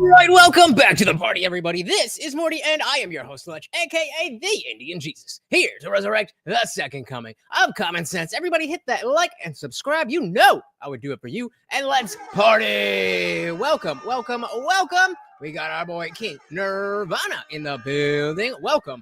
Right, welcome back to the party, everybody. This is Morty, and I am your host, Fletch, aka the Indian Jesus, here to resurrect the second coming of common sense. Everybody hit that like and subscribe. You know I would do it for you, and let's party. Welcome. We got our boy King Nirvana in the building. Welcome.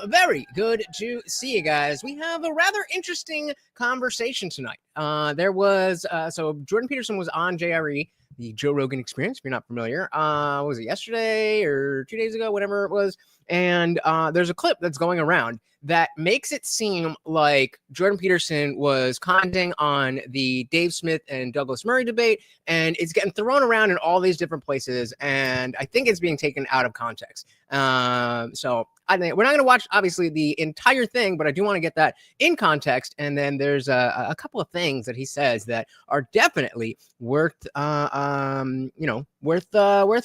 Very good to see you guys. We have a rather interesting conversation tonight. So Jordan Peterson was on JRE, the Joe Rogan Experience, if you're not familiar. Was it yesterday or 2 days ago, whatever it was? And there's a clip that's going around that makes it seem like Jordan Peterson was commenting on the Dave Smith and Douglas Murray debate, and it's getting thrown around in all these different places, and I think it's being taken out of context. So I think we're not going to watch, obviously, the entire thing, but I do want to get that in context. And then there's a couple of things that he says that are definitely worth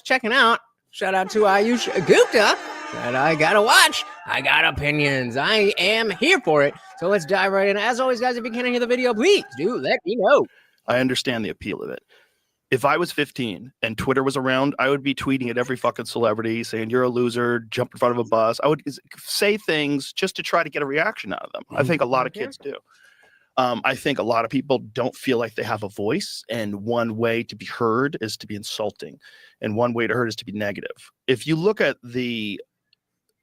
checking out. Shout out to Ayush Gupta that I gotta watch. I got opinions. I am here for it. So let's dive right in. As always, guys, if you can't hear the video, please do let me know. I understand the appeal of it. If I was 15 and Twitter was around, I would be tweeting at every fucking celebrity saying, you're a loser, jump in front of a bus. I would say things just to try to get a reaction out of them. I think a lot of kids do. I think a lot of people don't feel like they have a voice, and one way to be heard is to be insulting, and one way to heard is to be negative. If you look at the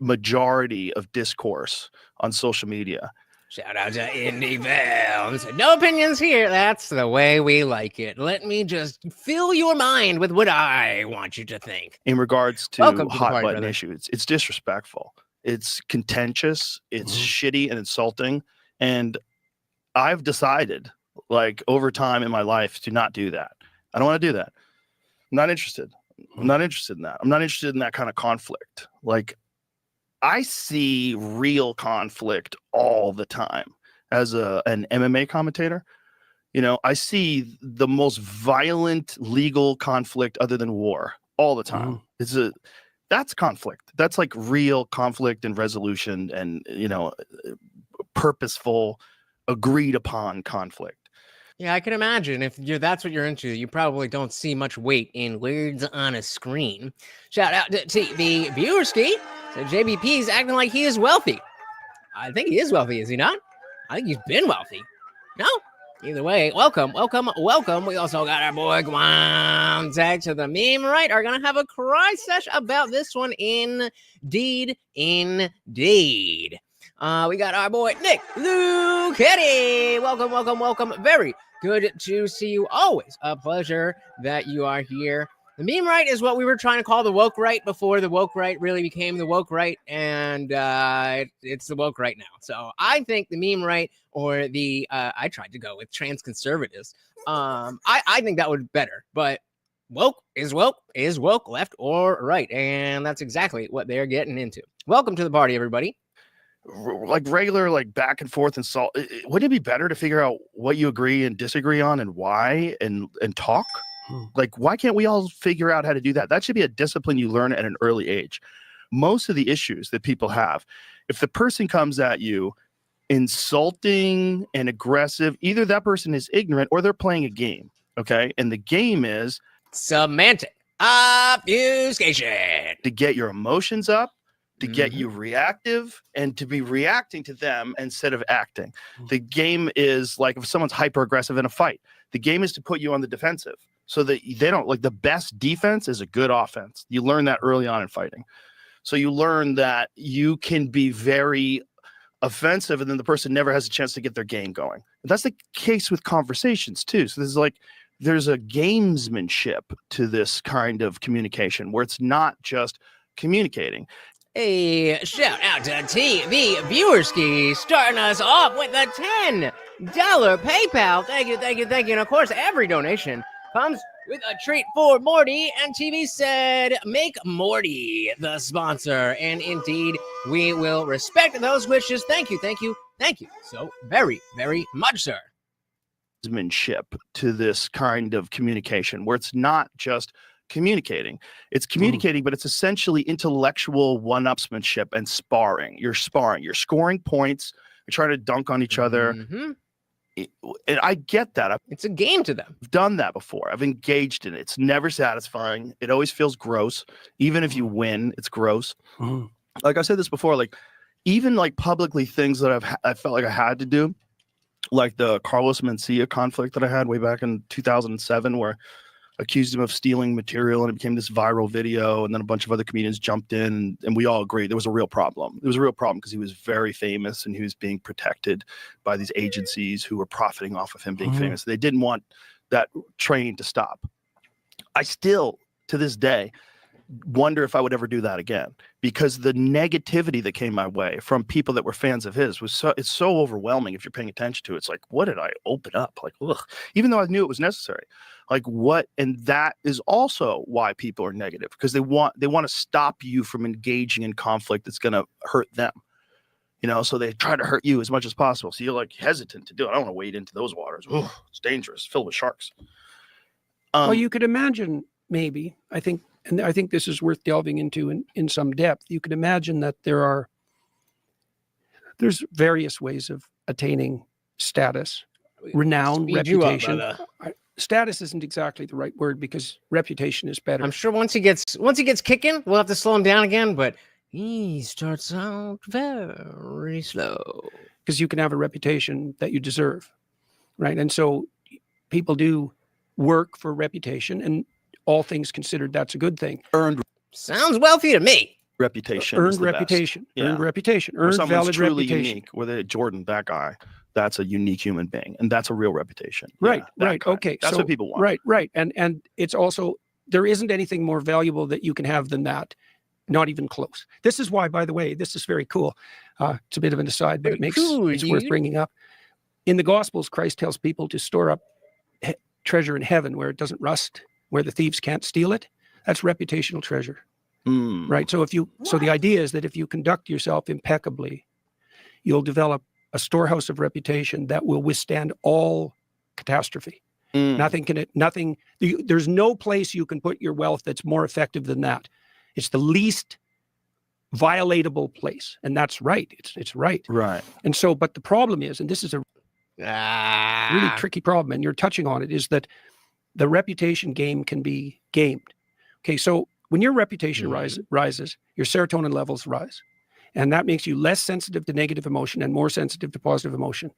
majority of discourse on social media, shout out to Indy Films. No opinions here. That's the way we like it. Let me just fill your mind with what I want you to think. In regards to hot button issues, it's disrespectful. It's contentious. It's shitty and insulting. And I've decided, like, over time in my life to not do that. I don't want to do that. I'm not interested. I'm not interested in that. I'm not interested in that kind of conflict. Like, I see real conflict all the time as an MMA commentator. You know, I see the most violent legal conflict other than war all the time. That's conflict. That's like real conflict and resolution and, you know, purposeful, agreed upon conflict. Yeah, I can imagine if that's what you're into, you probably don't see much weight in words on a screen. Shout out to TV Viewerski. So JBP's acting like he is wealthy. I think he is wealthy, is he not? I think he's been wealthy. No? Either way, welcome. We also got our boy Guam tag to the meme, right? Are going to have a cry sesh about this one. Indeed. We got our boy Nick Luchetti. Welcome. Very good to see you. Always a pleasure that you are here. The meme right is what we were trying to call the woke right before the woke right really became the woke right, and it's the woke right now. So I think the meme right, or the I tried to go with trans conservatives. I think that would be better, but woke is woke, left or right, and that's exactly what they're getting into. Welcome to the party, everybody. Like regular, like back and forth insult. Wouldn't it be better to figure out what you agree and disagree on and why and talk? Like, why can't we all figure out how to do that? That should be a discipline you learn at an early age. Most of the issues that people have, if the person comes at you insulting and aggressive, either that person is ignorant or they're playing a game. Okay. And the game is semantic obfuscation to get your emotions up, to get you reactive, and to be reacting to them instead of acting. The game is like if someone's hyper aggressive in a fight, the game is to put you on the defensive so that they don't, like, the best defense is a good offense. You learn that early on in fighting. So you learn that you can be very offensive and then the person never has a chance to get their game going. And that's the case with conversations too. So there's a gamesmanship to this kind of communication where it's not just communicating. Hey, shout out to TV Viewerski starting us off with a $10 PayPal. Thank you. And of course, every donation comes with a treat for Morty. And TV said, make Morty the sponsor. And indeed, we will respect those wishes. Thank you so very, very much, sir. To this kind of communication where it's not just communicating. It's communicating, but it's essentially intellectual one-upsmanship and sparring. You're scoring points. You're trying to dunk on each other. and I get that. It's a game to them. I've done that before. I've engaged in it. It's never satisfying. It always feels gross. Even if you win, it's gross. Like I said this before, like even like publicly things that I felt like I had to do, like the Carlos Mencia conflict that I had way back in 2007, where I accused him of stealing material and it became this viral video. And then a bunch of other comedians jumped in and we all agreed there was a real problem. It was a real problem because he was very famous and he was being protected by these agencies who were profiting off of him being famous. They didn't want that train to stop. I still, to this day, wonder if I would ever do that again, because the negativity that came my way from people that were fans of his was it's so overwhelming. If you're paying attention to it, it's like, what did I open up? Like, ugh, even though I knew it was necessary, like what? And that is also why people are negative, because they want to stop you from engaging in conflict that's going to hurt them, you know, so they try to hurt you as much as possible. So you're like hesitant to do it. I don't want to wade into those waters. Ugh, it's dangerous, filled with sharks. Well, you could imagine, maybe, I think this is worth delving into in some depth. You could imagine that there's various ways of attaining status, renown, reputation. Status isn't exactly the right word because reputation is better. I'm sure once he gets kicking, we'll have to slow him down again, but he starts out very slow. Because you can have a reputation that you deserve, right? And so people do work for reputation, and all things considered, that's a good thing. Earned sounds wealthy to me. Reputation. Earned reputation. Yeah. Earned reputation. Earned valid truly reputation. Unique. Whether Jordan, that guy, that's a unique human being, and that's a real reputation. Right. Yeah, right. kind. Okay. That's so, what people want. Right. Right. And it's also, there isn't anything more valuable that you can have than that. Not even close. This is why, by the way, this is very cool. It's a bit of an aside, but it's worth bringing up. In the Gospels, Christ tells people to store up treasure in heaven where it doesn't rust, where the thieves can't steal it. That's reputational treasure, right? So so the idea is that if you conduct yourself impeccably, you'll develop a storehouse of reputation that will withstand all catastrophe. There's no place you can put your wealth that's more effective than that. It's the least violatable place, and that's right. It's right. Right. And so, but the problem is, and this is a really tricky problem, and you're touching on it, is that the reputation game can be gamed. Okay, so when your reputation rises, your serotonin levels rise. And that makes you less sensitive to negative emotion and more sensitive to positive emotion.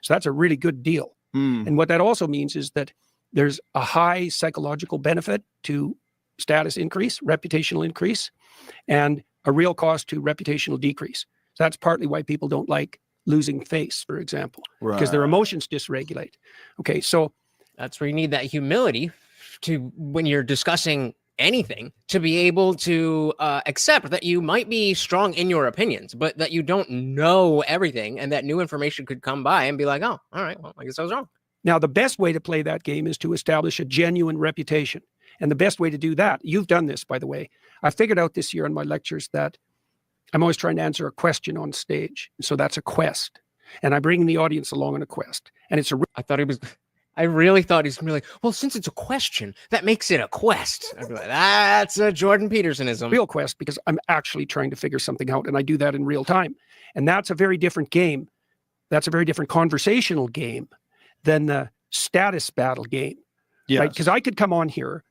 So that's a really good deal. And what that also means is that there's a high psychological benefit to status increase, reputational increase, and a real cost to reputational decrease. So that's partly why people don't like losing face, for example, because their emotions dysregulate. Okay, so that's where you need that humility to, when you're discussing anything, to be able to accept that you might be strong in your opinions, but that you don't know everything, and that new information could come by and be like, oh, all right, well, I guess I was wrong. Now, the best way to play that game is to establish a genuine reputation. And the best way to do that, you've done this, by the way. I figured out this year in my lectures that I'm always trying to answer a question on stage. So that's a quest. And I bring the audience along on a quest. And it's I really thought he's going to be like, well, since it's a question, that makes it a quest. I'd be like, that's a Jordan Petersonism. Real quest, because I'm actually trying to figure something out, and I do that in real time. And that's a very different game. That's a very different conversational game than the status battle game. Yeah. Right? Because I could come on here,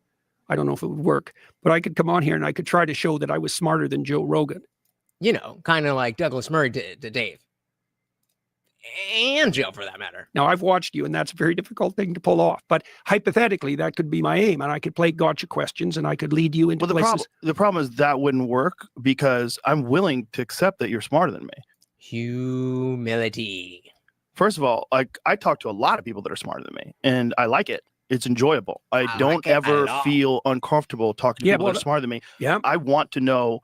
I don't know if it would work, but I could come on here and I could try to show that I was smarter than Joe Rogan. You know, kind of like Douglas Murray did to Dave. And Joe, for that matter. Now, I've watched you, and that's a very difficult thing to pull off. But hypothetically, that could be my aim, and I could play gotcha questions, and I could lead you into places. The problem is that wouldn't work because I'm willing to accept that you're smarter than me. Humility. First of all, I talk to a lot of people that are smarter than me, and I like it. It's enjoyable. I don't ever feel uncomfortable talking to people that are smarter than me. Yeah. I want to know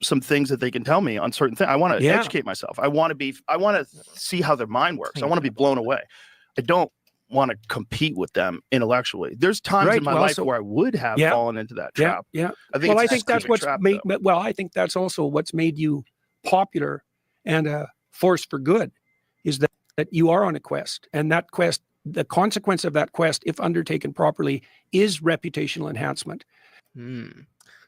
some things that they can tell me on certain things. I want to educate myself. I want to see how their mind works. I want to be blown away. I don't want to compete with them intellectually. There's times in my life where I would have fallen into that trap. Yeah. I think that's what's made. Well, I think that's also what's made you popular and a force for good, is that you are on a quest, and that quest, the consequence of that quest, if undertaken properly, is reputational enhancement.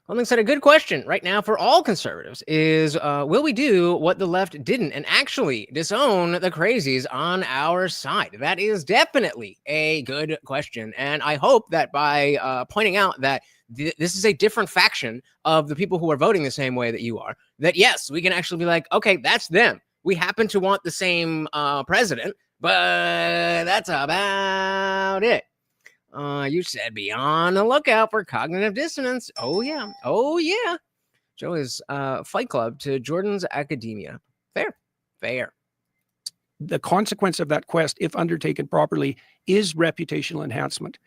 Something said a good question right now for all conservatives is, will we do what the left didn't and actually disown the crazies on our side? That is definitely a good question. And I hope that by pointing out that this is a different faction of the people who are voting the same way that you are, that yes, we can actually be like, okay, that's them. We happen to want the same president, but that's about it. You said be on the lookout for cognitive dissonance. Oh, yeah. Oh, yeah. Joe is Fight Club to Jordan's academia. Fair. The consequence of that quest, if undertaken properly, is reputational enhancement.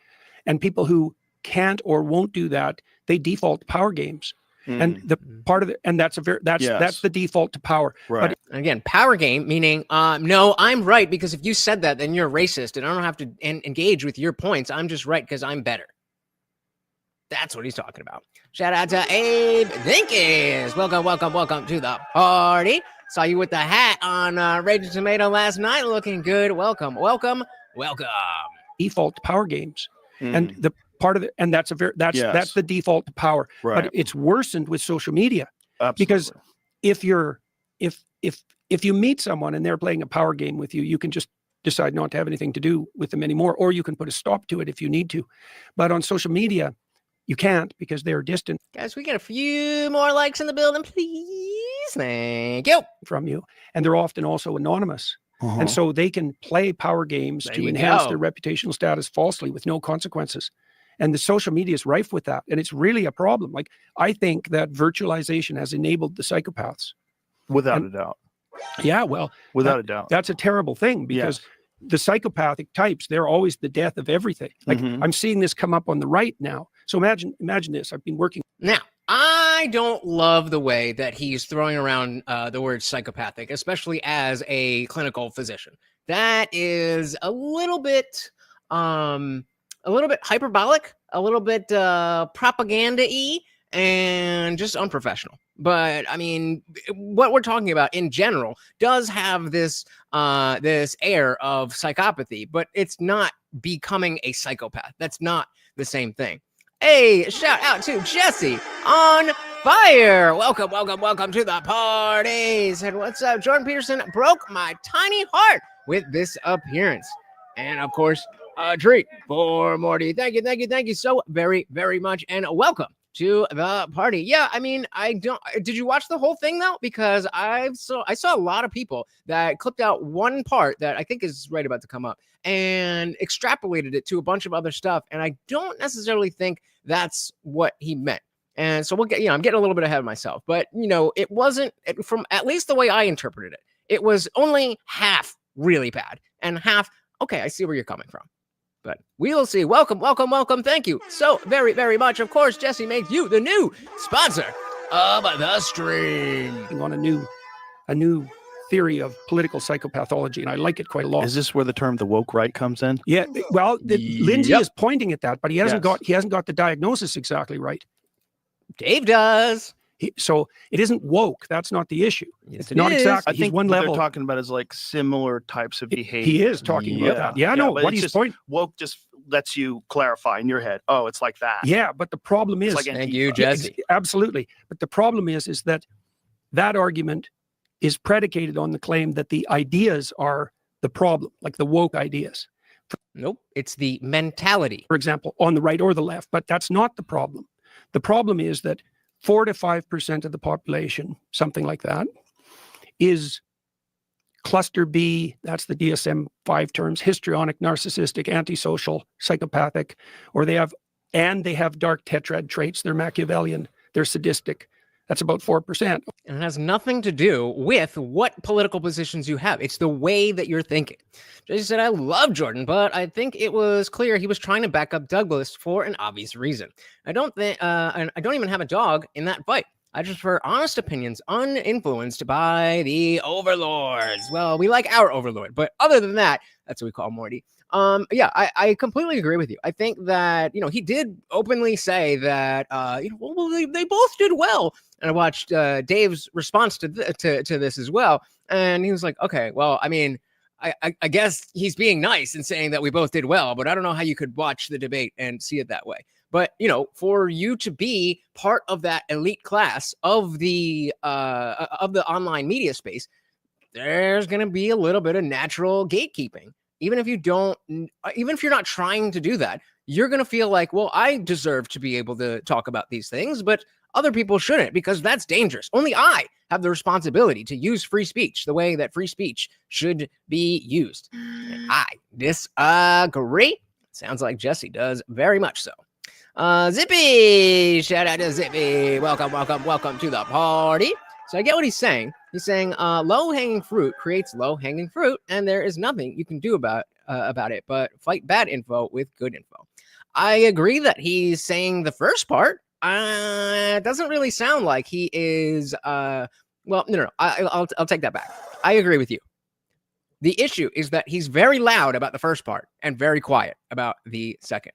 And people who can't or won't do that, they default to power games. And the part of it, and that's the default to power. Right. But again, power game, meaning, no, I'm right, because if you said that, then you're racist, and I don't have to engage with your points. I'm just right because I'm better. That's what he's talking about. Shout out to Abe Dinkins. Welcome to the party. Saw you with the hat on Raging Tomato last night. Looking good. Welcome. Default to power games. And the part of it, and that's the default to power. Right. But it's worsened with social media. Absolutely. Because if you meet someone and they're playing a power game with you, you can just decide not to have anything to do with them anymore, or you can put a stop to it if you need to. But on social media, you can't, because they're distant. Guys, we got a few more likes in the building, please. Thank you. From you. And they're often also anonymous. And so they can play power games to enhance their reputational status falsely with no consequences. And the social media is rife with that. And it's really a problem. Like, I think that virtualization has enabled the psychopaths. Without a doubt. Yeah, well, without a doubt. That's a terrible thing, because the psychopathic types, they're always the death of everything. Like, I'm seeing this come up on the right now. So imagine this. I've been working. Now, I don't love the way that he's throwing around the word psychopathic, especially as a clinical physician. That is a little bit hyperbolic, a little bit propaganda-y, and just unprofessional. But I mean, what we're talking about in general does have this this air of psychopathy, but it's not becoming a psychopath. That's not the same thing. Hey, shout out to Jesse on fire. Welcome to the party. Said, what's up? Jordan Peterson broke my tiny heart with this appearance. And of course, a treat for Morty. Thank you so very, very much. And welcome to the party. Yeah, I mean, did you watch the whole thing though? Because I saw a lot of people that clipped out one part that I think is right about to come up and extrapolated it to a bunch of other stuff. And I don't necessarily think that's what he meant. And so we'll get, I'm getting a little bit ahead of myself, but it wasn't, from at least the way I interpreted it, it was only half really bad and half, okay, I see where you're coming from. But we'll see. Welcome. Thank you so very, very much. Of course, Jesse makes you the new sponsor of the stream. On a new theory of political psychopathology, and I like it quite a lot. Is this where the term the woke right comes in? Yeah. Well, Lindsay is pointing at that, but he hasn't got the diagnosis exactly right. Dave does. So it isn't woke. That's not the issue. Yes, it's not exactly. I think one what level. they're talking about is like similar types of behavior. He is talking about that. Yeah, no. What he's pointing. Woke just lets you clarify in your head. Oh, it's like that. Yeah, but the problem is. Thank you, Jesse. Absolutely, but the problem is that argument is predicated on the claim that the ideas are the problem, like the woke ideas. Nope, it's the mentality. For example, on the right or the left, but that's not the problem. The problem is that 4 to 5% of the population, something like that, is cluster B, that's the DSM-5 terms, histrionic, narcissistic, antisocial, psychopathic, or they have dark tetrad traits, they're Machiavellian, they're sadistic. That's about 4%. And it has nothing to do with what political positions you have. It's the way that you're thinking. Jesse said, I love Jordan, but I think it was clear he was trying to back up Douglas for an obvious reason. I don't even have a dog in that fight. I just prefer honest opinions uninfluenced by the overlords. Well, we like our overlord, but other than that, that's what we call Morty. I completely agree with you. I think that, he did openly say that, they both did well. And I watched Dave's response to this as well. And he was like, okay, well, I mean, I guess he's being nice and saying that we both did well, but I don't know how you could watch the debate and see it that way. But, you know, for you to be part of that elite class of the online media space, there's going to be a little bit of natural gatekeeping. Even if you're not trying to do that, you're going to feel like, well, I deserve to be able to talk about these things, but other people shouldn't, because that's dangerous. Only I have the responsibility to use free speech the way that free speech should be used. And I disagree. Sounds like Jesse does very much so. Zippy, shout out to Zippy. Welcome to the party. So I get what he's saying. He's saying low-hanging fruit creates low-hanging fruit, and there is nothing you can do about it but fight bad info with good info. I agree that he's saying the first part. It doesn't really sound like he is. Well, no. I'll take that back. I agree with you. The issue is that he's very loud about the first part and very quiet about the second.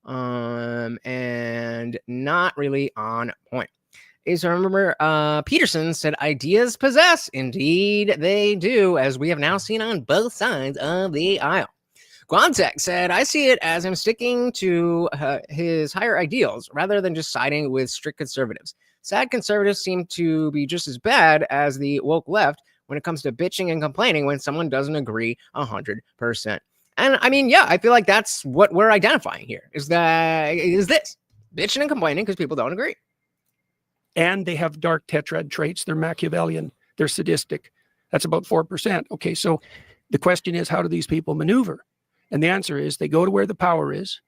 And not really on point. So remember, Peterson said ideas possess. Indeed, they do, as we have now seen on both sides of the aisle. Guantek said, I see it as him sticking to his higher ideals rather than just siding with strict conservatives. Sad conservatives seem to be just as bad as the woke left when it comes to bitching and complaining when someone doesn't agree 100%. And I mean, yeah, I feel like that's what we're identifying here is this bitching and complaining because people don't agree. And they have dark tetrad traits. They're Machiavellian. They're sadistic. That's about 4%. Okay, so the question is, how do these people maneuver? And the answer is they go to where the power is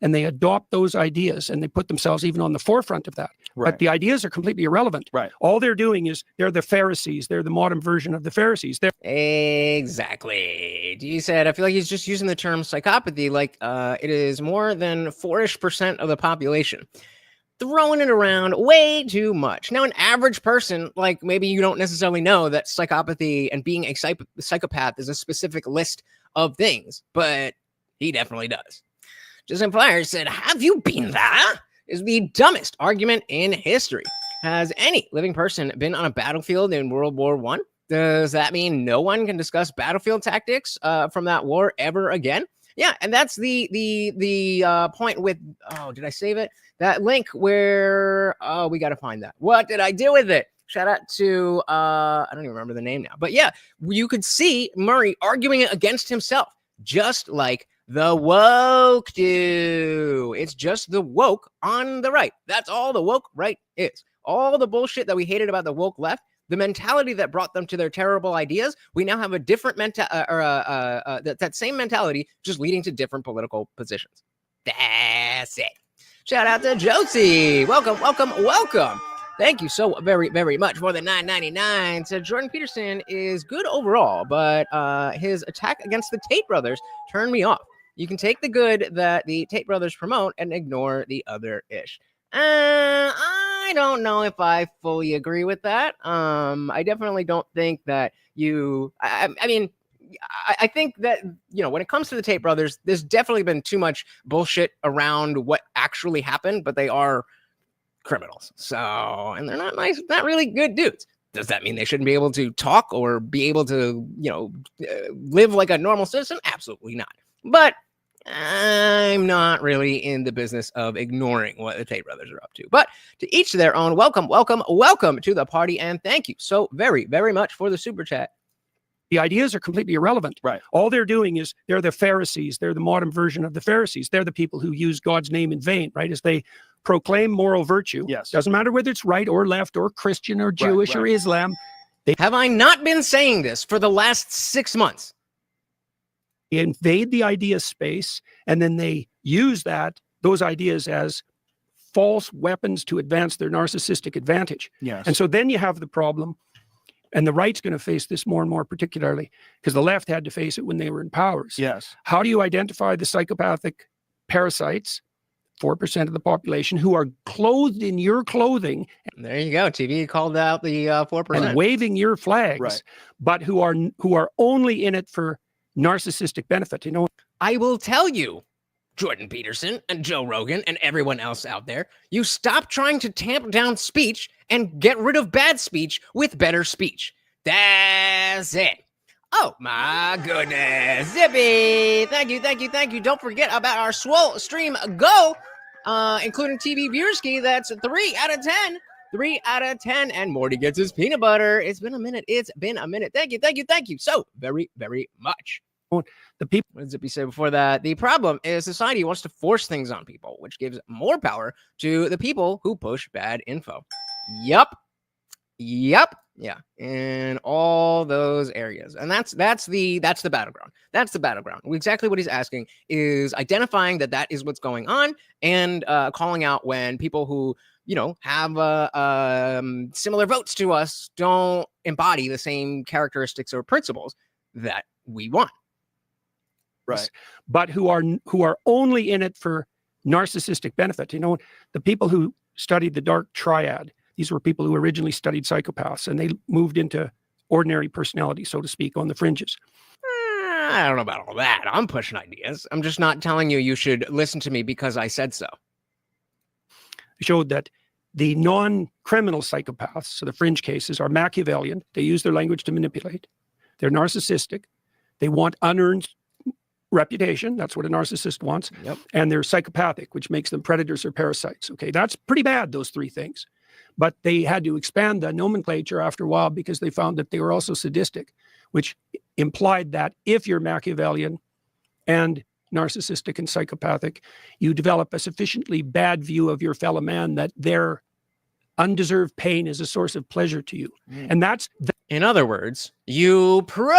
and they adopt those ideas and they put themselves even on the forefront of that. Right. But the ideas are completely irrelevant. Right. All they're doing is they're the Pharisees. They're the modern version of the Pharisees. Exactly. You said, I feel like he's just using the term psychopathy like it is more than 4-ish% of the population. Throwing it around way too much. Now, an average person, like maybe you don't necessarily know that psychopathy and being a psychopath is a specific list of things, but he definitely does. Justin Flyers said, have you been there? Is the dumbest argument in history. Has any living person been on a battlefield in World War I? Does that mean no one can discuss battlefield tactics from that war ever again? Yeah, and that's the point with, oh, did I save it? That link where, oh, we got to find that. What did I do with it? Shout out to, I don't even remember the name now. But yeah, you could see Murray arguing against himself, just like the woke do. It's just the woke on the right. That's all the woke right is. All the bullshit that we hated about the woke left, the mentality that brought them to their terrible ideas, we now have a different that same mentality, just leading to different political positions. That's it. Shout out to Josie. Welcome. Thank you so very, very much for the $9.99. So Jordan Peterson is good overall, but his attack against the Tate brothers turned me off. You can take the good that the Tate brothers promote and ignore the other ish. I don't know if I fully agree with that. I definitely don't think that I mean, I think that, you know, when it comes to the Tate brothers, there's definitely been too much bullshit around what actually happened, but they are criminals. So, and they're not nice, not really good dudes. Does that mean they shouldn't be able to talk or be able to, you know, live like a normal citizen? Absolutely not. But I'm not really in the business of ignoring what the Tate brothers are up to. But to each their own. Welcome to the party. And thank you so very, very much for the super chat. The ideas are completely irrelevant. Right. All they're doing is they're the Pharisees. They're the modern version of the Pharisees. They're the people who use God's name in vain, right? As they proclaim moral virtue. Yes. Doesn't matter whether it's right or left or Christian or Jewish or Islam. Have I not been saying this for the last 6 months? They invade the idea space and then they use those ideas as false weapons to advance their narcissistic advantage. Yes. And so then you have the problem. And the right's going to face this more and more, particularly because the left had to face it when they were in powers. Yes. How do you identify the psychopathic parasites, 4% of the population, who are clothed in your clothing? There you go. TV called out the 4%. And waving your flags, right, but who are only in it for narcissistic benefit. You know, I will tell you, Jordan Peterson and Joe Rogan and everyone else out there, you stop trying to tamp down speech and get rid of bad speech with better speech. That's it. Oh my goodness. Zippy. Thank you, thank you, thank you. Don't forget about our Swole Stream Go, including TV Viewerski. That's 3 out of 10. 3 out of 10. And Morty gets his peanut butter. It's been a minute. It's been a minute. Thank you, thank you, thank you so very, very much. The people. What did Zippy say before that? The problem is society wants to force things on people, which gives more power to the people who push bad info. Yup. Yeah, in all those areas. And that's the battleground. That's the battleground. Exactly what he's asking is identifying that is what's going on, and calling out when people who, have similar votes to us don't embody the same characteristics or principles that we want. Right. But who are only in it for narcissistic benefit. The people who studied the dark triad, these were people who originally studied psychopaths, and they moved into ordinary personality, so to speak, on the fringes. I don't know about all that. I'm pushing ideas. I'm just not telling you should listen to me because I said so. Showed that the non-criminal psychopaths, so the fringe cases, are Machiavellian. They use their language to manipulate. They're narcissistic. They want unearned reputation. That's what a narcissist wants. Yep. And they're psychopathic, which makes them predators or parasites. Okay, that's pretty bad, those three things. But they had to expand the nomenclature after a while because they found that they were also sadistic, which implied that if you're Machiavellian and narcissistic and psychopathic, you develop a sufficiently bad view of your fellow man that their undeserved pain is a source of pleasure to you. And that's... In other words, you project.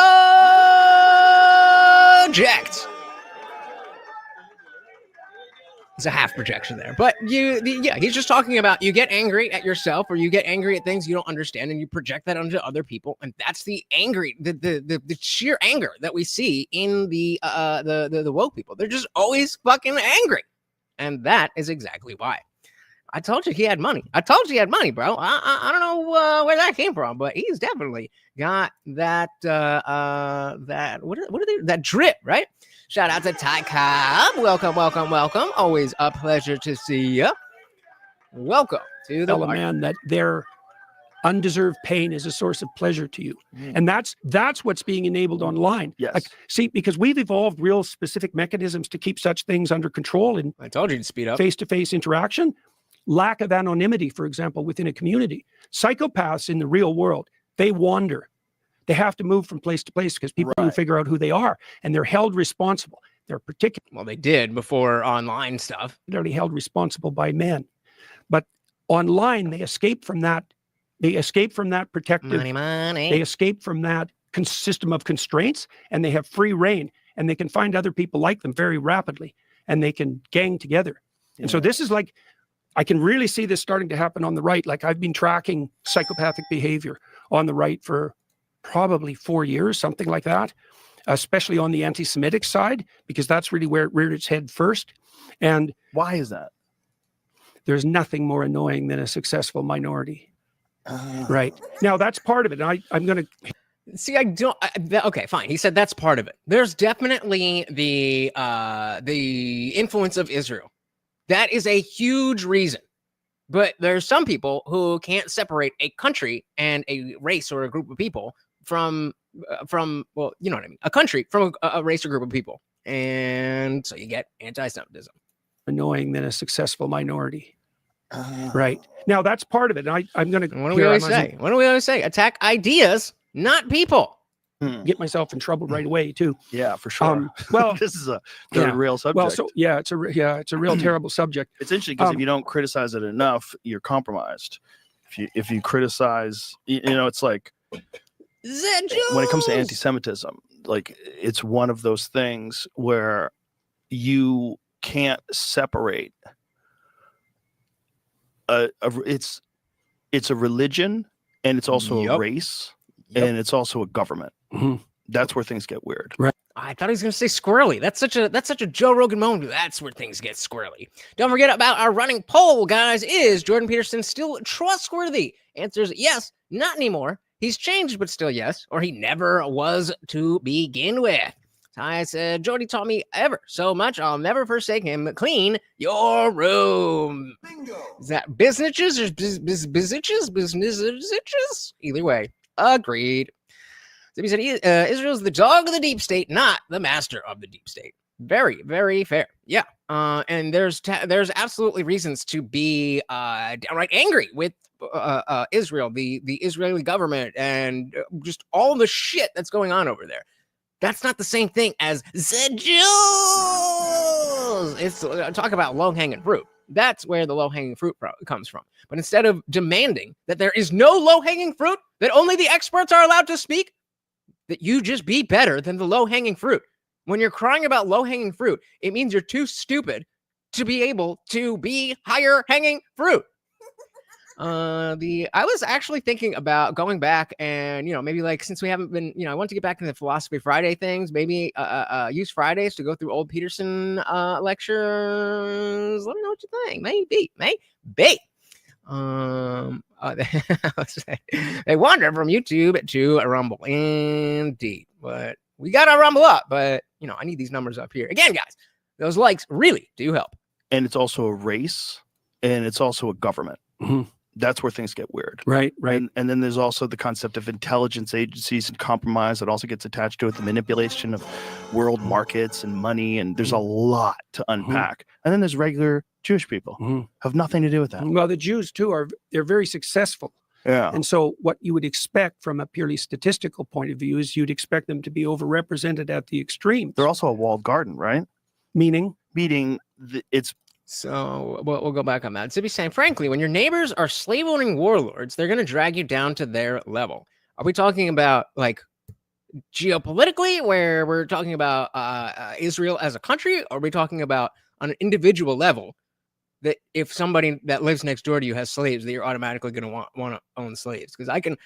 It's a half projection there, but he's just talking about you get angry at yourself, or you get angry at things you don't understand, and you project that onto other people, and that's the sheer anger that we see in the woke people. They're just always fucking angry, and that is exactly why. I told you he had money. I told you he had money, bro. I don't know where that came from, but he's definitely got that that drip, right? Shout out to Ty Cobb. Welcome. Always a pleasure to see you. Welcome to the fellow man that their undeserved pain is a source of pleasure to you. And that's what's being enabled online. Yes. See, because we've evolved real specific mechanisms to keep such things under control in I told you to speed up. Face-to-face interaction. Lack of anonymity, for example, within a community. Psychopaths in the real world, they wander. They have to move from place to place because people can figure out who they are, and they're held responsible. They're Well, they did before online stuff. Particularly held responsible by men. But online, they escape from that. They escape from that protective. Money. They escape from that system of constraints, and they have free reign, and they can find other people like them very rapidly, and they can gang together. Yeah. And so this is like, I can really see this starting to happen on the right. Like, I've been tracking psychopathic behavior on the right for probably 4 years, something like that, especially on the anti-Semitic side, because that's really where it reared its head first. And why is that? There's nothing more annoying than a successful minority. Right. Now, that's part of it. I'm going to... See, I don't... okay, fine. He said that's part of it. There's definitely the influence of Israel. That is a huge reason. But there's some people who can't separate a country and a race or a group of people from well, you know what I mean, a country from a race or group of people. And so you get anti-Semitism. Annoying than a successful minority. Right. Now, that's part of it. And I'm going to... What do we always say? What do we always say? Attack ideas, not people. Get myself in trouble right away, too. Yeah, for sure. Well, this is a real subject. Well, so it's a real terrible subject. It's interesting because if you don't criticize it enough, you're compromised. If you criticize, it's like when it comes to anti-Semitism, like it's one of those things where you can't separate. It's a religion, and it's also a race, and it's also a government. That's where things get weird. Right. I thought he was going to say squirrely. That's such a Joe Rogan moment. That's where things get squirrely. Don't forget about our running poll, guys. Is Jordan Peterson still trustworthy? Answers yes, not anymore. He's changed, but still yes, or he never was to begin with. Ty said, Jordy taught me ever so much, I'll never forsake him. Clean your room. Bingo. Is that businesses or businesses? Either way, agreed. So he said Israel's the dog of the deep state, not the master of the deep state. Very, very fair. Yeah. And there's absolutely reasons to be downright angry with Israel, the Israeli government, and just all the shit that's going on over there. That's not the same thing as the Jews. It's talk about low-hanging fruit. That's where the low-hanging fruit comes from. But instead of demanding that there is no low-hanging fruit, that only the experts are allowed to speak, that you just be better than the low-hanging fruit. When you're crying about low-hanging fruit, it means you're too stupid to be able to be higher-hanging fruit. I was actually thinking about going back and, maybe like, since we haven't been, I want to get back into the Philosophy Friday things, maybe use Fridays to go through old Peterson lectures. Let me know what you think. Maybe. They wander from YouTube to Rumble, indeed. But we got to rumble up. But, I need these numbers up here. Again, guys, those likes really do help. And it's also a race, and it's also a government. Mm-hmm. That's where things get weird. Right. And then there's also the concept of intelligence agencies and compromise that also gets attached to it, the manipulation of world markets and money. And there's a lot to unpack. Mm-hmm. And then there's regular Jewish people have nothing to do with that. Well, the Jews, too, they're very successful. Yeah. And so what you would expect from a purely statistical point of view is you'd expect them to be overrepresented at the extremes. They're also a walled garden, right? Meaning it's... So we'll go back on that. To be saying, frankly, when your neighbors are slave-owning warlords, they're going to drag you down to their level. Are we talking about like geopolitically, where we're talking about Israel as a country? Or are we talking about on an individual level that if somebody that lives next door to you has slaves, that you're automatically going to want to own slaves? Because I can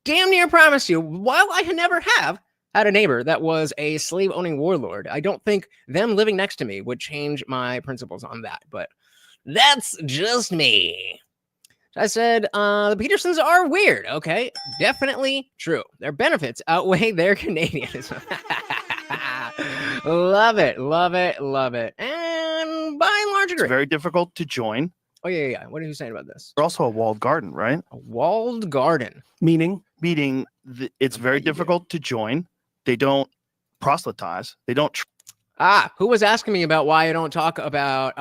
damn near promise you, while I never have had a neighbor that was a slave-owning warlord, I don't think them living next to me would change my principles on that. But that's just me. I said, the Petersons are weird. Okay, definitely true. Their benefits outweigh their Canadianism. Love it. And by and large, agree. It's very difficult to join. Oh, yeah. What are you saying about this? They're also a walled garden, right? A walled garden. Meaning it's very difficult to join. They don't proselytize. They don't. Who was asking me about why I don't talk about,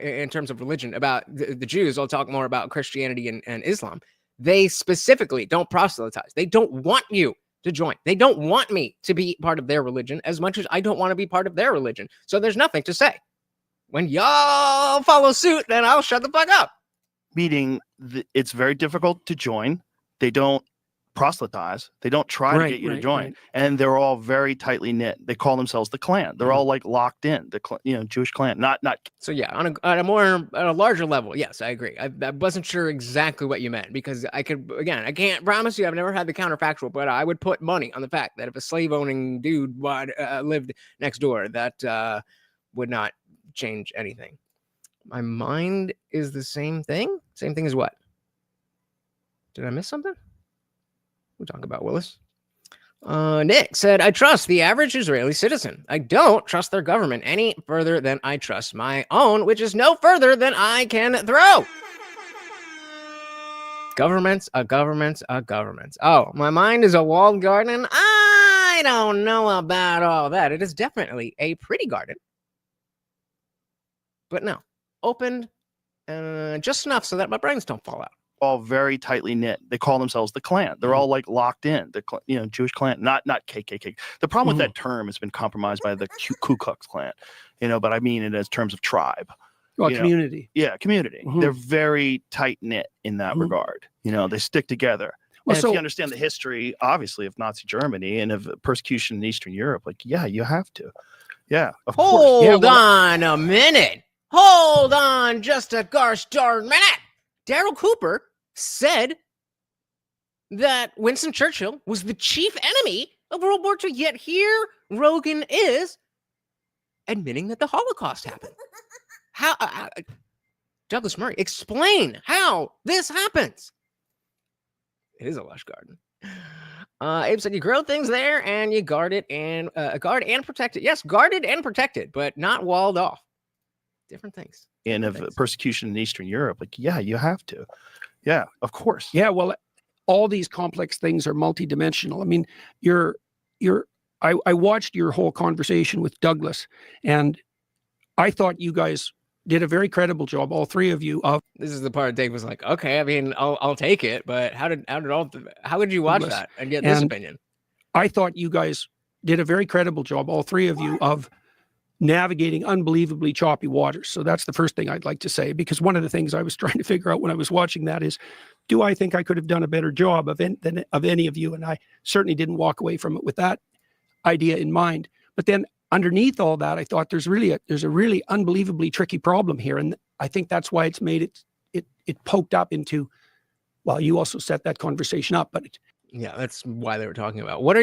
in terms of religion, about the Jews? I'll talk more about Christianity and Islam. They specifically don't proselytize. They don't want you to join. They don't want me to be part of their religion as much as I don't want to be part of their religion. So there's nothing to say. When y'all follow suit, then I'll shut the fuck up. It's very difficult to join. They don't proselytize. They don't try to get you to join. Right. And they're all very tightly knit. They call themselves the clan. They're all like locked in, the Jewish clan. Not. So yeah, on a larger level, yes, I agree. I wasn't sure exactly what you meant, because I can't promise you I've never had the counterfactual, but I would put money on the fact that if a slave owning dude lived next door, that would not change anything. My mind is the same thing. Same thing as what? Did I miss something? We'll talk about Willis. Nick said, I trust the average Israeli citizen. I don't trust their government any further than I trust my own, which is no further than I can throw. Governments. Oh, my mind is a walled garden. I don't know about all that. It is definitely a pretty garden. But no, opened just enough so that my brains don't fall out. All very tightly knit. They call themselves the clan. They're all like locked in. The Jewish clan, not KKK. The problem with that term has been compromised by the Ku Klux Klan, but I mean it as terms of tribe. Well, community. Yeah, community. They're very tight knit in that regard. They stick together. Well, and if you understand the history, obviously, of Nazi Germany and of persecution in Eastern Europe, you have to. Yeah, of course. Hold on a minute. Hold on just a gosh darn minute. Daryl Cooper said that Winston Churchill was the chief enemy of World War II, yet here Rogan is admitting that the Holocaust happened. How, Douglas Murray, explain how this happens. It is a lush garden. Abe said you grow things there and you guard it and guard and protect it. Yes, guarded and protected, but not walled off. Different things. And of persecution in Eastern Europe, you have to. Yeah, of course. Yeah, well, all these complex things are multidimensional. I mean, I watched your whole conversation with Douglas, and I thought you guys did a very credible job, all three of you. Of this is the part Dave was like, okay, I mean, I'll take it, but how would you watch that and get this opinion? I thought you guys did a very credible job, all three of you, of navigating unbelievably choppy waters. So that's the first thing I'd like to say, because one of the things I was trying to figure out when I was watching that is, do I think I could have done a better job of any of you? And I certainly didn't walk away from it with that idea in mind. But then underneath all that, I thought there's a really unbelievably tricky problem here. And I think that's why it's made it poked up into, well, you also set that conversation up, but yeah, that's why they were talking about. What's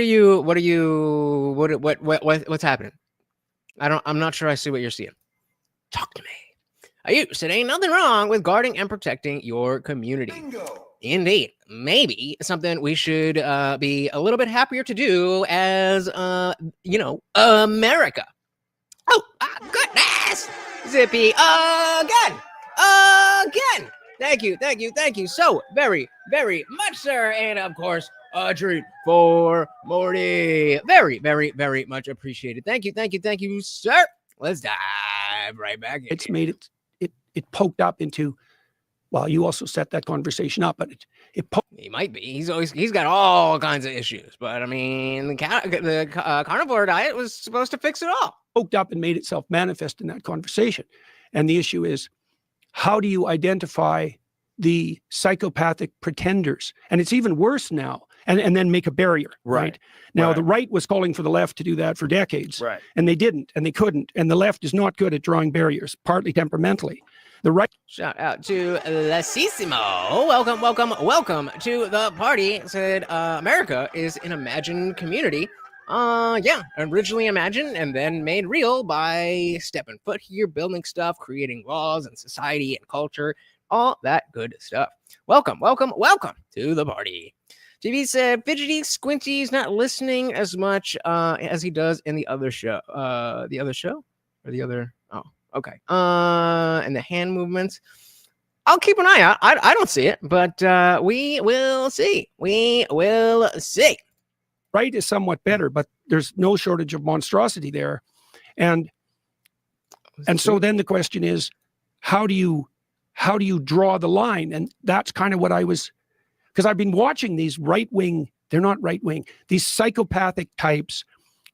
happening? I'm not sure I see what you're seeing. Talk to me. You said ain't nothing wrong with guarding and protecting your community. Bingo. Indeed. Maybe something we should be a little bit happier to do as, America. Oh, goodness. Zippy again. Thank you so very, very much, sir. And of course, a treat for Morty. Very, very, very much appreciated. Thank you, sir. Let's dive right back in. It's made it poked up into, well, you also set that conversation up, but he might be. He's got all kinds of issues, but I mean, the carnivore diet was supposed to fix it all. Poked up and made itself manifest in that conversation. And the issue is, how do you identify the psychopathic pretenders? And it's even worse now. And then make a barrier, right? Now, the right was calling for the left to do that for decades, and they didn't, and they couldn't. And the left is not good at drawing barriers, partly temperamentally. The right. Shout out to Lasissimo. Welcome to the party. Said America is an imagined community. Originally imagined and then made real by stepping foot here, building stuff, creating laws and society and culture, all that good stuff. Welcome to the party. TV said fidgety squinty's not listening as much as he does in the other show. And the hand movements. I'll keep an eye out. I don't see it, but we will see. Right is somewhat better, but there's no shortage of monstrosity there. And so then the question is, how do you draw the line? And that's kind of what I was, because I've been watching these they're not right-wing, these psychopathic types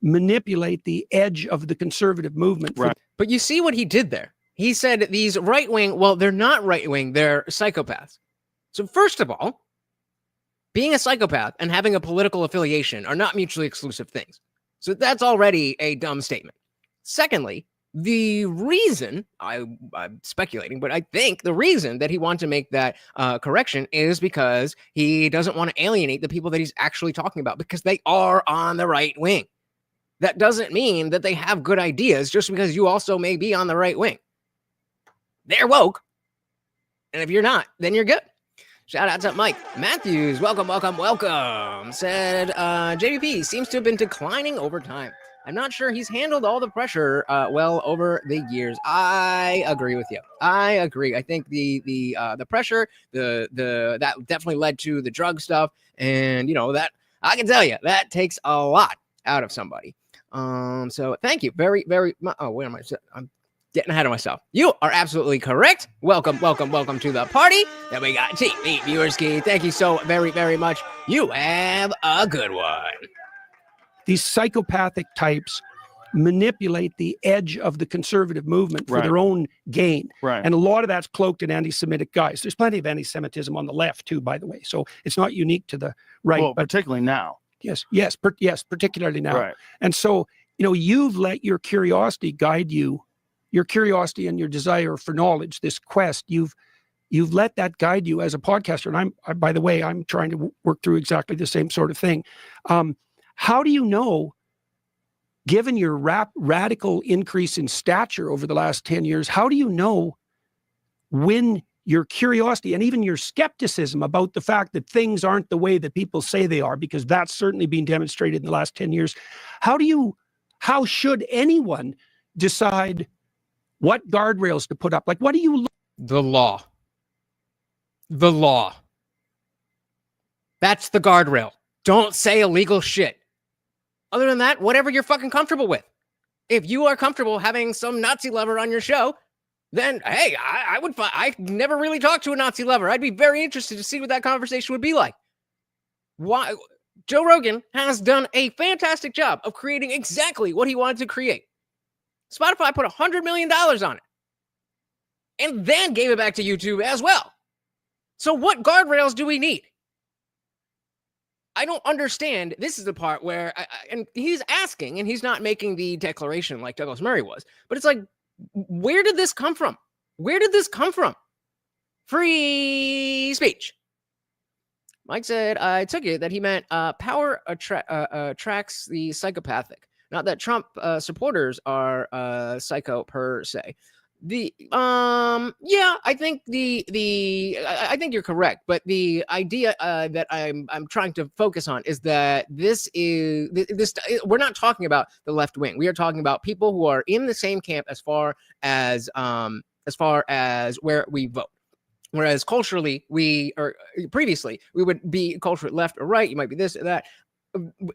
manipulate the edge of the conservative movement. But you see what he did there. He said these right-wing, well, they're not right-wing, they're psychopaths. So first of all, being a psychopath and having a political affiliation are not mutually exclusive things. So that's already a dumb statement. Secondly, the reason, I'm speculating, but I think the reason that he wanted to make that correction is because he doesn't want to alienate the people that he's actually talking about, because they are on the right wing. That doesn't mean that they have good ideas just because you also may be on the right wing. They're woke. And if you're not, then you're good. Shout out to Mike Matthews. Welcome. Said JVP seems to have been declining over time. I'm not sure he's handled all the pressure well over the years. I agree with you. I agree. I think the pressure, that definitely led to the drug stuff, and that I can tell you that takes a lot out of somebody. So thank you very, very much. Oh, where am I? I'm getting ahead of myself. You are absolutely correct. Welcome to the party. Then we got TV Viewerski. Thank you so very, very much. You have a good one. These psychopathic types manipulate the edge of the conservative movement for their own gain. And a lot of that's cloaked in anti-Semitic guys. There's plenty of anti-Semitism on the left too, by the way. So it's not unique to the right. Well, particularly now. Yes, particularly now. And so, you've let your curiosity guide you, your curiosity and your desire for knowledge, this quest, you've let that guide you as a podcaster. And by the way, I'm trying to work through exactly the same sort of thing. How do you know, given your radical increase in stature over the last 10 years, how do you know when your curiosity and even your skepticism about the fact that things aren't the way that people say they are, because that's certainly been demonstrated in the last 10 years, how should anyone decide what guardrails to put up? Like, what do you look? The law. That's the guardrail. Don't say illegal shit. Other than that, whatever you're fucking comfortable with. If you are comfortable having some Nazi lover on your show, then hey, I never really talked to a Nazi lover. I'd be very interested to see what that conversation would be like. Why? Joe Rogan has done a fantastic job of creating exactly what he wanted to create. Spotify put $100 million on it and then gave it back to YouTube as well. So what guardrails do we need? I don't understand. This is the part where, and he's asking, and he's not making the declaration like Douglas Murray was, but it's like, where did this come from? Where did this come from? Free speech. Mike said, I took it that he meant power attracts the psychopathic. Not that Trump supporters are psycho per se. Yeah, I think I think you're correct, but the idea that I'm trying to focus on is that this we're not talking about the left wing. We are talking about people who are in the same camp as far as where we vote. Whereas culturally, previously we would be culturally left or right. You might be this or that.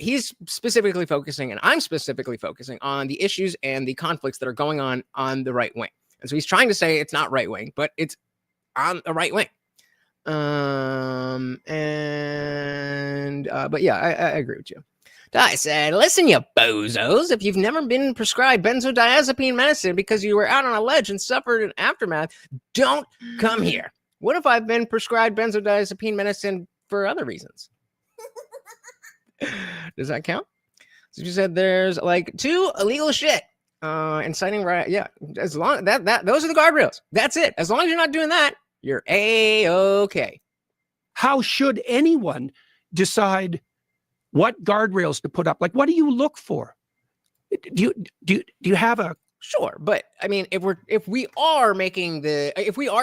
He's specifically focusing, and I'm specifically focusing on the issues and the conflicts that are going on the right wing. And so he's trying to say it's not right wing, but it's on the right wing. But yeah, I agree with you. Di said, listen, you bozos, if you've never been prescribed benzodiazepine medicine because you were out on a ledge and suffered an aftermath, don't come here. What if I've been prescribed benzodiazepine medicine for other reasons? Does that count? So you said there's like 2 illegal shit. Inciting riot. Yeah, as long that those are the guardrails. That's it. As long as you're not doing that, you're A-okay. How should anyone decide what guardrails to put up? Like, what do you look for? Do you have a Sure, but I mean, if we are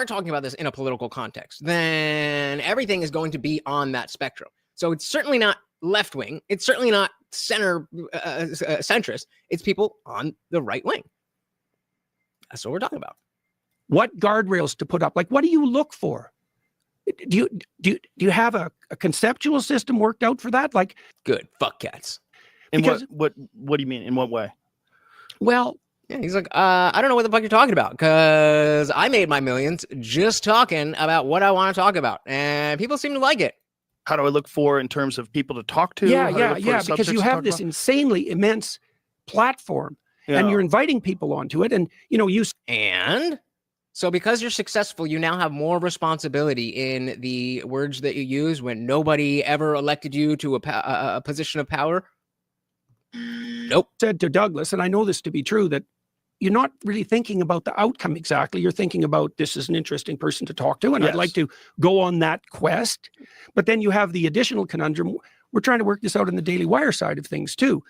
talking about this in a political context, then everything is going to be on that spectrum. So it's certainly not left wing. It's certainly not centrist. It's people on the right wing. That's what we're talking about. What guardrails to put up? Like, what do you look for? Do you have a conceptual system worked out for that? Like, good, fuck cats. What do you mean? In what way? Well, yeah, he's like, I don't know what the fuck you're talking about, because I made my millions just talking about what I want to talk about, and people seem to like it. How do I look for in terms of people to talk to? Yeah, because you have this insanely immense platform, and you're inviting people onto it, and and so because you're successful, you now have more responsibility in the words that you use when nobody ever elected you to a position of power. Nope. Said to Douglas, and I know this to be true, that you're not really thinking about the outcome exactly. You're thinking about, this is an interesting person to talk to, and I'd like to go on that quest. But then you have the additional conundrum. We're trying to work this out in the Daily Wire side of things too.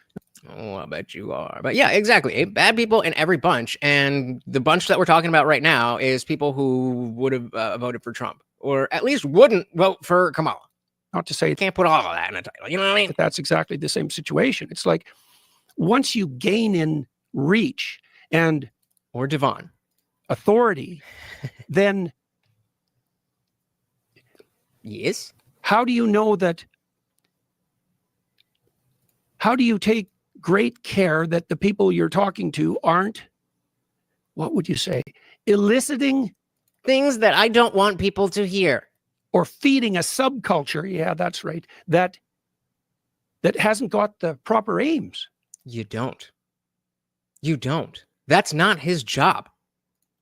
Oh, I bet you are. But yeah, exactly. Bad people in every bunch. And the bunch that we're talking about right now is people who would have voted for Trump, or at least wouldn't vote for Kamala. Not to say you can't put all of that in a title. You know what I mean? But that's exactly the same situation. It's like, once you gain in reach and or Devon authority, then yes. How do you know that? How do you take great care that the people you're talking to aren't, what would you say, eliciting things that I don't want people to hear, or feeding a subculture? Yeah, that's right. That hasn't got the proper aims. You don't. That's not his job.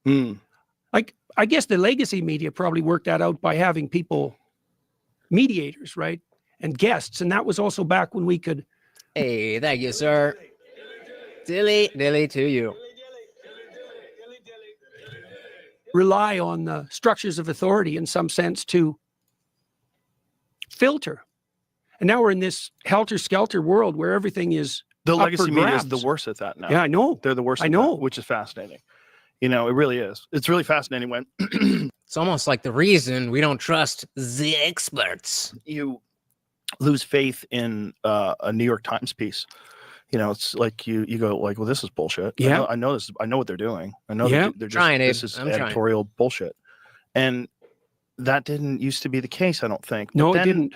Like, I guess the legacy media probably worked that out by having people, mediators, right? And guests. And that was also back when we could. Hey, thank you, sir. Dilly to you. Rely on the structures of authority in some sense to filter. And now we're in this helter-skelter world where everything is the legacy media is the worst at that now. Yeah, I know. They're the worst. I know, which is fascinating. It really is. It's really fascinating when it's almost like the reason we don't trust the experts. You lose faith in a New York Times piece. It's like you go like, well, this is bullshit. Yeah, I know this. I know what they're doing. I know they're just trying. This is editorial bullshit, and that didn't used to be the case. I don't think. No, it didn't.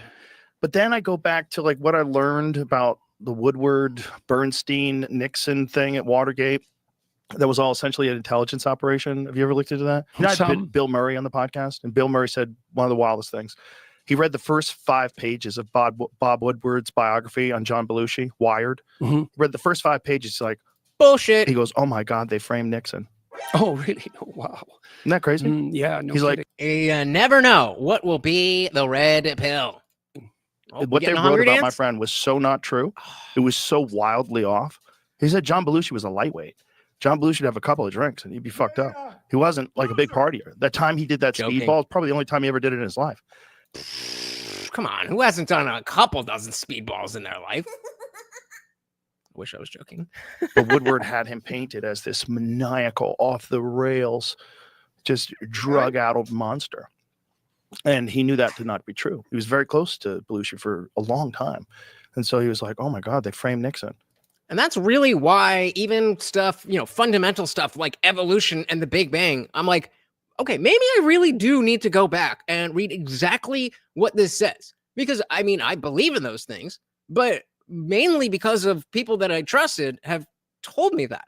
But then I go back to like what I learned about the Woodward, Bernstein, Nixon thing at Watergate. That was all essentially an intelligence operation. Have you ever looked into that? You know, I had Bill Murray on the podcast, and Bill Murray said one of the wildest things. He read the first 5 pages of Bob Woodward's biography on John Belushi, Wired. Mm-hmm. He read the first 5 pages. He's like, bullshit. He goes, oh my God, they framed Nixon. Oh, really? Oh, wow. Isn't that crazy? Yeah. No He's kidding. like, you never know what will be the red pill. What they wrote about my friend was so not true. It was so wildly off. He said John Belushi was a lightweight. John Belushi would have a couple of drinks and he'd be fucked up. He wasn't like a big partier. That time he did that speedball is probably the only time he ever did it in his life. Come on, who hasn't done a couple dozen speedballs in their life? Wish I was joking. But Woodward had him painted as this maniacal, off the rails, just drug out monster. And he knew that to not be true. He was very close to Belushi for a long time. And so he was like, oh my God, they framed Nixon. And that's really why even stuff, fundamental stuff like evolution and the Big Bang, I'm like, okay, maybe I really do need to go back and read exactly what this says. Because, I mean, I believe in those things, but mainly because of people that I trusted have told me that.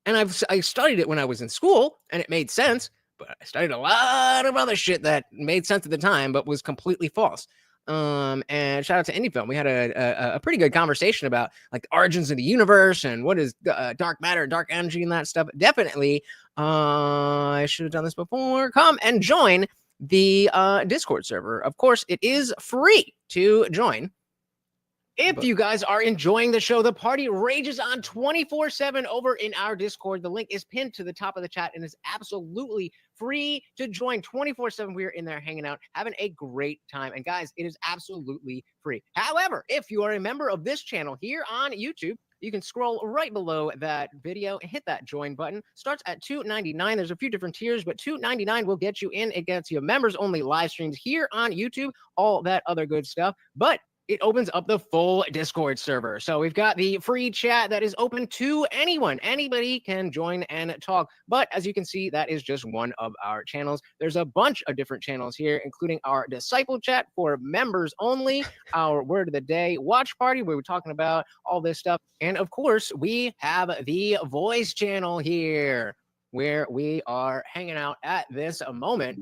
And I studied it when I was in school, and it made sense, but I studied a lot of other shit that made sense at the time, but was completely false. And shout out to Indie Film. We had a pretty good conversation about like the origins of the universe and what is dark matter, dark energy, and that stuff. Definitely, I should have done this before. Come and join the Discord server. Of course, it is free to join. If you guys are enjoying the show, the party rages on 24/7 over in our Discord. The link is pinned to the top of the chat and is absolutely free to join 24/7. We are in there hanging out, having a great time. And guys, it is absolutely free. However, if you are a member of this channel here on YouTube, you can scroll right below that video and hit that join button. Starts at $2.99. There's a few different tiers, but $2.99 will get you in. It gets you members only live streams here on YouTube, all that other good stuff. But it opens up the full Discord server. So we've got the free chat that is open to anyone. Anybody can join and talk. But as you can see, that is just one of our channels. There's a bunch of different channels here, including our disciple chat for members only, our word of the day watch party, where we're talking about all this stuff. And of course, we have the voice channel here, where we are hanging out at this moment.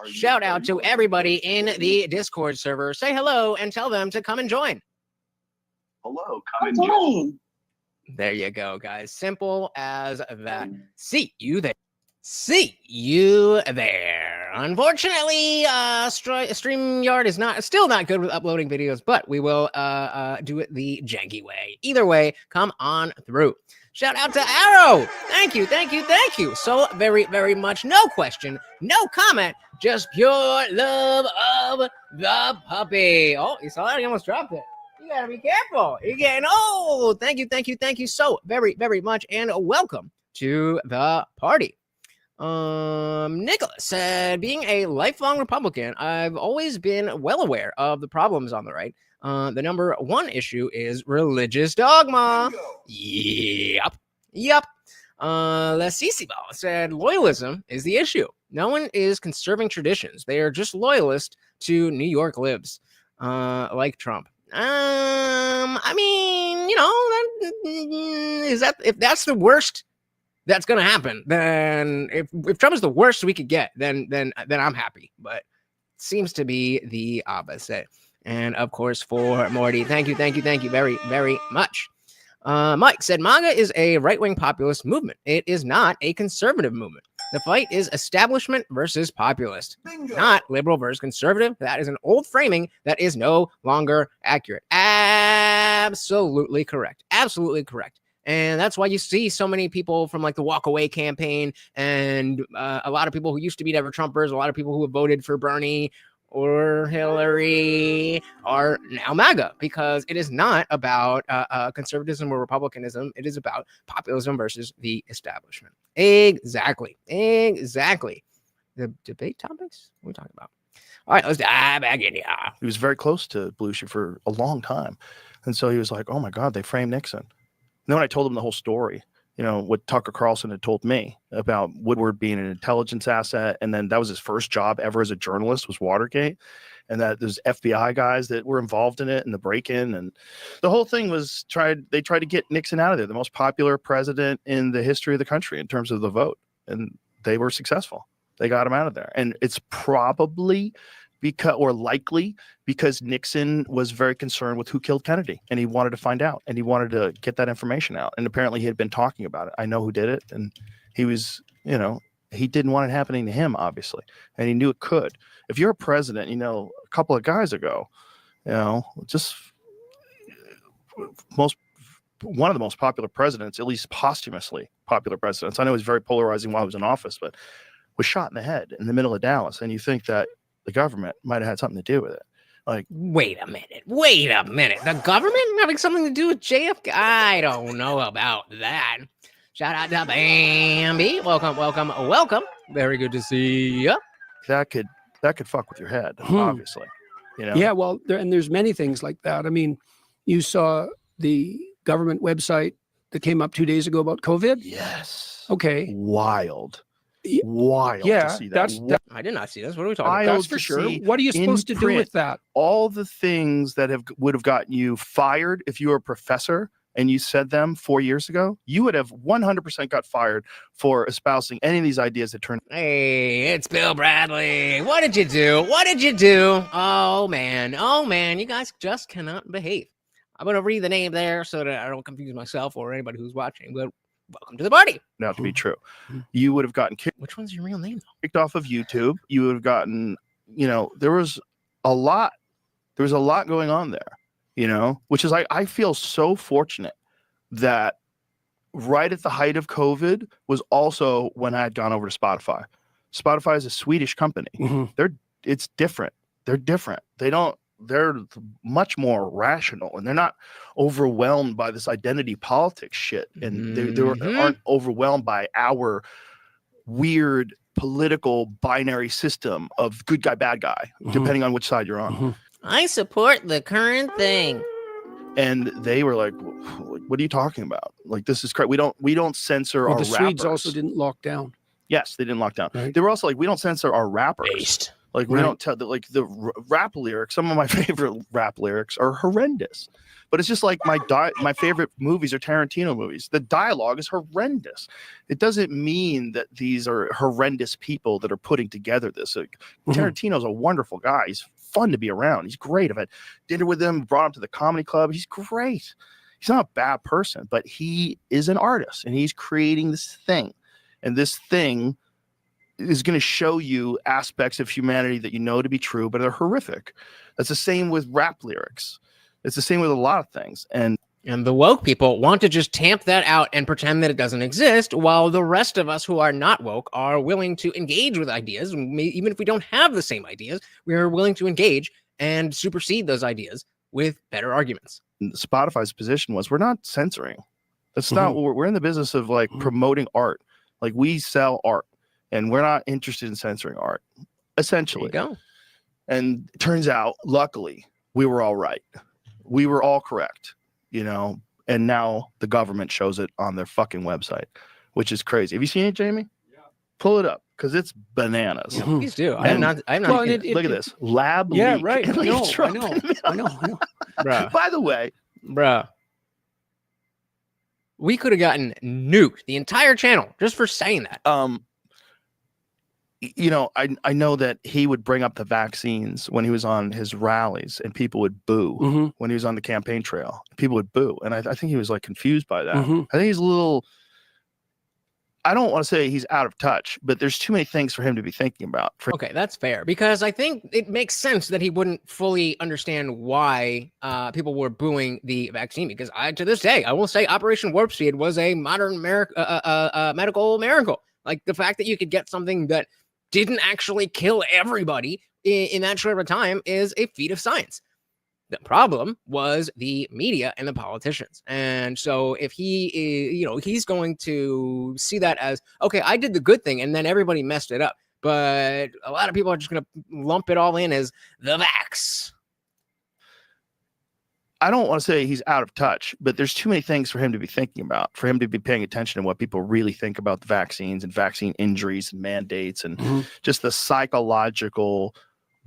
Shout out to everybody in the Discord server. Say hello and tell them to come and join. Hello, come and join. There you go, guys. Simple as that. See you there. See you there. Unfortunately, StreamYard is still not good with uploading videos, but we will do it the janky way. Either way, come on through. Shout out to Arrow. Thank you so very, very much. No question, no comment, just pure love of the puppy. Oh, you saw that? He almost dropped it. You gotta be careful. You're getting old. Thank you so very, very much, and welcome to the party. Nicholas said, being a lifelong Republican, I've always been well aware of the problems on the right. The number one issue is religious dogma. Yep. Lasissimo said, loyalism is the issue. No one is conserving traditions. They are just loyalist to New York libs, like Trump. I mean, if that's the worst that's gonna happen, then if Trump is the worst we could get, then I'm happy. But it seems to be the opposite. And of course, for Morty, thank you very, very much. Mike said, MAGA is a right-wing populist movement. It is not a conservative movement. The fight is establishment versus populist, not liberal versus conservative. That is an old framing that is no longer accurate. Absolutely correct. And that's why you see so many people from like the Walk Away campaign and a lot of people who used to be never Trumpers, a lot of people who have voted for Bernie or Hillary are now MAGA, because it is not about conservatism or republicanism. It is about populism versus the establishment. Exactly. The debate topics? What are we talking about? All right, let's dive back in here. He was very close to Belushi for a long time. And so he was like, oh my God, they framed Nixon. And then when I told him the whole story, what Tucker Carlson had told me about Woodward being an intelligence asset. And then that was his first job ever as a journalist, was Watergate. And that there's FBI guys that were involved in it and the break-in. And the whole thing was they tried to get Nixon out of there, the most popular president in the history of the country in terms of the vote. And they were successful. They got him out of there. And it's probably likely because Nixon was very concerned with who killed Kennedy, and he wanted to find out, and he wanted to get that information out. And apparently he had been talking about it. I know who did it. And he was, he didn't want it happening to him, obviously. And he knew it could. If you're a president, a couple of guys ago, just one of the most popular presidents, at least posthumously popular presidents. I know he's very polarizing while he was in office, but was shot in the head in the middle of Dallas. And you think that the government might have had something to do with it. Like, wait a minute. The government having something to do with JFK? I don't know about that. Shout out to Bambi. Welcome. Very good to see you. That could fuck with your head, obviously. Yeah, well, there's many things like that. I mean, you saw the government website that came up 2 days ago about COVID. Yes. Okay. Wild yeah, to see that. I did not see this. What are we talking about? That's for sure. What are you supposed to do with that? All the things that would have gotten you fired if you were a professor and you said them 4 years ago, you would have 100% got fired for espousing any of these ideas that turned. Hey, it's Bill Bradley. What did you do? Oh man, you guys just cannot behave. I'm going to read the name there so that I don't confuse myself or anybody who's watching, but welcome to the party. Now, to be true, you would have gotten kicked. Which one's your real name, though? Kicked off of YouTube. You would have gotten, there was a lot going on there, which is I feel so fortunate that right at the height of COVID was also when I had gone over to Spotify. Spotify is a Swedish company. It's different. They're different. They're much more rational, and they're not overwhelmed by this identity politics shit. And they aren't overwhelmed by our weird political binary system of good guy, bad guy, depending on which side you're on. I support the current thing. And they were like, what are you talking about? Like, this is correct. We don't censor our the rappers. Swedes also didn't lock down. Yes, they didn't lock down. Right. They were also like, we don't censor our rappers. Based. Like, we don't tell the rap lyrics. Some of my favorite rap lyrics are horrendous, but it's just like my favorite movies are Tarantino movies. The dialogue is horrendous. It doesn't mean that these are horrendous people that are putting together this. Like, Tarantino's a wonderful guy. He's fun to be around. He's great. I've had dinner with him, brought him to the comedy club. He's great. He's not a bad person, but he is an artist and he's creating this thing. And this thing is going to show you aspects of humanity that you know to be true, but are horrific. That's the same with rap lyrics. It's the same with a lot of things. And the woke people want to just tamp that out and pretend that it doesn't exist, while the rest of us who are not woke are willing to engage with ideas. Even if we don't have the same ideas, we are willing to engage and supersede those ideas with better arguments. Spotify's position was, we're not censoring. That's not what we're in the business of, like, promoting art. Like, we sell art. And we're not interested in censoring art, essentially. There you go. And it turns out, luckily, we were all right. We were all correct, and now the government shows it on their fucking website, which is crazy. Have you seen it, Jamie? Yeah. Pull it up, because it's bananas. Yeah, please do. I'm not well, look at this. Lab yeah, leak. Right. I know. Bruh. By the way. Bruh. We could have gotten nuked, the entire channel, just for saying that. I know that he would bring up the vaccines when he was on his rallies, and people would boo. When he was on the campaign trail, people would boo. And I think he was, like, confused by that. I think he's a little, I don't want to say he's out of touch, but there's too many things for him to be thinking about. Okay, that's fair, because I think it makes sense that he wouldn't fully understand why people were booing the vaccine, because to this day, I will say Operation Warp Speed was a modern medical miracle. Like, the fact that you could get something that didn't actually kill everybody in that short of a time is a feat of science. The problem was the media and the politicians. And so if he's going to see that as, okay, I did the good thing and then everybody messed it up. But a lot of people are just going to lump it all in as the vax. I don't want to say he's out of touch, but there's too many things for him to be thinking about, for him to be paying attention to what people really think about the vaccines and vaccine injuries and mandates and just the psychological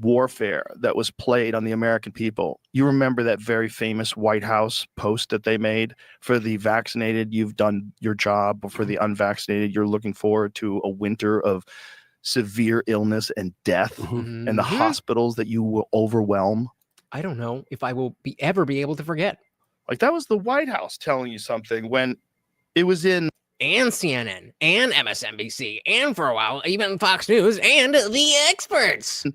warfare that was played on the American people. You remember that very famous White House post that they made for the vaccinated, you've done your job, but for the unvaccinated, you're looking forward to a winter of severe illness and death and the hospitals that you will overwhelm. I don't know if I will ever be able to forget. Like, that was the White House telling you something when it was in... And CNN and MSNBC and for a while even Fox News and the experts.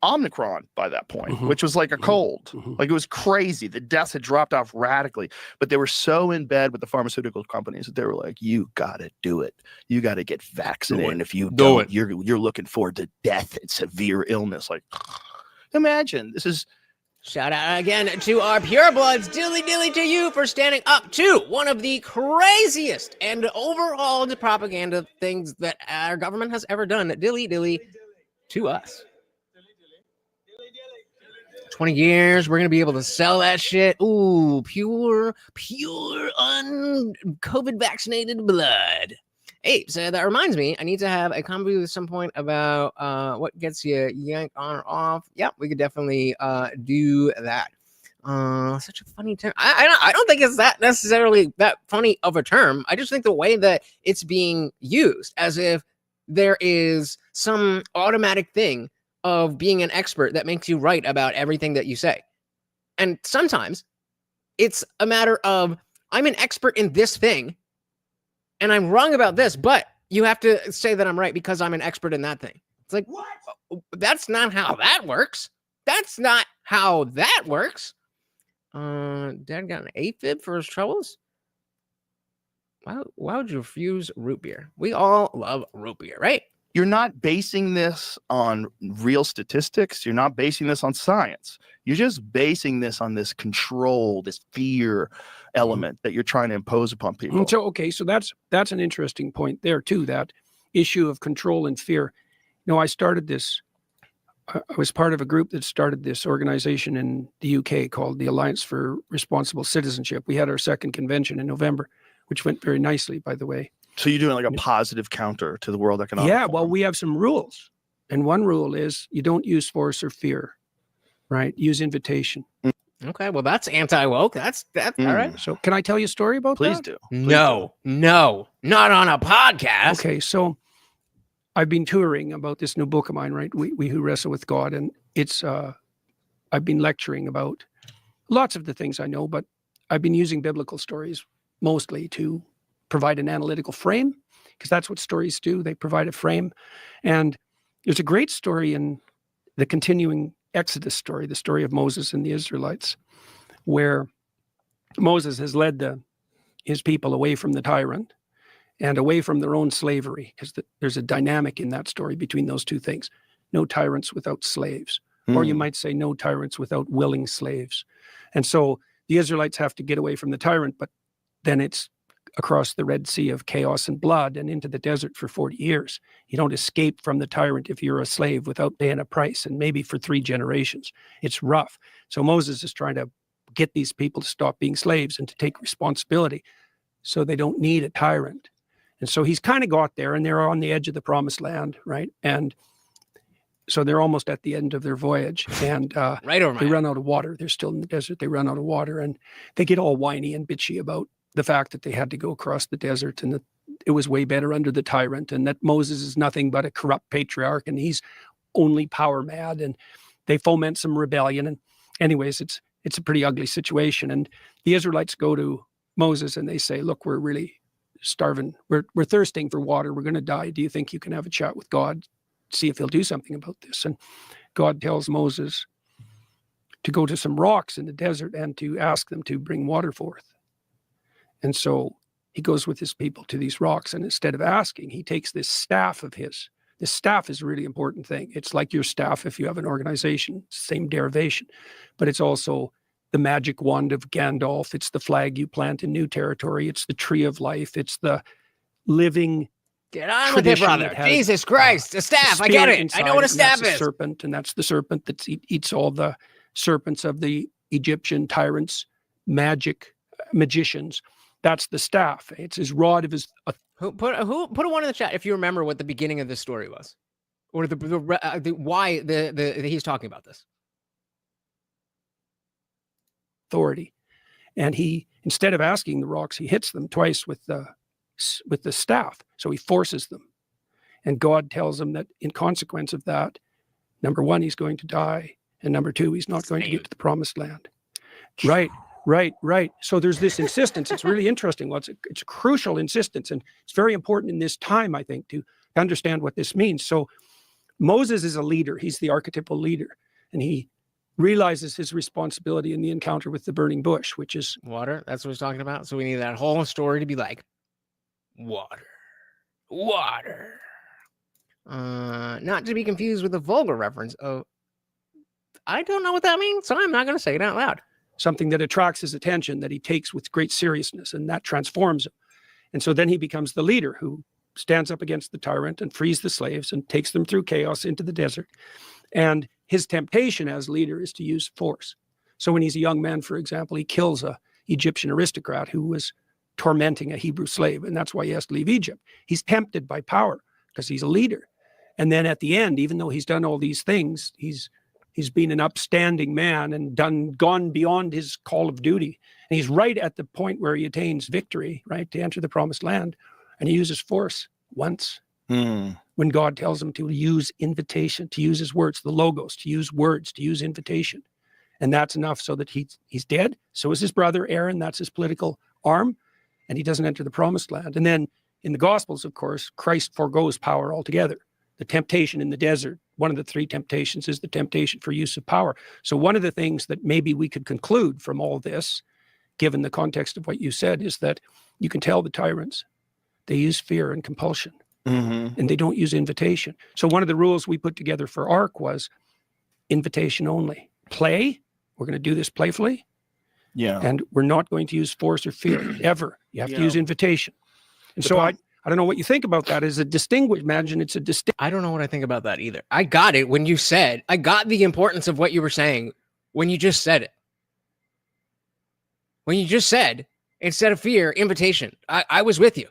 Omicron by that point, which was like a cold. Like, it was crazy. The deaths had dropped off radically, but they were so in bed with the pharmaceutical companies that they were like, you got to do it. You got to get vaccinated. And if you don't, you're looking forward to death and severe illness. Like, imagine this is... Shout out again to our purebloods. Dilly dilly to you for standing up to one of the craziest and overhauled propaganda things that our government has ever done. Dilly dilly to us. 20 years, we're going to be able to sell that shit. Ooh, pure, un-COVID vaccinated blood. Hey, so that reminds me, I need to have a convo at some point about what gets you yanked on or off. Yep, we could definitely do that. Such a funny term. I don't think it's that necessarily that funny of a term. I just think the way that it's being used as if there is some automatic thing of being an expert that makes you right about everything that you say. And sometimes it's a matter of, I'm an expert in this thing and I'm wrong about this, but you have to say that I'm right because I'm an expert in that thing. It's like, what? That's not how that works. That's not how that works. Dad got an AFib for his troubles. Why would you refuse root beer? We all love root beer, right? You're not basing this on real statistics. You're not basing this on science. You're just basing this on this control, this fear element that you're trying to impose upon people. So, okay, so that's an interesting point there too, that issue of control and fear. You know, I started this, I was part of a group that started this organization in the UK called the Alliance for Responsible Citizenship. We had our second convention in November, which went very nicely, by the way. So you're doing like a positive counter to the World Economic Forum. Yeah, well, we have some rules. And one rule is you don't use force or fear, right? Use invitation. Okay, well, that's anti-woke. That's all right. So can I tell you a story about Please that? do. No, not on a podcast. Okay, so I've been touring about this new book of mine, right? We Who Wrestle with God. And it's, I've been lecturing about lots of the things I know, but I've been using biblical stories mostly to provide an analytical frame, because that's what stories do. They provide a frame. And there's a great story in the continuing Exodus story, the story of Moses and the Israelites, where Moses has led his people away from the tyrant and away from their own slavery, because there's a dynamic in that story between those two things. No tyrants without slaves, or you might say no tyrants without willing slaves. And so the Israelites have to get away from the tyrant, but then it's across the Red Sea of chaos and blood and into the desert for 40 years. You don't escape from the tyrant if you're a slave without paying a price, and maybe for 3 generations. It's rough. So Moses is trying to get these people to stop being slaves and to take responsibility so they don't need a tyrant. And so he's kind of got there, and they're on the edge of the promised land, right? And so they're almost at the end of their voyage, and right over they run out of water. They're still in the desert. They run out of water, and they get all whiny and bitchy about the fact that they had to go across the desert and that it was way better under the tyrant, and that Moses is nothing but a corrupt patriarch and he's only power mad, and they foment some rebellion. And anyways, it's a pretty ugly situation. And the Israelites go to Moses and they say, look, we're really starving. We're thirsting for water. We're going to die. Do you think you can have a chat with God, see if he'll do something about this? And God tells Moses to go to some rocks in the desert and to ask them to bring water forth. And so he goes with his people to these rocks, and instead of asking, he takes this staff of his. This staff is a really important thing. It's like your staff if you have an organization, same derivation, but it's also the magic wand of Gandalf. It's the flag you plant in new territory. It's the tree of life. It's the living. Get on with it, brother. Jesus Christ, a staff. I get it. I know what a staff is. A serpent, and that's the serpent that eats all the serpents of the Egyptian tyrants magicians. That's the staff. It's his rod of his. Who put a one in the chat if you remember what the beginning of this story was, or the why he's talking about this. Authority, and he, instead of asking the rocks, he hits them twice with the staff. So he forces them, and God tells him that in consequence of that, number one, he's going to die, and number two, he's not going to get to the promised land. Right. So there's this insistence. It's really interesting. Well, it's a crucial insistence, and it's very important in this time, I think, to understand what this means. So Moses is a leader. He's the archetypal leader, and he realizes his responsibility in the encounter with the burning bush, which is water. That's what he's talking about. So we need that whole story to be like water. Not to be confused with a vulgar reference of, I don't know what that means, so I'm not going to say it out loud. Something that attracts his attention, that he takes with great seriousness, and that transforms him. And so then he becomes the leader who stands up against the tyrant and frees the slaves and takes them through chaos into the desert. And his temptation as leader is to use force. So when he's a young man, for example, he kills a Egyptian aristocrat who was tormenting a Hebrew slave, and that's why he has to leave Egypt. He's tempted by power because he's a leader. And then at the end, even though he's done all these things, he's been an upstanding man and gone beyond his call of duty. And he's right at the point where he attains victory, right, to enter the promised land. And he uses force once. When God tells him to use invitation, to use his words, the logos, to use words, to use invitation. And that's enough so that he's dead. So is his brother Aaron. That's his political arm. And he doesn't enter the promised land. And then in the Gospels, of course, Christ forgoes power altogether. The temptation in the desert, one of the three temptations is the temptation for use of power. So one of the things that maybe we could conclude from all this, given the context of what you said, is that you can tell the tyrants, they use fear and compulsion, and they don't use invitation. So one of the rules we put together for ARC was invitation only. Play, we're going to do this playfully. Yeah. And we're not going to use force or fear, ever. You have to use invitation. And so I don't know what you think about that. As a distinguished, imagine it's a distinct. I don't know what I think about that either. I got it when you said, I got the importance of what you were saying when you just said it. When you just said, instead of fear, invitation. I was with you.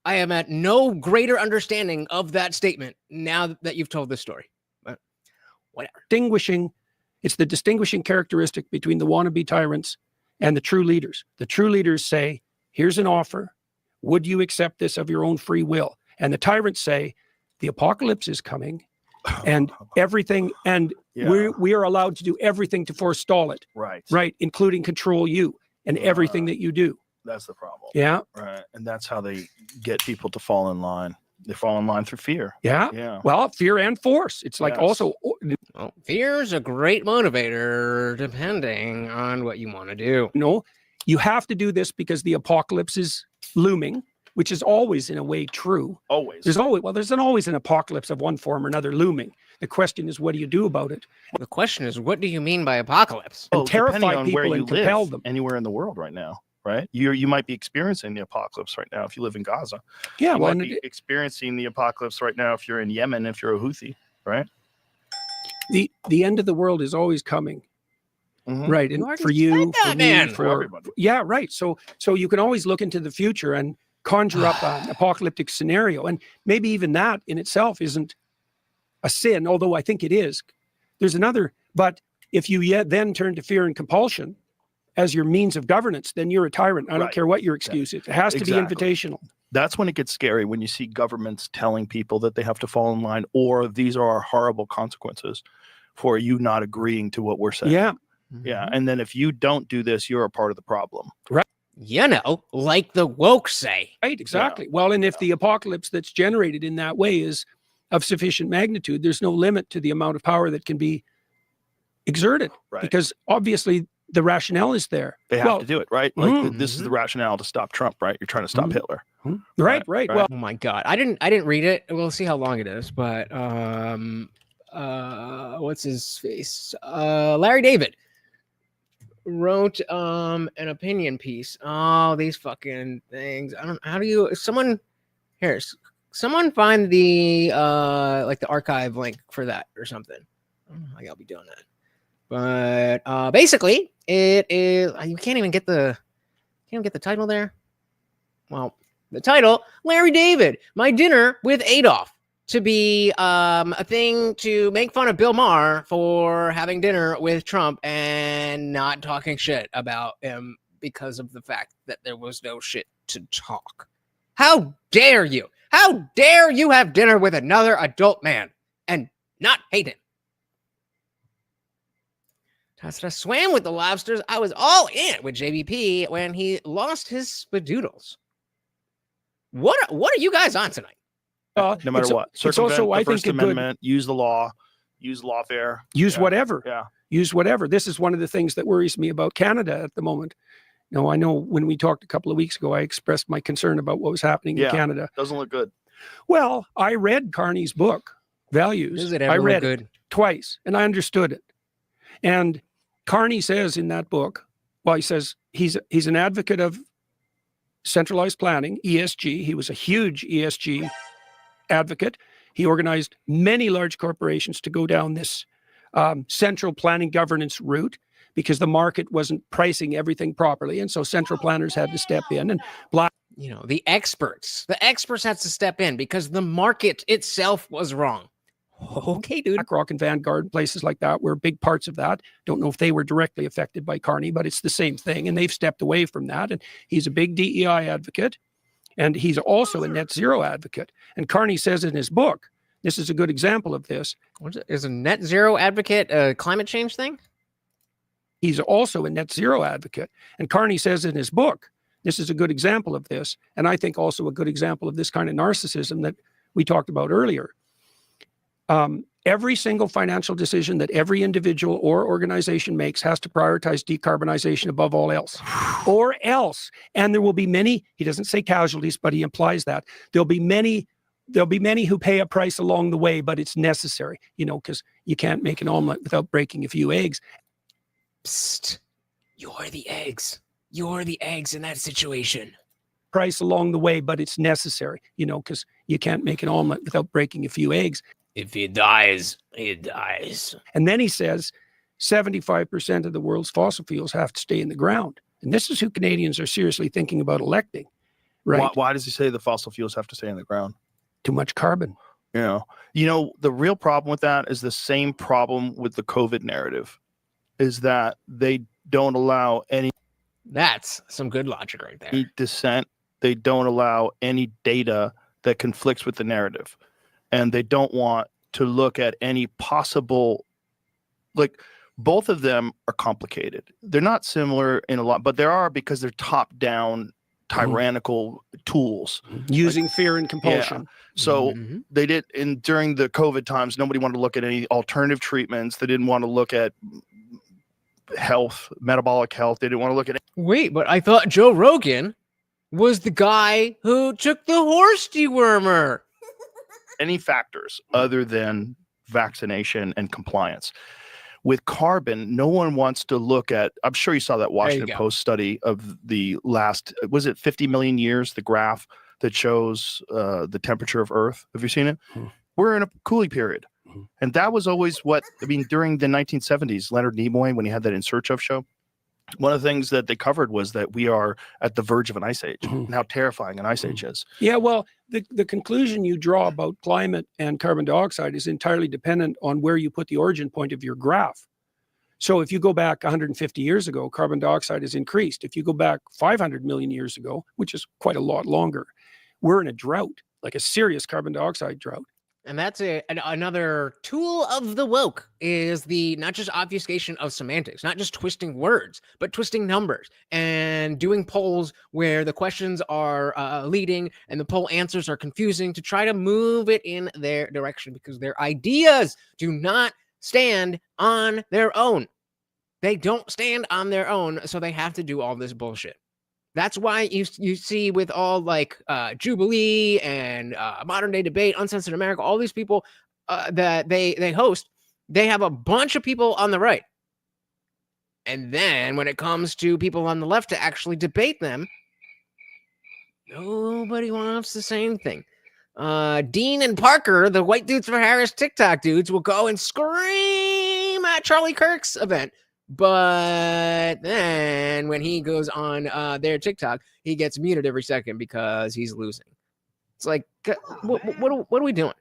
I am at no greater understanding of that statement now that you've told this story. But whatever. It's the distinguishing characteristic between the wannabe tyrants and the true leaders. The true leaders say, here's an offer. Would you accept this of your own free will? And the tyrants say, the apocalypse is coming and everything, and we are allowed to do everything to forestall it. Right. Including control you and everything that you do. That's the problem. Yeah. Right. And that's how they get people to fall in line. They fall in line through fear. Yeah. Well, fear and force. It's like also. Well, fear's a great motivator depending on what you want to do. No, you have to do this because the apocalypse is looming, which is always in a way true. Always. There's always an apocalypse of one form or another looming. The question is, what do you do about it? The question is, what do you mean by apocalypse? And terrify people and compel them. Anywhere in the world right now. Right, you might be experiencing the apocalypse right now if you live in Gaza. Yeah, you might be experiencing the apocalypse right now if you're in Yemen, if you're a Houthi, right? The end of the world is always coming, right? And for you, for me, for everybody. Yeah, right. So you can always look into the future and conjure up an apocalyptic scenario, and maybe even that in itself isn't a sin, although I think it is. There's another, but if you then turn to fear and compulsion as your means of governance, then you're a tyrant. I don't care what your excuse is. It has to be invitational. That's when it gets scary, when you see governments telling people that they have to fall in line, or these are our horrible consequences for you not agreeing to what we're saying. Yeah. Yeah. And then if you don't do this, you're a part of the problem. Right. You know, like the woke say. Right, exactly. Yeah. Well, and if the apocalypse that's generated in that way is of sufficient magnitude, there's no limit to the amount of power that can be exerted. Right. Because obviously the rationale is there. They have to do it, right? Like this is the rationale to stop Trump, right? You're trying to stop Hitler. Right. Well, oh my God. I didn't read it. We'll see how long it is, but what's his face? Larry David wrote an opinion piece. Oh, these fucking things. Someone find the like the archive link for that or something. I don't know how y'all be doing that. But basically, it is. You can't even get the title there. Well, the title: Larry David, My Dinner with Adolf, to be a thing to make fun of Bill Maher for having dinner with Trump and not talking shit about him because of the fact that there was no shit to talk. How dare you? How dare you have dinner with another adult man and not hate him? I swam with the lobsters. I was all in with JVP when he lost his spadoodles. What are you guys on tonight? No matter what. It's also, I think, First Amendment, use the law, use lawfare. Use whatever. Yeah. Use whatever. This is one of the things that worries me about Canada at the moment. No, I know when we talked a couple of weeks ago, I expressed my concern about what was happening in Canada. Doesn't look good. Well, I read Carney's book, Values. Does it ever I read look good? it twice, and I understood it. And Carney says in that book, well, he says he's an advocate of centralized planning, ESG. He was a huge ESG advocate. He organized many large corporations to go down this central planning governance route because the market wasn't pricing everything properly. And so central planners had to step in and the experts had to step in because the market itself was wrong. Okay, dude. BlackRock and Vanguard, places like that were big parts of that. Don't know if they were directly affected by Carney, but it's the same thing. And they've stepped away from that. And he's a big DEI advocate. And he's also a net zero advocate. And Carney says in his book, this is a good example of this. Is a net zero advocate a climate change thing? He's also a net zero advocate. And Carney says in his book, this is a good example of this. And I think also a good example of this kind of narcissism that we talked about earlier. Every single financial decision that every individual or organization makes has to prioritize decarbonization above all else, or else. And there will be many, he doesn't say casualties, but he implies that there'll be many who pay a price along the way, but it's necessary, because you can't make an omelet without breaking a few eggs. Psst, you're the eggs. You're the eggs in that situation. Price along the way, but it's necessary, because you can't make an omelet without breaking a few eggs. If he dies, he dies. And then he says 75% of the world's fossil fuels have to stay in the ground. And this is who Canadians are seriously thinking about electing, right? Why does he say the fossil fuels have to stay in the ground? Too much carbon. The real problem with that is the same problem with the COVID narrative, is that they don't allow any. That's some good logic right there. Dissent. They don't allow any data that conflicts with the narrative. And they don't want to look at any possible, both of them are complicated. They're not similar in a lot, but there are, because they're top-down tyrannical tools. Using fear and compulsion. Yeah. So they did, during the COVID times, nobody wanted to look at any alternative treatments. They didn't want to look at health, metabolic health. They didn't want to look at. Wait, but I thought Joe Rogan was the guy who took the horse dewormer. Any factors other than vaccination and compliance. With carbon, no one wants to look at, I'm sure you saw that Washington Post study of the last, was it 50 million years, the graph that shows the temperature of Earth. Have you seen it? We're in a cooling period. And that was always during the 1970s, Leonard Nimoy, when he had that In Search Of show, one of the things that they covered was that we are at the verge of an ice age and how terrifying an ice age is. Yeah, well, the conclusion you draw about climate and carbon dioxide is entirely dependent on where you put the origin point of your graph. So if you go back 150 years ago, carbon dioxide has increased. If you go back 500 million years ago, which is quite a lot longer, we're in a drought, like a serious carbon dioxide drought. And that's another tool of the woke, is the not just obfuscation of semantics, not just twisting words, but twisting numbers and doing polls where the questions are leading and the poll answers are confusing to try to move it in their direction, because their ideas do not stand on their own. They don't stand on their own, so they have to do all this bullshit. That's why you see with all Jubilee and Modern Day Debate, Uncensored America, all these people that they host, they have a bunch of people on the right. And then when it comes to people on the left to actually debate them, nobody wants the same thing. Dean and Parker, the White Dudes for Harris TikTok dudes, will go and scream him at Charlie Kirk's event. But then when he goes on their TikTok, he gets muted every second because he's losing. It's like, what are we doing?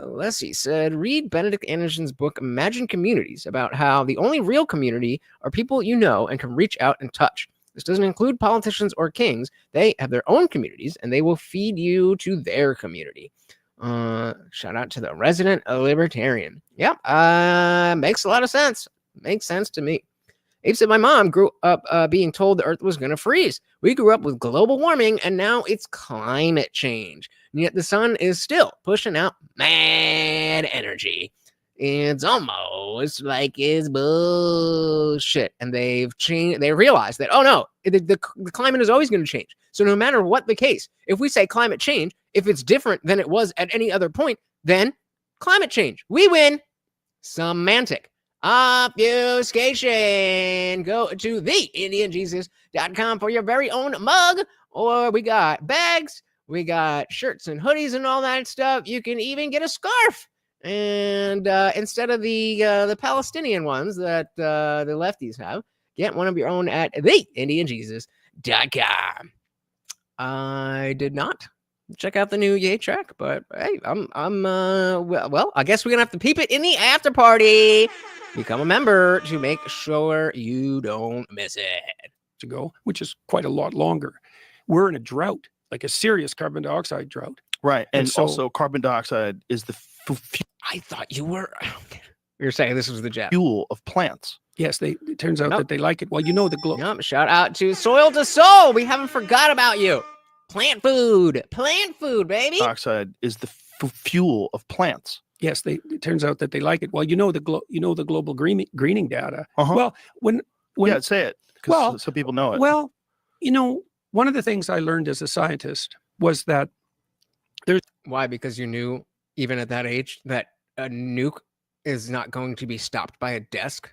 Leslie said, read Benedict Anderson's book, Imagine Communities, about how the only real community are people you know and can reach out and touch. This doesn't include politicians or kings. They have their own communities, and they will feed you to their community. Shout out to the resident libertarian. Yep, makes a lot of sense. Makes sense to me. Abe said, my mom grew up being told the earth was going to freeze. We grew up with global warming, and now it's climate change. And yet the sun is still pushing out mad energy. It's almost like it's bullshit. And they've changed. They realized that, oh no, the climate is always going to change. So no matter what the case, if we say climate change, if it's different than it was at any other point, then climate change. We win. Semantic obfuscation. Go to TheIndianJesus.com for your very own mug. Or we got bags. We got shirts and hoodies and all that stuff. You can even get a scarf. And instead of the Palestinian ones that the lefties have, get one of your own at TheIndianJesus.com. I did not check out the new Ye track, but hey, well, I guess we're gonna have to peep it in the after party. Become a member to make sure you don't miss it. To go, which is quite a lot longer. We're in a drought, like a serious carbon dioxide drought. Right, and so, also carbon dioxide is the I thought you were. You're saying this was the jet fuel of plants. Yes, it turns out that they like it. Well, you know the glow. Nope. Shout out to Soil to Soul. We haven't forgot about you. Plant food, baby. Dioxide is the fuel of plants. Yes, it turns out that they like it. Well, you know the global greening data. Well, when yeah, say it. Well, so people know it. Well, one of the things I learned as a scientist was that there's why, because you knew even at that age that a nuke is not going to be stopped by a desk.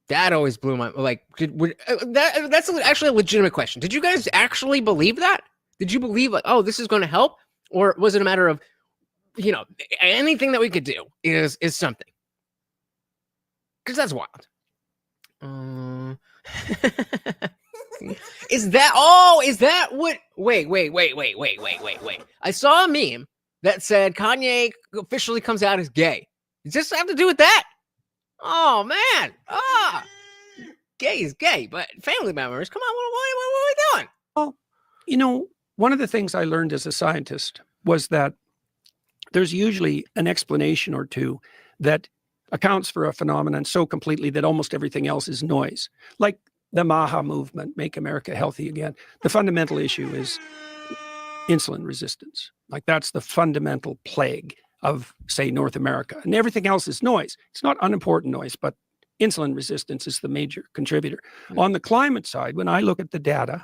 That always blew my that's actually a legitimate question. Did you guys actually believe that? Did you believe like, oh, this is going to help, or was it a matter of, anything that we could do is something? Because that's wild. Is that what? Wait. I saw a meme that said Kanye officially comes out as gay. Does this have to do with that? Oh man, gay is gay, but family members, come on, what are we doing? Well, one of the things I learned as a scientist was that there's usually an explanation or two that accounts for a phenomenon so completely that almost everything else is noise. Like the MAHA movement, Make America Healthy Again. The fundamental issue is insulin resistance. Like that's the fundamental plague of, say, North America. And everything else is noise. It's not unimportant noise, but insulin resistance is the major contributor. Mm-hmm. On the climate side, when I look at the data,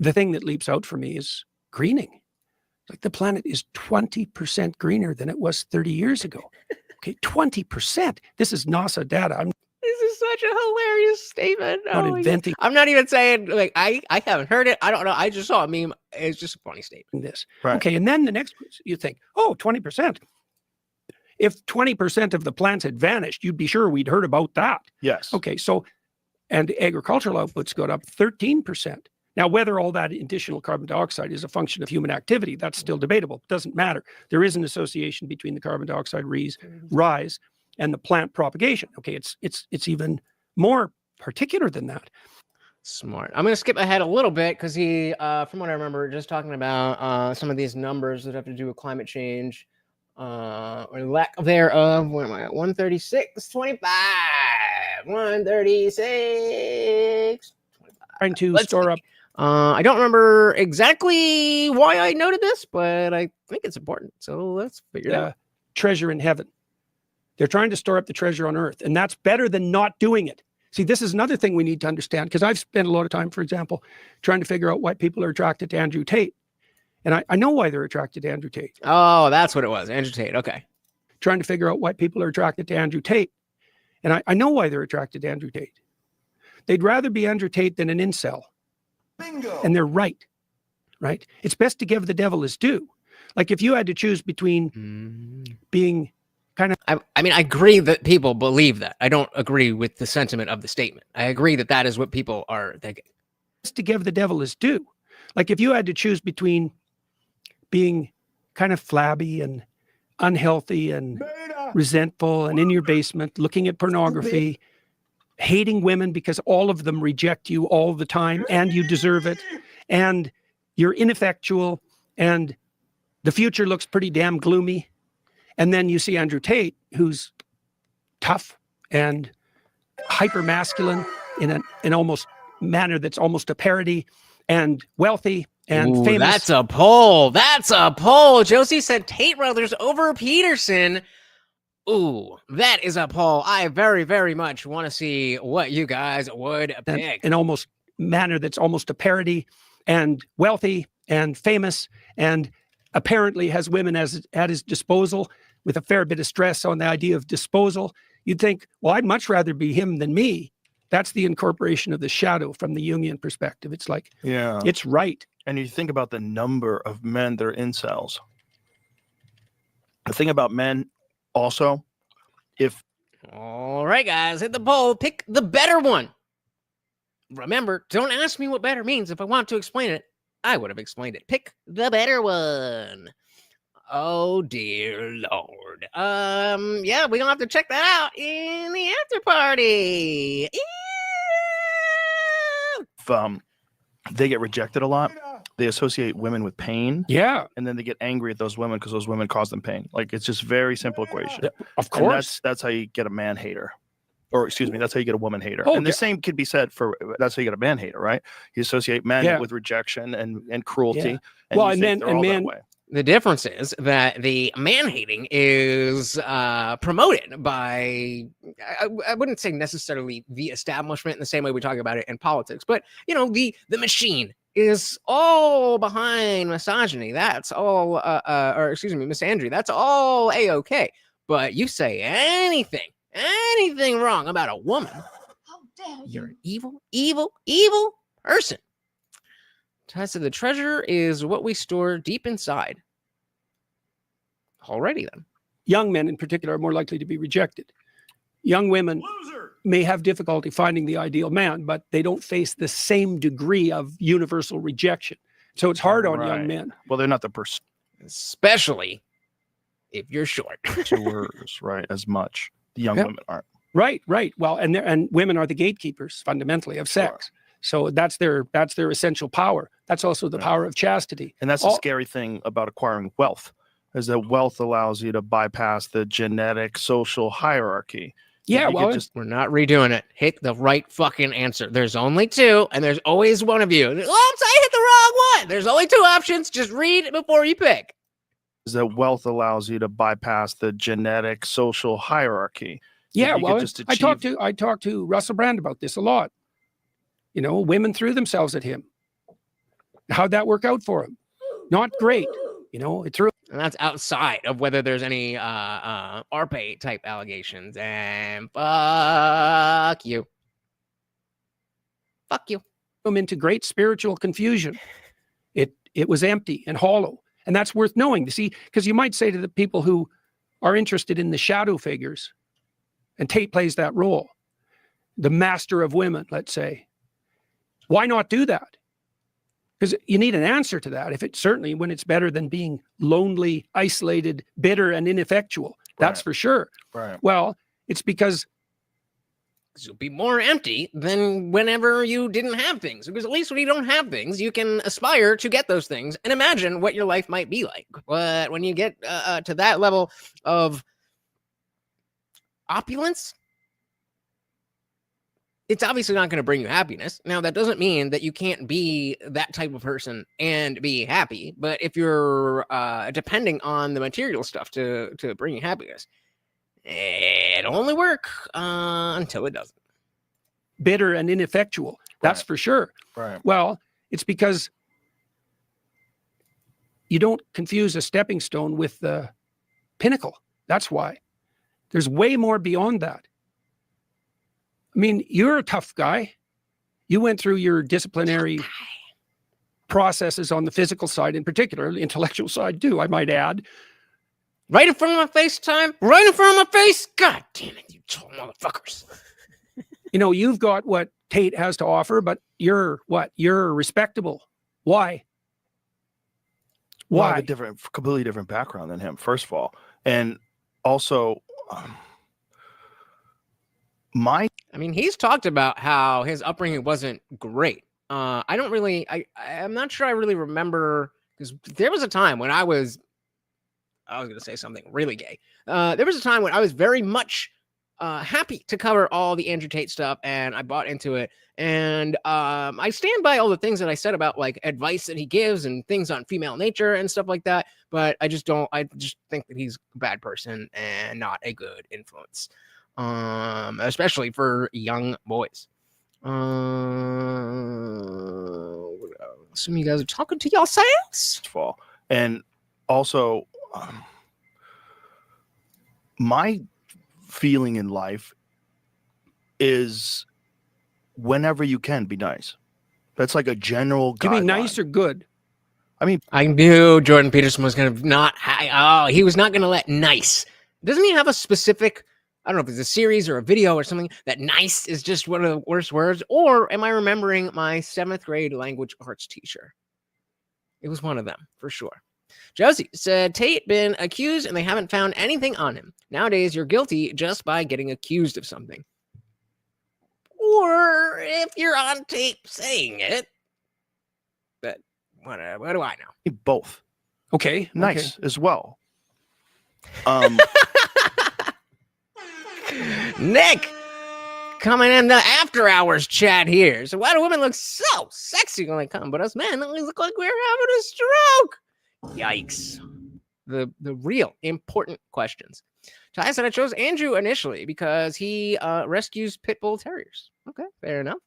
the thing that leaps out for me is greening. Like the planet is 20% greener than it was 30 years ago. Okay, 20%. This is NASA data. This is such a hilarious statement. Inventing. I'm not even saying, like, I haven't heard it. I don't know. I just saw a meme. It's just a funny statement. This. Right. Okay, and then the next, you think, 20%. If 20% of the plants had vanished, you'd be sure we'd heard about that. Yes. Okay, so, and agricultural outputs got up 13%. Now, whether all that additional carbon dioxide is a function of human activity, that's still debatable. It doesn't matter. There is an association between the carbon dioxide rise and the plant propagation. Okay, it's even more particular than that. Smart. I'm going to skip ahead a little bit because he, from what I remember, just talking about some of these numbers that have to do with climate change or lack thereof. Where am I at? 136.25. 136. Trying to store up. I don't remember exactly why I noted this, but I think it's important. So let's figure it out. Treasure in heaven. They're trying to store up the treasure on earth, and that's better than not doing it. See, this is another thing we need to understand, because I've spent a lot of time, for example, trying to figure out why people are attracted to Andrew Tate. And I know why they're attracted to Andrew Tate. Oh, that's what it was. Andrew Tate. Okay. Trying to figure out why people are attracted to Andrew Tate. And I know why they're attracted to Andrew Tate. They'd rather be Andrew Tate than an incel. Bingo. And they're right? It's best to give the devil his due. Like if you had to choose between being kind of, I mean, I agree that people believe that. I don't agree with the sentiment of the statement. I agree that that is what people are thinking. to give the devil his due. Like if you had to choose between being kind of flabby and unhealthy and resentful and in your basement, looking at pornography, hating women because all of them reject you all the time and you deserve it, and you're ineffectual and the future looks pretty damn gloomy. And then you see Andrew Tate, who's tough and hyper masculine in an almost manner that's almost a parody, and wealthy and famous. That's a poll. That's a poll. Josie said Tate Brothers over Peterson. Ooh, that is a poll. I very, very much want to see what you guys would pick. In almost manner that's almost a parody, and wealthy and famous, and apparently has women at his disposal, with a fair bit of stress on the idea of disposal. You'd think, well, I'd much rather be him than me. That's the incorporation of the shadow from the Jungian perspective. It's like, yeah, it's right. And you think about the number of men that are incels. The thing about men also, if... All right, guys, hit the poll. Pick the better one. Remember, don't ask me what better means. If I want to explain it, I would have explained it. Pick the better one. Oh, dear Lord. Yeah, we're gonna have to check that out in the after party. If they get rejected a lot, they associate women with pain. Yeah. And then they get angry at those women because those women cause them pain. Like, it's just very simple equation. Of course. And that's how you get a man hater. Or excuse me, that's how you get a woman hater. Oh, and the same could be said for, that's how you get a man hater, right? You associate men with rejection and cruelty. Yeah. And well, you think they're all that way. The difference is that the man-hating is promoted by, I wouldn't say necessarily the establishment in the same way we talk about it in politics, but, you know, the machine is all behind misogyny. That's all, or excuse me, misandry. That's all A-okay. But you say anything wrong about a woman, how dare you? You're an evil, evil, evil person. Ties to the treasure is what we store deep inside. Alrighty then. Young men in particular are more likely to be rejected. Young women may have difficulty finding the ideal man, but they don't face the same degree of universal rejection. So it's hard on young men. Well, they're not the person. Especially if you're short. Pursuers, right, as much. The young women aren't. Right. Well, and women are the gatekeepers fundamentally of sex. So that's their essential power. That's also the power of chastity. And that's the scary thing about acquiring wealth, is that wealth allows you to bypass the genetic social hierarchy. Yeah, well, we're not redoing it. Hit the right fucking answer. There's only two, and there's always one of you. Oops, I hit the wrong one. There's only two options. Just read before you pick. Is that wealth allows you to bypass the genetic social hierarchy. Yeah, well, I talked to Russell Brand about this a lot. You know, women threw themselves at him. How'd that work out for him? Not great. You know, it threw. And that's outside of whether there's any RPA type allegations. And fuck you. Fuck you. Them into great spiritual confusion. It was empty and hollow. And that's worth knowing, to see, because you might say to the people who are interested in the shadow figures, and Tate plays that role, the master of women, let's say, why not do that? Because you need an answer to that. If it's certainly when it's better than being lonely, isolated, bitter, and ineffectual. That's for sure. Right. Well, it's because you'll be more empty than whenever you didn't have things. Because at least when you don't have things, you can aspire to get those things and imagine what your life might be like. But when you get to that level of opulence, it's obviously not going to bring you happiness. Now, that doesn't mean that you can't be that type of person and be happy. But if you're depending on the material stuff to bring you happiness, it'll only work until it doesn't. Bitter and ineffectual. That's for sure. Right. Well, it's because you don't confuse a stepping stone with the pinnacle. That's why. There's way more beyond that. I mean, you're a tough guy. You went through your disciplinary processes on the physical side, in particular, the intellectual side too, I might add. Right in front of my face, time. Right in front of my face. God damn it, you tall motherfuckers. You know, you've got what Tate has to offer, but you're what? You're respectable. Why? Well, I have a completely different background than him, first of all. And also, I mean, he's talked about how his upbringing wasn't great. I'm not sure I really remember, because there was a time when I was going to say something really gay. There was a time when I was very much happy to cover all the Andrew Tate stuff, and I bought into it. And I stand by all the things that I said about like advice that he gives and things on female nature and stuff like that. But I just think that he's a bad person and not a good influence, especially for young boys. Assume you guys are talking to yourselves. And also, my feeling in life is whenever you can, be nice. That's like a general guideline. Do you mean nice or good? I mean, I knew Jordan Peterson was going to he was not going to let nice. Doesn't he have a specific, I don't know if it's a series or a video or something, that nice is just one of the worst words? Or am I remembering my 7th grade language arts teacher? It was one of them, for sure. Josie said, Tate been accused and they haven't found anything on him. Nowadays, you're guilty just by getting accused of something. Or if you're on tape saying it. But what do I know? Both. Okay. Nice as well. Nick coming in the after hours chat here. So why do women look so sexy when they come, but us men always look like we're having a stroke? Yikes. The real important questions. Ty said I chose Andrew initially because he rescues pit bull terriers. Okay, fair enough.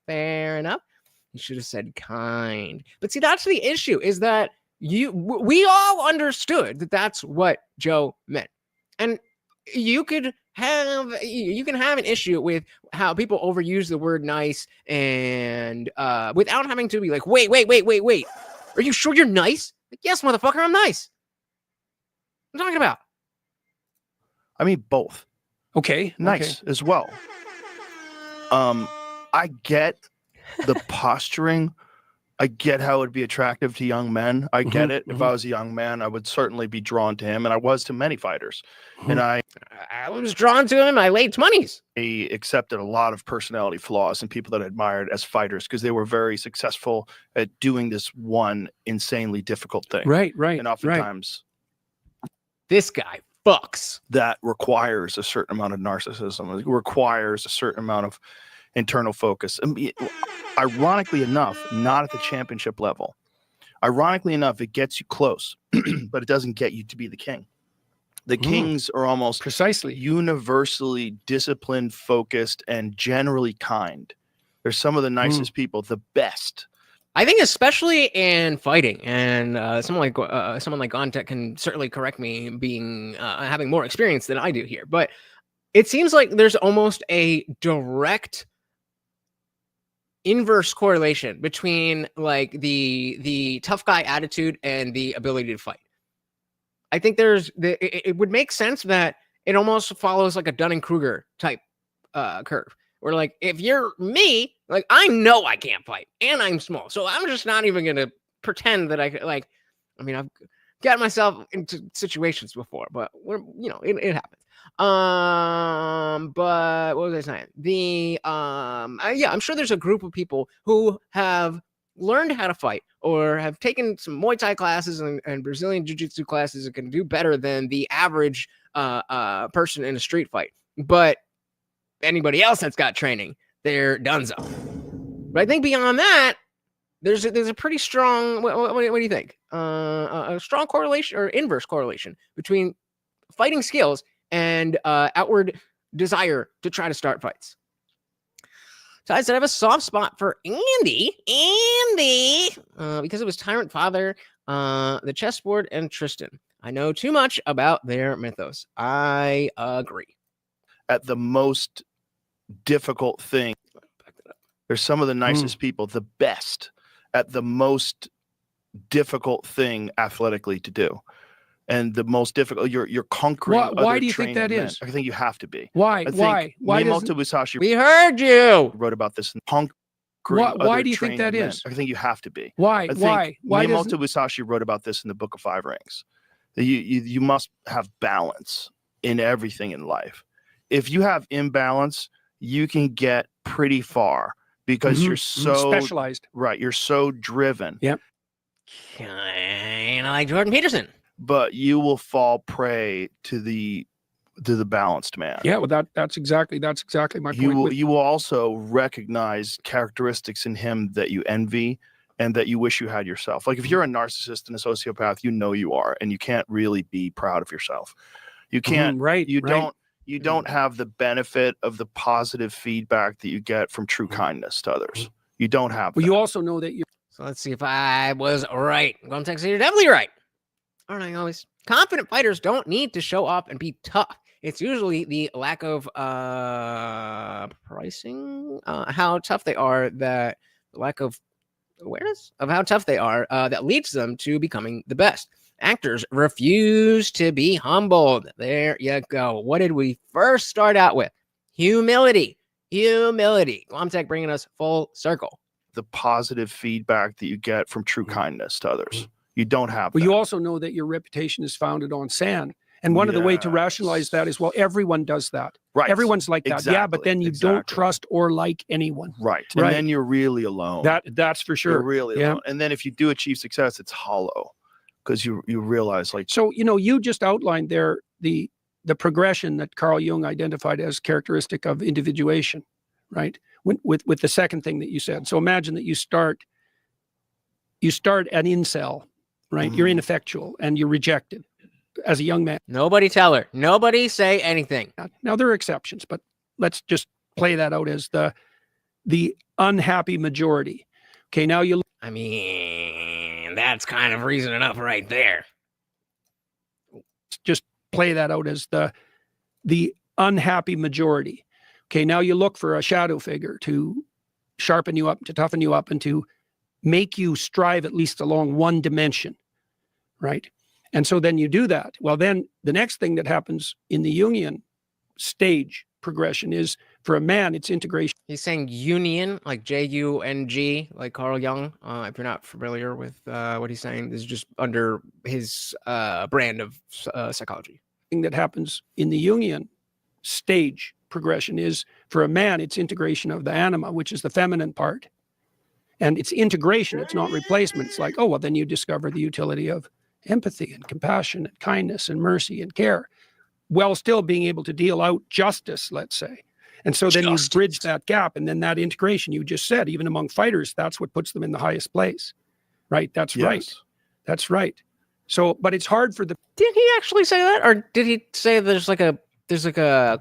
He should have said kind. But see, that's the issue, is that we all understood that that's what Joe meant. And you can have an issue with how people overuse the word nice and without having to be like, wait. Are you sure you're nice? Like, yes, motherfucker, I'm nice. What I'm talking about. I mean, both. Okay. Nice as well. I get the posturing. I get how it would be attractive to young men. I get it. If I was a young man, I would certainly be drawn to him, and I was to many fighters. And I was drawn to him in my late 20s. He accepted a lot of personality flaws and people that I admired as fighters because they were very successful at doing this one insanely difficult thing. Right. And oftentimes, this guy fucks. That requires a certain amount of narcissism. It requires a certain amount of internal focus. I mean, ironically enough, not at the championship level. Ironically enough, it gets you close, but it doesn't get you to be the king. The kings are almost precisely universally disciplined, focused, and generally kind. They're some of the nicest people, the best. I think especially in fighting, and someone like Gontek can certainly correct me, being having more experience than I do here, but it seems like there's almost a direct inverse correlation between like the tough guy attitude and the ability to fight. I think it would make sense that it almost follows like a Dunning-Kruger type curve, where like if you're me, like I know I can't fight and I'm small, so I'm just not even gonna pretend that I could. Like, I mean, I've got myself into situations before, but it happens. But what was I saying? I'm sure there's a group of people who have learned how to fight or have taken some Muay Thai classes and Brazilian Jiu-Jitsu classes that can do better than the average person in a street fight. But anybody else that's got training, they're donezo. But I think beyond that, there's a pretty strong, what do you think? A strong correlation or inverse correlation between fighting skills and outward desire to try to start fights. So I said I have a soft spot for Andy, because it was Tyrant Father, the chessboard, and Tristan. I know too much about their mythos. I agree. At the most difficult thing, they're some of the nicest people, the best. At the most difficult thing athletically to do. And the most difficult, you're conquering. Why do you think that is? I think you have to be. Why? Why Miyamoto Musashi we heard you wrote about this in Why do you think that is? I think you have to be. Why? Miyamoto Musashi wrote about this in the Book of Five Rings. You must have balance in everything in life. If you have imbalance, you can get pretty far because you're so specialized. Right. You're so driven. Yep. Kind of like Jordan Peterson. But you will fall prey to the balanced man. Yeah, well, that's exactly my point. You will also recognize characteristics in him that you envy and that you wish you had yourself. Like if you're a narcissist and a sociopath, you are, and you can't really be proud of yourself. You can't. You don't have the benefit of the positive feedback that you get from true kindness to others. You don't have. Well, you also know that you. So let's see if I was right. Going to say you're definitely right. Aren't I always? Confident fighters don't need to show off and be tough. It's usually the lack of pricing, how tough they are, that lack of awareness of how tough they are, that leads them to becoming the best. Actors refuse to be humbled. There you go. What did we first start out with? Humility. Glomtech bringing us full circle. The positive feedback that you get from true kindness to others. You don't have. Well, you also know that your reputation is founded on sand. And one of the way to rationalize that is, well, everyone does that. Right. Everyone's like that. Yeah, but then you don't trust or like anyone. Right. And then you're really alone. That's for sure. You're really alone. And then if you do achieve success, it's hollow because you realize like. So, you just outlined there the progression that Carl Jung identified as characteristic of individuation, right? With the second thing that you said. So imagine that you start an incel, right? You're ineffectual and you're rejected as a young man. Nobody tell her. Nobody say anything. Now there are exceptions, but let's just play that out as the unhappy majority. Okay, now you. I mean, that's kind of reason enough right there. Just play that out as the unhappy majority. Okay, now you look for a shadow figure to sharpen you up, to toughen you up, and to make you strive at least along one dimension, right? And so then you do that. Well, then the next thing that happens in the Jungian stage progression is, for a man, it's integration. He's saying union, like Jung, like Carl Jung. If you're not familiar with what he's saying, this is just under his brand of psychology. Thing that happens in the Jungian stage progression is, for a man, it's integration of the anima, which is the feminine part. And it's integration, it's not replacement. It's like, oh, well, then you discover the utility of empathy and compassion and kindness and mercy and care, while still being able to deal out justice, let's say. And so then you bridge that gap, and then that integration you just said, even among fighters, that's what puts them in the highest place, right? That's right. That's right. So, but it's hard for the. Did he actually say that, or did he say there's like a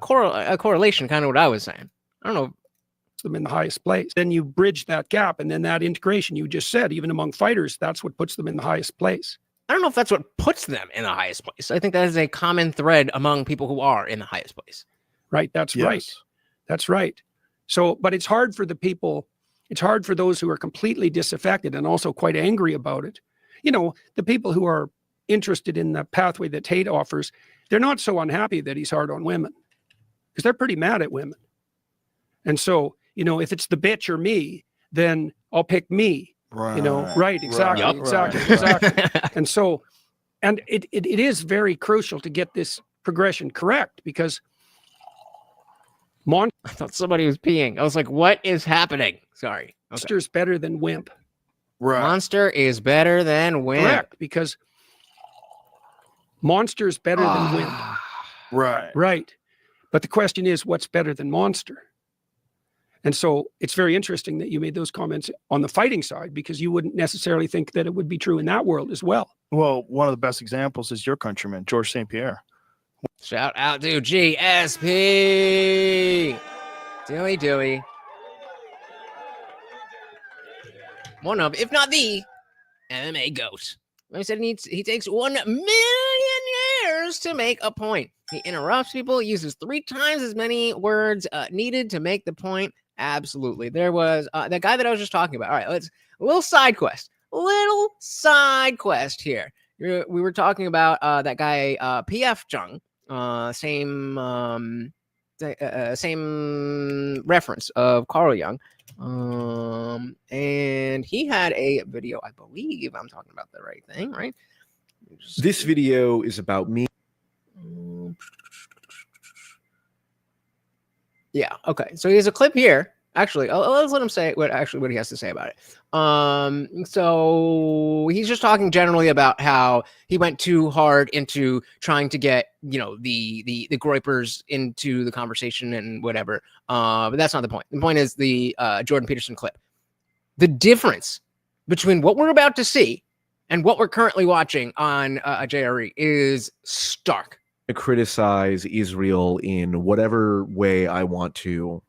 correlation, kind of what I was saying? I don't know. Them in the highest place. Then you bridge that gap, and then that integration you just said, even among fighters, that's what puts them in the highest place. I don't know if that's what puts them in the highest place. I think that is a common thread among people who are in the highest place. Right. That's right. That's right. So, but it's hard for the people, it's hard for those who are completely disaffected and also quite angry about it. The people who are interested in the pathway that Tate offers, they're not so unhappy that he's hard on women, because they're pretty mad at women. And so, if it's the bitch or me, then I'll pick me. Right. Exactly. And so, and it is very crucial to get this progression correct, because I thought somebody was peeing. I was like, what is happening? Sorry. Monster's better than wimp. Right. Monster is better than wimp. Correct, because monster's better than wimp. Right. But the question is, what's better than monster? And so it's very interesting that you made those comments on the fighting side, because you wouldn't necessarily think that it would be true in that world as well. Well, one of the best examples is your countryman, George St. Pierre. Shout out to GSP. Dewey. One of, if not the, MMA GOAT. He said he takes 1 million years to make a point. He interrupts people, uses 3 times as many words needed to make the point. Absolutely. There was that guy that I was just talking about. All right, a little side quest. little side quest here. We were talking about that guy PF Jung, same reference of Carl Jung, and he had a video. I believe I'm talking about the right thing, right? This video is about me. Yeah. Okay. So he has a clip here. Actually, let's let him say what he has to say about it. So he's just talking generally about how he went too hard into trying to get, the groypers into the conversation and whatever. But that's not the point. The point is the Jordan Peterson clip. The difference between what we're about to see and what we're currently watching on JRE is stark. I criticize Israel in whatever way I want to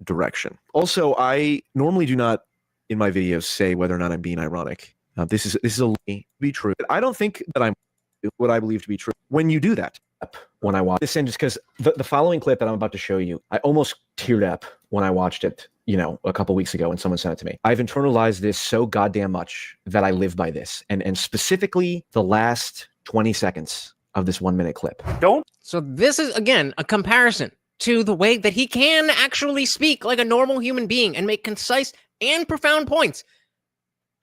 direction. Also, I normally do not in my videos say whether or not I'm being ironic. This is a lie to be true. I don't think that I'm what I believe to be true. When you do that, when I watch this, and just because the following clip that I'm about to show you, I almost teared up when I watched it, a couple weeks ago when someone sent it to me. I've internalized this so goddamn much that I live by this, and specifically the last 20 seconds of this 1 minute clip. So this is, again, a comparison to the way that he can actually speak like a normal human being and make concise and profound points.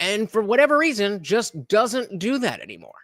And for whatever reason, just doesn't do that anymore.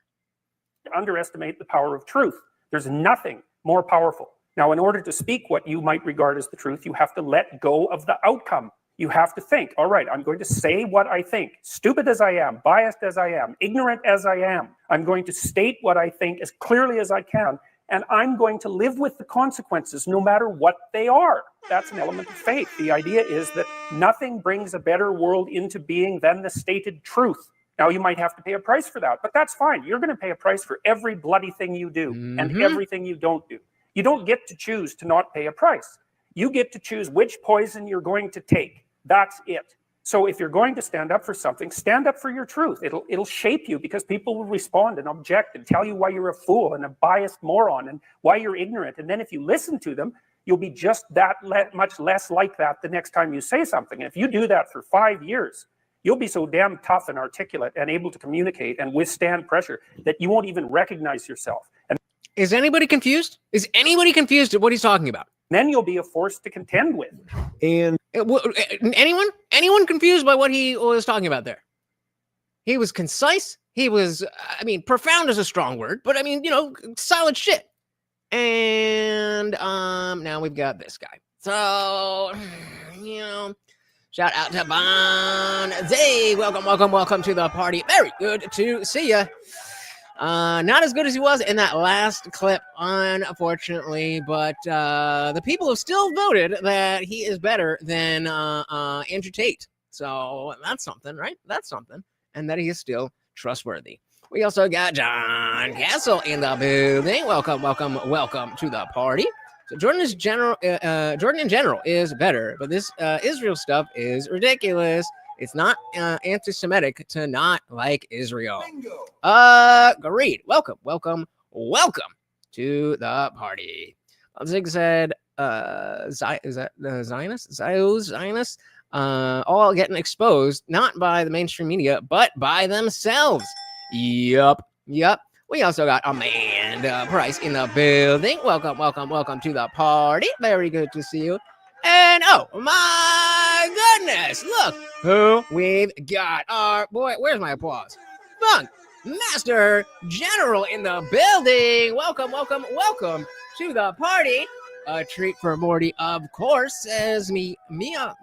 Underestimate the power of truth. There's nothing more powerful. Now, in order to speak what you might regard as the truth, you have to let go of the outcome. You have to think, all right, I'm going to say what I think. Stupid as I am, biased as I am, ignorant as I am, I'm going to state what I think as clearly as I can, and I'm going to live with the consequences no matter what they are. That's an element of faith. The idea is that nothing brings a better world into being than the stated truth. Now, you might have to pay a price for that, but that's fine. You're going to pay a price for every bloody thing you do and everything you don't do. You don't get to choose to not pay a price. You get to choose which poison you're going to take. That's it. So if you're going to stand up for something, stand up for your truth. It'll shape you because people will respond and object and tell you why you're a fool and a biased moron and why you're ignorant. And then if you listen to them, you'll be just that much less like that the next time you say something. And if you do that for 5 years, you'll be so damn tough and articulate and able to communicate and withstand pressure that you won't even recognize yourself. And is anybody confused? Is anybody confused at what he's talking about? Then you'll be a force to contend with. And anyone confused by what he was talking about there? He was concise. He was, profound is a strong word, but solid shit. And now we've got this guy. So, shout out to Bon Zay. Welcome to the party. Very good to see you. Not as good as he was in that last clip, unfortunately, but the people have still voted that he is better than Andrew Tate. So that's something, right? That's something. And that he is still trustworthy. We also got John Castle in the building. Welcome to the party. So Jordan in general is better, but this Israel stuff is ridiculous. It's not anti-Semitic to not like Israel. Agreed. Welcome to the party. Zig said, is that the Zionists? All getting exposed, not by the mainstream media, but by themselves. Yup. We also got Amanda Price in the building. Welcome to the party. Very good to see you. And oh my goodness, look who we've got. Our boy, where's my applause? Funk Master General in the building. Welcome to the party. A treat for Morty, of course, says Miyamoto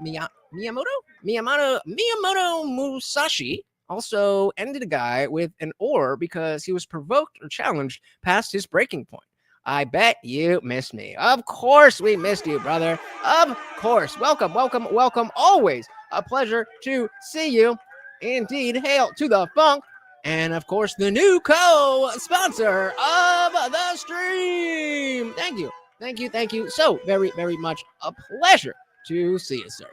Musashi. Also ended a guy with an oar because he was provoked or challenged past his breaking point. I bet you missed me. Of course we missed you, brother. Of course. Welcome. Always a pleasure to see you. Indeed, hail to the funk. And, of course, the new co-sponsor of the stream. Thank you. So very, very much a pleasure to see you, sir.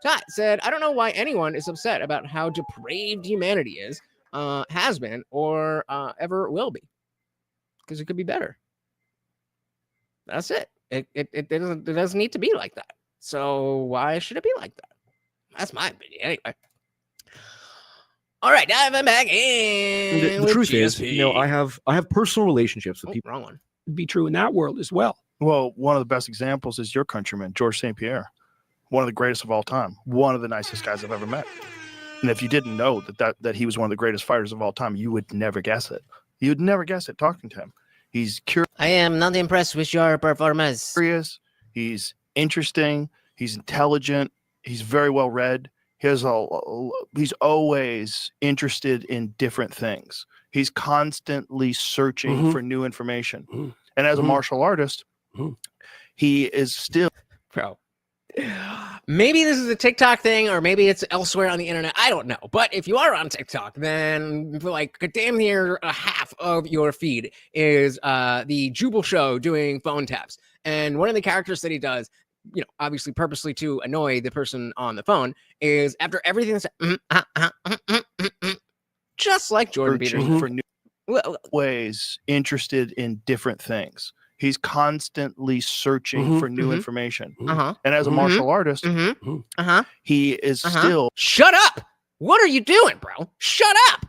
Todd said, I don't know why anyone is upset about how depraved humanity is, has been, or ever will be. Because it could be better. That's it. It doesn't need to be like that. So why should it be like that? That's my opinion. Anyway. All right, diving back in. The truth is, I have personal relationships with people. Wrong one. It'd be true in that world as well. Well, one of the best examples is your countryman, George St. Pierre, one of the greatest of all time, one of the nicest guys I've ever met. And if you didn't know that he was one of the greatest fighters of all time, you would never guess it. You would never guess it talking to him. He's curious. I am not impressed with your performance. He's interesting. He's intelligent. He's very well read. He's always interested in different things. He's constantly searching for new information. And as a martial artist, he is still. Bro. Maybe this is a TikTok thing, or maybe it's elsewhere on the internet. I don't know. But if you are on TikTok, then like damn near a half of your feed is the Jubal Show doing phone taps. And one of the characters that he does, obviously purposely to annoy the person on the phone, is after everything just like Jordan Peterson. For new ways, interested in different things. He's constantly searching for new information. And as a martial artist, he is still. Shut up! What are you doing, bro? Shut up!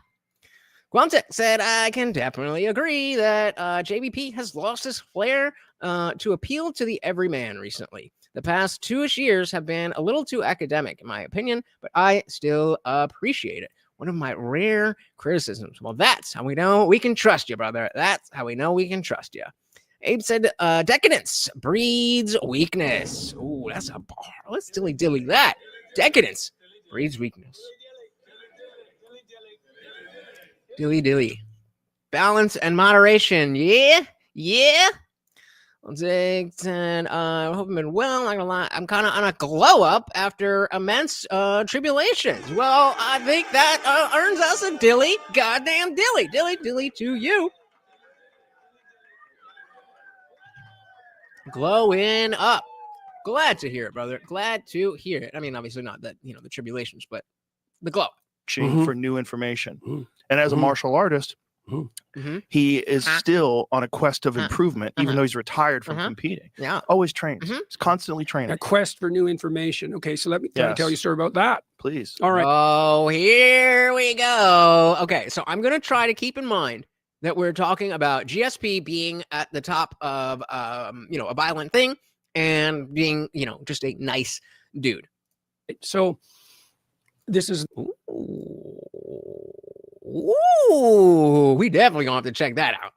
Quantic said, I can definitely agree that JBP has lost his flair to appeal to the everyman recently. The past 2-ish years have been a little too academic, in my opinion, but I still appreciate it. One of my rare criticisms. Well, that's how we know we can trust you, brother. That's how we know we can trust you. Abe said, decadence breeds weakness. Ooh, that's a bar. Let's dilly that. Decadence breeds weakness. Dilly. Balance and moderation. Yeah. I'll take 10. I hope I've been well. Not gonna lie. I'm kind of on a glow up after immense tribulations. Well, I think that earns us a dilly. Goddamn dilly. Dilly to you. Glowing up. Glad to hear it, brother. Glad to hear it. I mean, obviously not that, the tribulations, but the glow. For new information. And as a martial artist, he is still on a quest of improvement, even though he's retired from competing. Yeah. Always trains. He's constantly training. A quest for new information. Okay, so let me tell you a story about that. Please. All right. Oh, here we go. Okay, so I'm going to try to keep in mind that we're talking about GSP being at the top of, a violent thing and being, just a nice dude. So this is. Ooh, we definitely gonna have to check that out.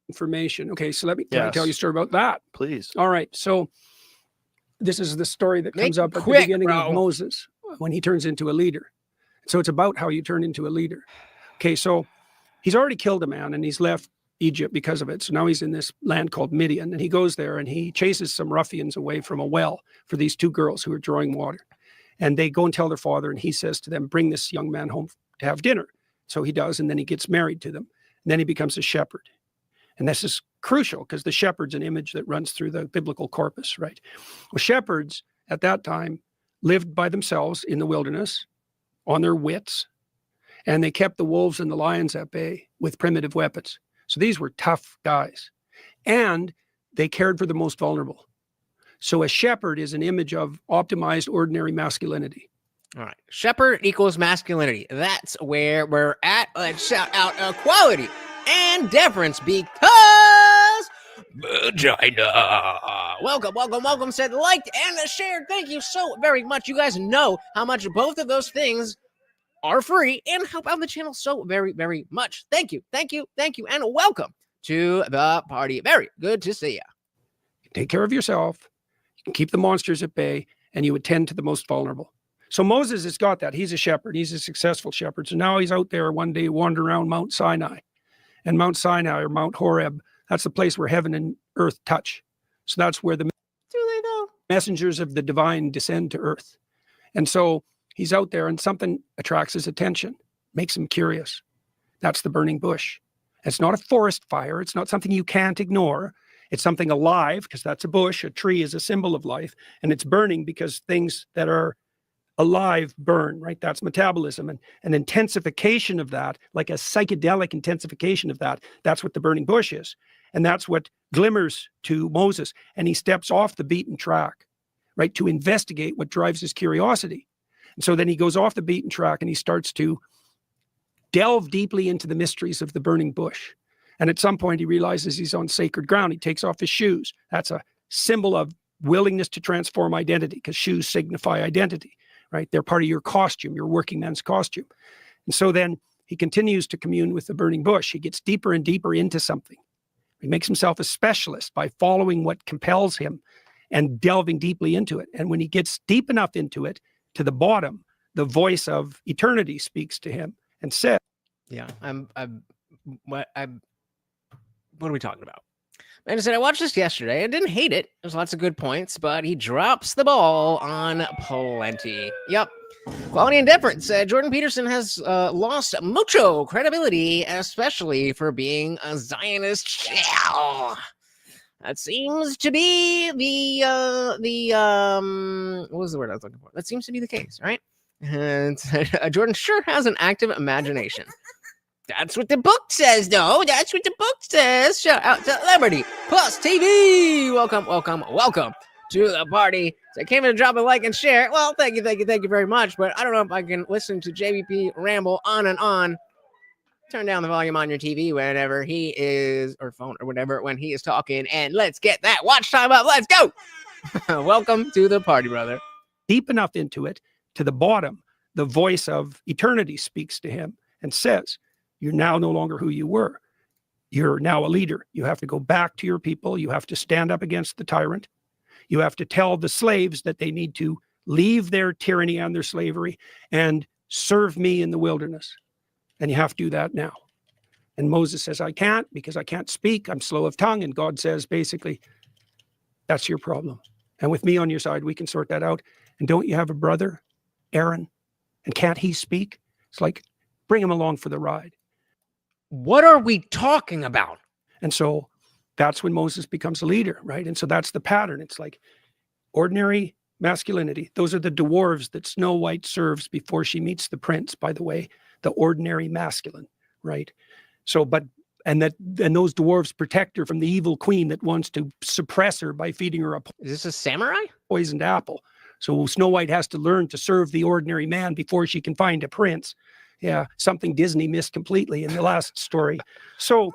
Information. Okay, so let me tell you a story about that. Please. All right, so this is the story that comes up at the beginning of Moses when he turns into a leader. So it's about how you turn into a leader. Okay, so he's already killed a man and he's left Egypt because of it. So now he's in this land called Midian, and he goes there and he chases some ruffians away from a well for these 2 girls who are drawing water. And they go and tell their father, and he says to them, bring this young man home to have dinner. So he does, and then he gets married to them. And then he becomes a shepherd. And this is crucial because the shepherd's an image that runs through the biblical corpus, right? Well, shepherds at that time lived by themselves in the wilderness on their wits, and they kept the wolves and the lions at bay with primitive weapons. So these were tough guys, and they cared for the most vulnerable. So a shepherd is an image of optimized ordinary masculinity. All right. Shepherd equals masculinity. That's where we're at. Let's shout out equality and deference because vagina. Welcome. Said liked and shared. Thank you so very much. You guys know how much both of those things are free and help out the channel so very, very much. Thank you. And welcome to the party. Very good to see you. Take care of yourself. You can keep the monsters at bay, and you attend to the most vulnerable. So Moses has got that. He's a shepherd. He's a successful shepherd. So now he's out there one day wandering around Mount Sinai. And Mount Sinai or Mount Horeb, that's the place where heaven and earth touch. So that's where the messengers of the divine descend to earth. And so he's out there and something attracts his attention, makes him curious. That's the burning bush. It's not a forest fire. It's not something you can't ignore. It's something alive because that's a bush. A tree is a symbol of life. And it's burning because things that are alive burn, right? That's metabolism, and an intensification of that, like a psychedelic intensification of that. That's what the burning bush is. And that's what glimmers to Moses. And he steps off the beaten track, right? To investigate what drives his curiosity. And so then he goes off the beaten track and he starts to delve deeply into the mysteries of the burning bush. And at some point, he realizes he's on sacred ground. He takes off his shoes. That's a symbol of willingness to transform identity, because shoes signify identity, right? They're part of your costume, your working man's costume. And so then he continues to commune with the burning bush. He gets deeper and deeper into something. He makes himself a specialist by following what compels him and delving deeply into it. And when he gets deep enough into it, to the bottom, the voice of eternity speaks to him and says, yeah, what are we talking about? And I said, I watched this yesterday. I didn't hate it. There's lots of good points, but he drops the ball on plenty. Yep. Quality and difference. Jordan Peterson has lost mucho credibility, especially for being a Zionist shell. That seems to be what was the word I was looking for? That seems to be the case, right? And Jordan sure has an active imagination. That's what the book says, though. That's what the book says. Shout out to Liberty Plus TV. Welcome to the party. So I came in to drop a like and share. Well, thank you very much. But I don't know if I can listen to JVP ramble on and on. Turn down the volume on your TV whenever he is, or phone or whatever, when he is talking. And let's get that watch time up. Let's go. Welcome to the party, brother. Deep enough into it, to the bottom, the voice of eternity speaks to him and says, you're now no longer who you were. You're now a leader. You have to go back to your people. You have to stand up against the tyrant. You have to tell the slaves that they need to leave their tyranny and their slavery and serve me in the wilderness. And you have to do that now. And Moses says, I can't, because I can't speak. I'm slow of tongue. And God says, basically, that's your problem. And with me on your side, we can sort that out. And don't you have a brother, Aaron? And can't he speak? It's like, bring him along for the ride. What are we talking about? And so that's when Moses becomes a leader, right? And so that's the pattern. It's like ordinary masculinity. Those are the dwarves that Snow White serves before she meets the prince, by the way, the ordinary masculine, right? So, and those dwarves protect her from the evil queen that wants to suppress her by feeding her Is this a samurai? Poisoned apple. So Snow White has to learn to serve the ordinary man before she can find a prince. Yeah, something Disney missed completely in the last story. So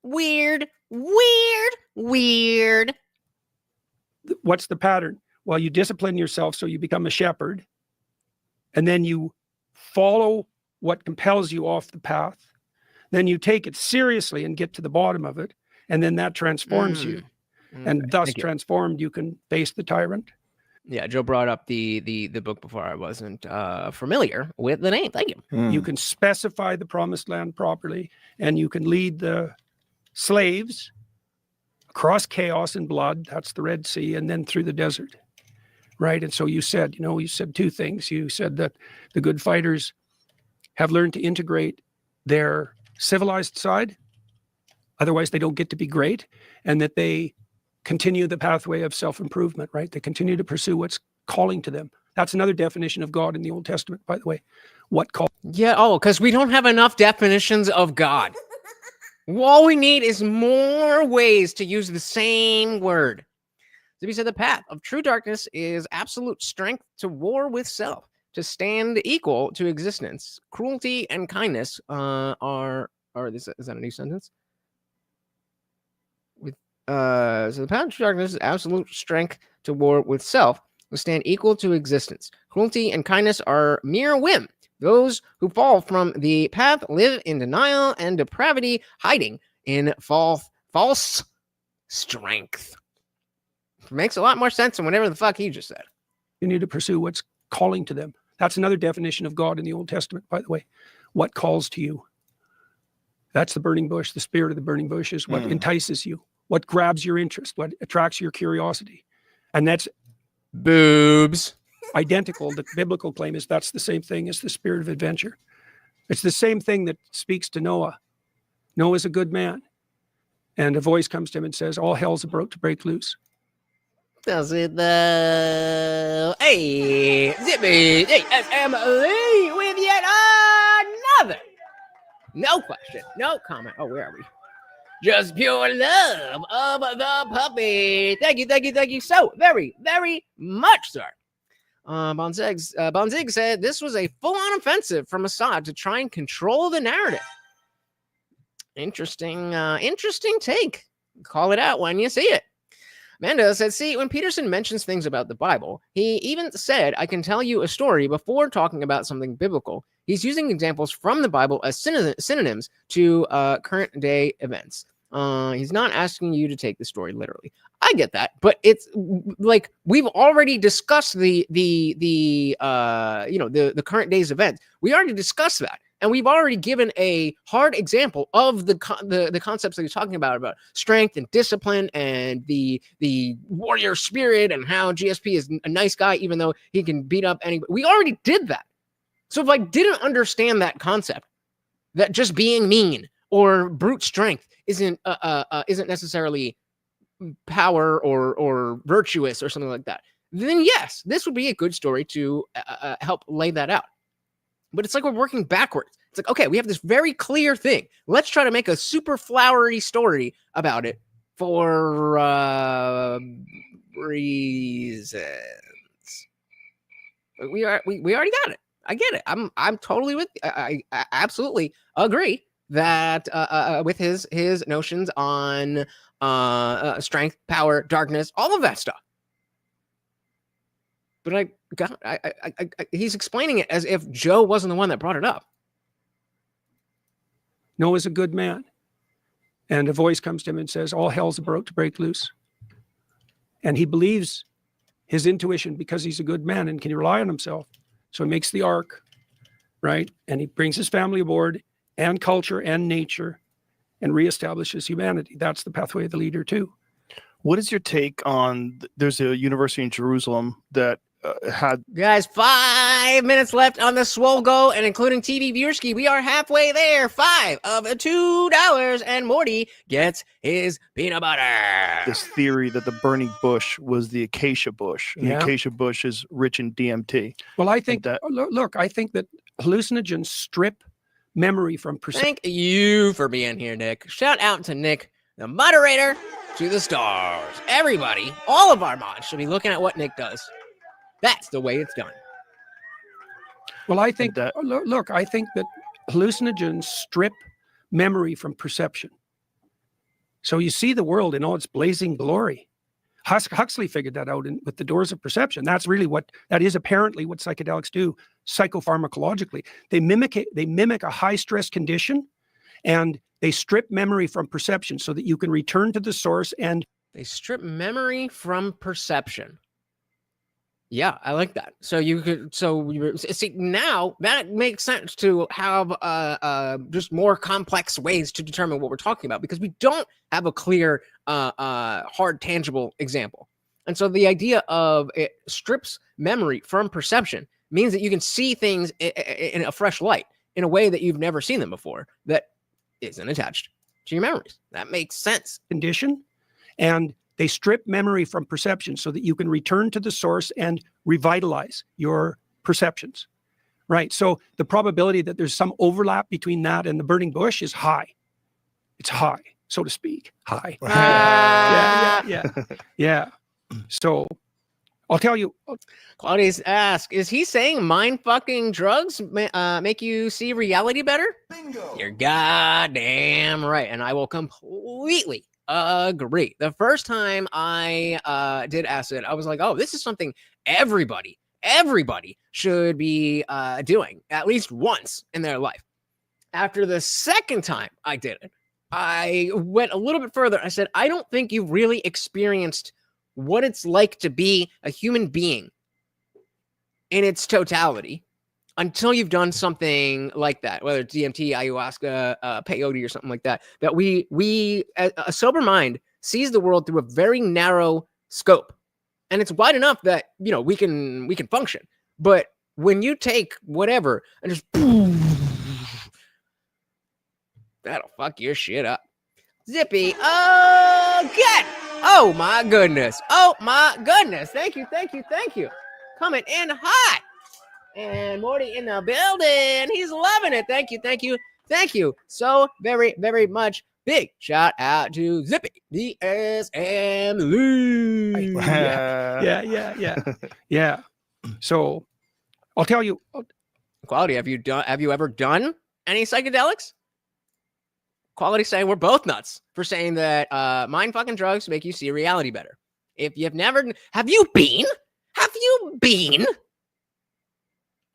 weird. What's the pattern? Well, you discipline yourself so you become a shepherd, and then you follow what compels you off the path. Then you take it seriously and get to the bottom of it, and then that transforms you. And thus transformed, you can face the tyrant. Yeah, Joe brought up the book before. I wasn't familiar with the name. Thank you. You can specify the promised land properly, and you can lead the slaves across chaos and blood. That's the Red Sea, and then through the desert, right? And so you said two things. You said that the good fighters have learned to integrate their civilized side, otherwise they don't get to be great, and that they continue the pathway of self-improvement, right? They continue to pursue what's calling to them. That's another definition of God in the Old Testament, by the way. What call? Yeah, because we don't have enough definitions of God. All we need is more ways to use the same word. So he said the path of true darkness is absolute strength to war with self, to stand equal to existence. Cruelty and kindness is that a new sentence? So the path of true darkness is absolute strength to war with self, to stand equal to existence. Cruelty and kindness are mere whim. Those who fall from the path live in denial and depravity, hiding in false strength. Makes a lot more sense than whatever the fuck he just said. You need to pursue what's calling to them. That's another definition of God in the Old Testament, by the way. What calls to you? That's the burning bush. The spirit of the burning bush is what entices you, what grabs your interest, what attracts your curiosity. And that's boobs. Identical. The biblical claim is that's the same thing as the spirit of adventure. It's the same thing that speaks to Noah. Noah's a good man. And a voice comes to him and says, all hell's about to break loose. Does it though? Hey, Zippy, ASML with yet another. No question, no comment. Oh, where are we? Just pure love of the puppy. Thank you so very, very much, sir. Bonzig said this was a full-on offensive from Assad to try and control the narrative. Interesting take. Call it out when you see it. Amanda said, see, when Peterson mentions things about the Bible, he even said, I can tell you a story before talking about something biblical. He's using examples from the Bible as synonyms to current day events. He's not asking you to take the story literally. I get that, but it's like we've already discussed the current day's events. We already discussed that. And we've already given a hard example of the concepts that he's talking about strength and discipline and the warrior spirit and how GSP is a nice guy, even though he can beat up anybody. We already did that. So if I didn't understand that concept, that just being mean or brute strength isn't necessarily power or virtuous or something like that, then yes, this would be a good story to help lay that out. But it's like we're working backwards. It's like, okay, we have this very clear thing. Let's try to make a super flowery story about it for reasons. But we already got it. I get it. I'm totally with you. I absolutely agree that with his notions on strength, power, darkness, all of that stuff. But he's explaining it as if Joe wasn't the one that brought it up. Noah's a good man. And a voice comes to him and says, all hell's about to break loose. And he believes his intuition because he's a good man and can rely on himself. So he makes the ark, right? And he brings his family aboard and culture and nature and reestablishes humanity. That's the pathway of the leader too. What is your take on, there's a university in Jerusalem that had... Guys, 5 minutes left on the Swole Go, and including TV Viewerski, we are halfway there. 5 of $2, and Morty gets his peanut butter. This theory that the burning bush was the acacia bush, and the acacia bush is rich in DMT. Well, I think that, look, I think that hallucinogens strip memory from perception. Thank you for being here, Nick. Shout out to Nick, the moderator to the stars. Everybody, all of our mods should be looking at what Nick does. That's the way it's done. Well, I think that, look, I think that hallucinogens strip memory from perception. So you see the world in all its blazing glory. Huxley figured that out with the doors of perception. That's really that is apparently what psychedelics do psychopharmacologically. They mimic a high stress condition, and they strip memory from perception so that you can return to the source. And they strip memory from perception. Yeah, I like that. So you could, see, now that makes sense to have just more complex ways to determine what we're talking about, because we don't have a clear, hard, tangible example. And so the idea of it strips memory from perception means that you can see things in a fresh light in a way that you've never seen them before that isn't attached to your memories. That makes sense. Condition, and they strip memory from perception so that you can return to the source and revitalize your perceptions, right? So the probability that there's some overlap between that and the burning bush is high. It's high, so to speak. High. Yeah. So I'll tell you. Claudius asks, is he saying mind-fucking drugs make you see reality better? Bingo. You're goddamn right. And I will completely agree. The first time I did acid, I was like, oh, this is something everybody should be doing at least once in their life. After the second time I did it, I went a little bit further. I said, I don't think you've really experienced what it's like to be a human being in its totality until you've done something like that, whether it's DMT, ayahuasca, peyote, or something like that. That we a sober mind sees the world through a very narrow scope, and it's wide enough that we can function. But when you take whatever and just that'll fuck your shit up. Zippy, again. Oh my goodness. Thank you. Coming in hot. And Morty in the building. He's loving it. Thank you so very, very much. Big shout out to Zippy, DS, and Lee. Yeah. So I'll tell you. Quality, have you ever done any psychedelics? Quality saying we're both nuts for saying that mind fucking drugs make you see reality better. If you've never, have you been?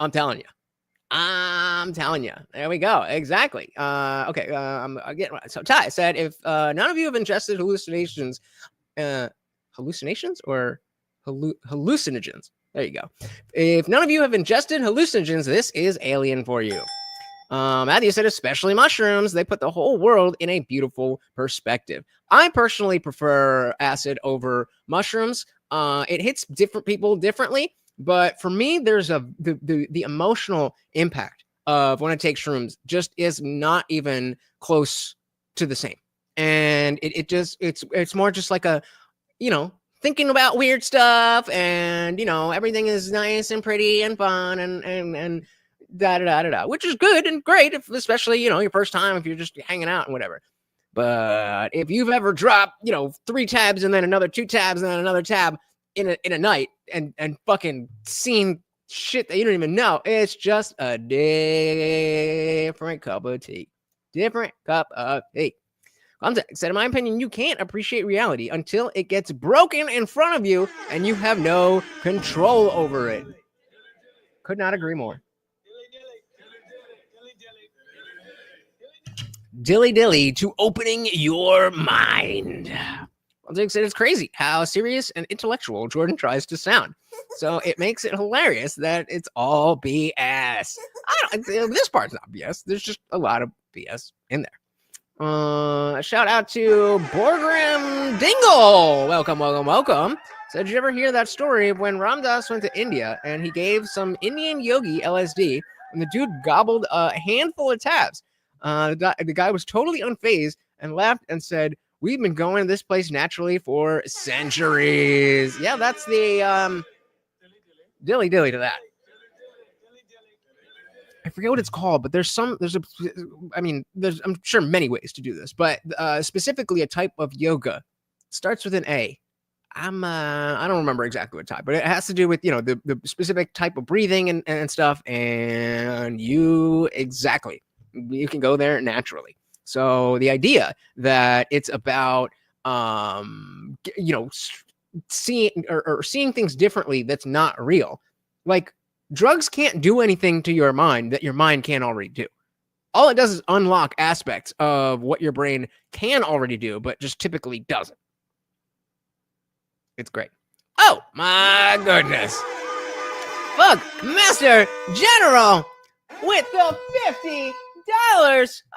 I'm telling you. There we go. Exactly. Okay. Again, so Ty said, if none of you have ingested hallucinations or hallucinogens. There you go. If none of you have ingested hallucinogens, this is alien for you. Matthew said, especially mushrooms, they put the whole world in a beautiful perspective. I personally prefer acid over mushrooms. It hits different people differently, but for me, there's the emotional impact of when I take shrooms just is not even close to the same. And it's more just like a, thinking about weird stuff, and everything is nice and pretty and fun and da, which is good and great, especially your first time, if you're just hanging out and whatever. But if you've ever dropped 3 tabs and then another 2 tabs and then another tab in a night and fucking seen shit that you don't even know, it's just a different cup of tea. Context said, in my opinion, you can't appreciate reality until it gets broken in front of you and you have no control over it. Could not agree more. Dilly to opening your mind. Context said, it's crazy how serious and intellectual Jordan tries to sound. So it makes it hilarious that it's all BS. This part's not BS. There's just a lot of BS in there. Shout out to Borgram Dingle. Welcome. So did you ever hear that story of when Ram Dass went to India and he gave some Indian yogi LSD and the dude gobbled a handful of tabs? The guy was totally unfazed and laughed and said, we've been going to this place naturally for centuries. Yeah, that's the dilly to that. I forget what it's called, but there's I'm sure many ways to do this, but specifically a type of yoga. It starts with an A. I don't remember exactly what type, but it has to do with, the specific type of breathing and stuff. And you can go there naturally. So the idea that it's about, seeing things differently that's not real. Like, drugs can't do anything to your mind that your mind can't already do. All it does is unlock aspects of what your brain can already do, but just typically doesn't. It's great. Oh, my goodness. Fuck, Master General with the $50.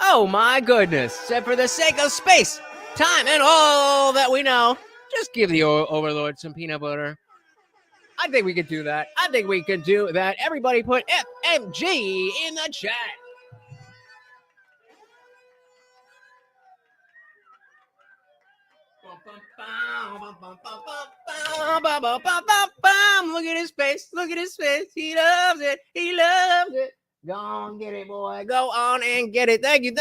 Oh, my goodness. Said, for the sake of space, time, and all that we know, just give the Overlord some peanut butter. I think we could do that. Everybody put FMG in the chat. Look at his face. He loves it. Go on, get it, boy. Go on and get it. Thank you.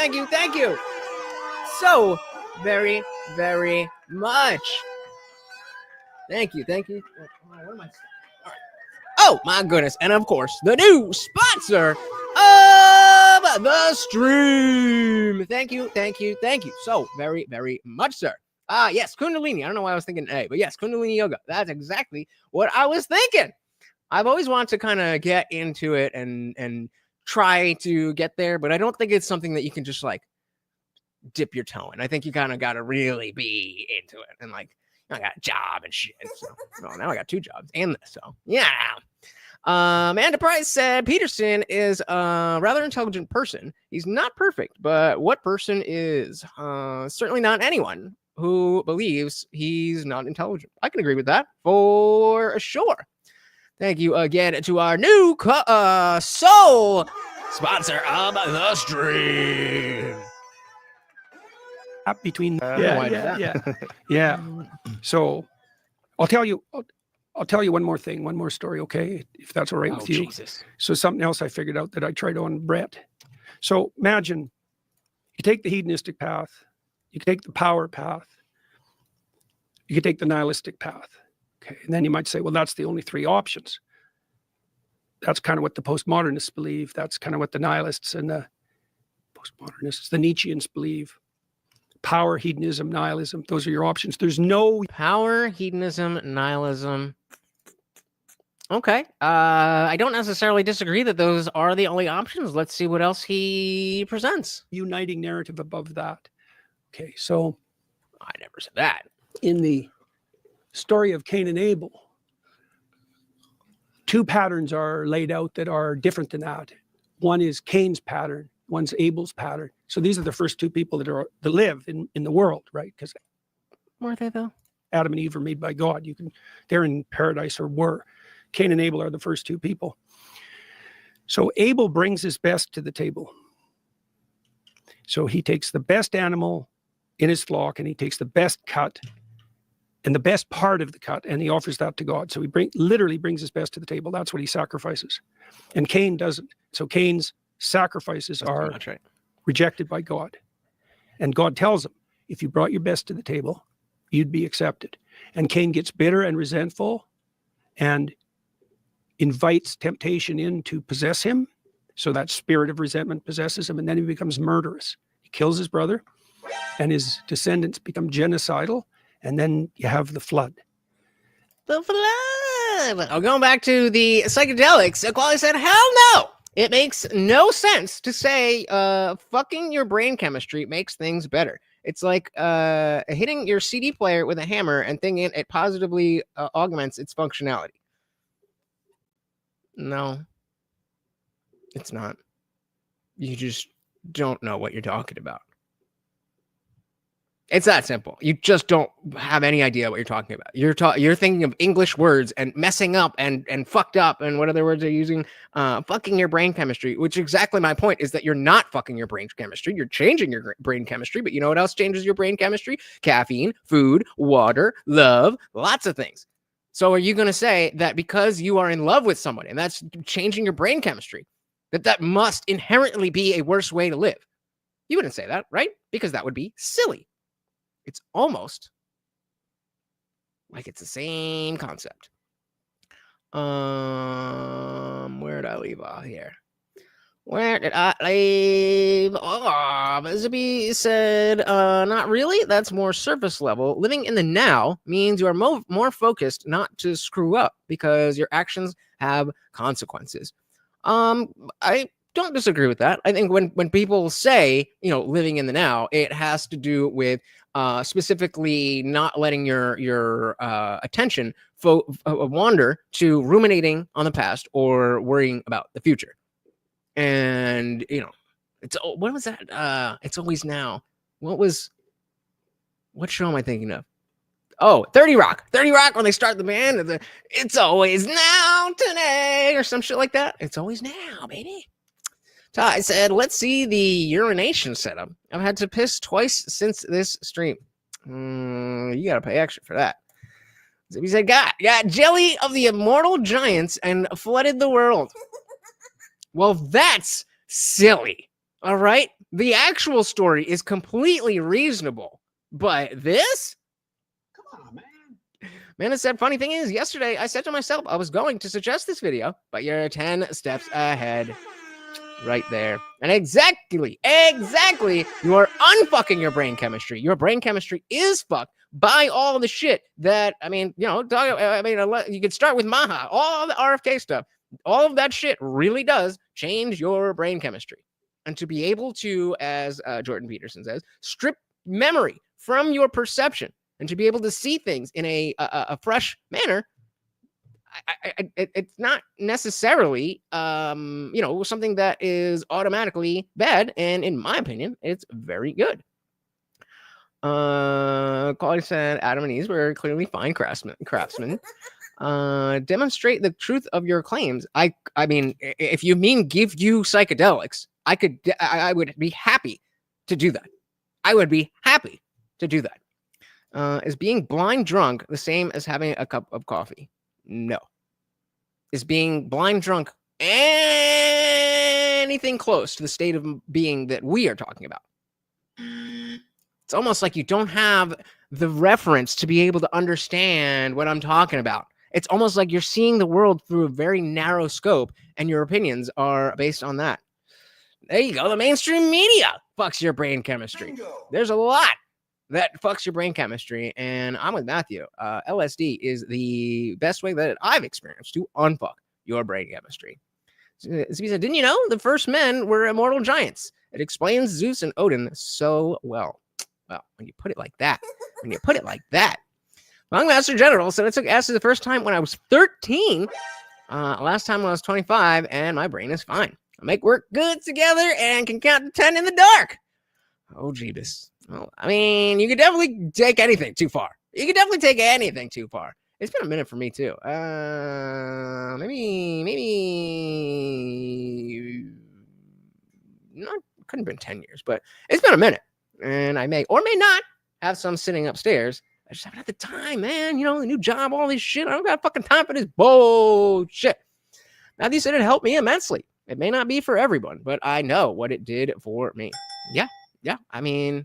So very, very much. Thank you. What am I saying? All right. Oh, my goodness. And, of course, the new sponsor of the stream. Thank you. So very, very much, sir. Yes, Kundalini. I don't know why I was thinking A, but yes, Kundalini Yoga. That's exactly what I was thinking. I've always wanted to kind of get into it and try to get there, but I don't think it's something that you can just, dip your toe in. I think you kind of got to really be into it and, I got a job and shit. So now I got 2 jobs and this. So yeah. Amanda Price said Peterson is a rather intelligent person. He's not perfect, but what person is? Certainly not anyone who believes he's not intelligent. I can agree with that for sure. Thank you again to our new sole sponsor of the stream. Between yeah. So I'll tell you one more thing, one more story, okay, if that's all right with you. Jesus. So something else I figured out that I tried on Brett. So imagine you take the hedonistic path, you can take the power path, you can take the nihilistic path. Okay, and then you might say, well, that's the only 3 options. That's kind of what the postmodernists believe. That's kind of what the nihilists and the postmodernists, the Nietzscheans believe. Power, hedonism, nihilism. Those are your options. There's no power, hedonism, nihilism. Okay. I don't necessarily disagree that those are the only options. Let's see what else he presents. uniting narrative above that. Okay, so I never said that. in the story of Cain and Abel, two patterns are laid out that are different than that. One is Cain's pattern, one's Abel's pattern. So these are the first two people that live in the world, right? Because Were they though? Adam and Eve are made by God. They're in paradise, or were. Cain and Abel are the first two people. So Abel brings his best to the table. So he takes the best animal in his flock, and he takes the best cut and the best part of the cut, and he offers that to God. So he literally brings his best to the table. That's what he sacrifices. And Cain doesn't. So Cain's sacrifices are rejected by God. And God tells him, if you brought your best to the table, you'd be accepted. And Cain gets bitter and resentful and invites temptation in to possess him. So that spirit of resentment possesses him, and then he becomes murderous. He kills his brother, and his descendants become genocidal, and then you have the flood. The flood. Oh, going back to the psychedelics, Quali said, hell no! It makes no sense to say fucking your brain chemistry makes things better. It's like hitting your CD player with a hammer and thinking it positively augments its functionality. No, it's not. You just don't know what you're talking about. It's that simple. You just don't have any idea what you're talking about. You're thinking of English words and messing up and fucked up, and what other words are using? Fucking your brain chemistry, which exactly my point is that you're not fucking your brain chemistry. You're changing your brain chemistry, but you know what else changes your brain chemistry? Caffeine, food, water, love, lots of things. So are you going to say that because you are in love with somebody and that's changing your brain chemistry, that must inherently be a worse way to live? You wouldn't say that, right? Because that would be silly. It's almost like it's the same concept. Where did I leave off here? Where did I leave off? Zippy said, not really. That's more surface level. Living in the now means you are more focused not to screw up because your actions have consequences. I don't disagree with that. I think when people say, living in the now, it has to do with specifically not letting your attention wander to ruminating on the past or worrying about the future. And what was that? It's always now. What show am I thinking of? Oh, 30 Rock. 30 Rock, when they start the band, it's always now today or some shit like that. It's always now, baby. Ty said, let's see the urination setup. I've had to piss twice since this stream. You gotta pay extra for that. He said, got jelly of the immortal giants and flooded the world. Well, that's silly. All right. The actual story is completely reasonable, but this? Come on, man. Manna said, funny thing is, yesterday I said to myself I was going to suggest this video, but you're 10 steps ahead. Right there. And exactly, you are unfucking your brain chemistry. Your brain chemistry is fucked by all the shit that, you could start with Maha, all the RFK stuff. All of that shit really does change your brain chemistry. And to be able to, as Jordan Peterson says, strip memory from your perception and to be able to see things in a fresh manner, it's not necessarily, something that is automatically bad. And in my opinion, it's very good. Quality said Adam and Eve were clearly fine craftsmen. Demonstrate the truth of your claims. I mean, if you mean give you psychedelics, I would be happy to do that. I would be happy to do that. Is being blind drunk the same as having a cup of coffee? No. Is being blind drunk anything close to the state of being that we are talking about? It's almost like you don't have the reference to be able to understand what I'm talking about. It's almost like you're seeing the world through a very narrow scope, and your opinions are based on that. There you go. The mainstream media fucks your brain chemistry. Bingo. There's a lot that fucks your brain chemistry, and I'm with Matthew. LSD is the best way that I've experienced to unfuck your brain chemistry. So he said, didn't you know the first men were immortal giants? It explains Zeus and Odin so well. Well, when you put it like that, Long Master General said I took acid the first time when I was 13. Last time when I was 25, and my brain is fine. I make work good together and can count to 10 in the dark. Oh, Jeebus. Well, I mean, you could definitely take anything too far. It's been a minute for me, too. Maybe not, couldn't have been 10 years, but it's been a minute. And I may or may not have some sitting upstairs. I just haven't had the time, man. You know, the new job, all this shit. I don't got fucking time for this bullshit. Matthew said it helped me immensely. It may not be for everyone, but I know what it did for me. Yeah. I mean,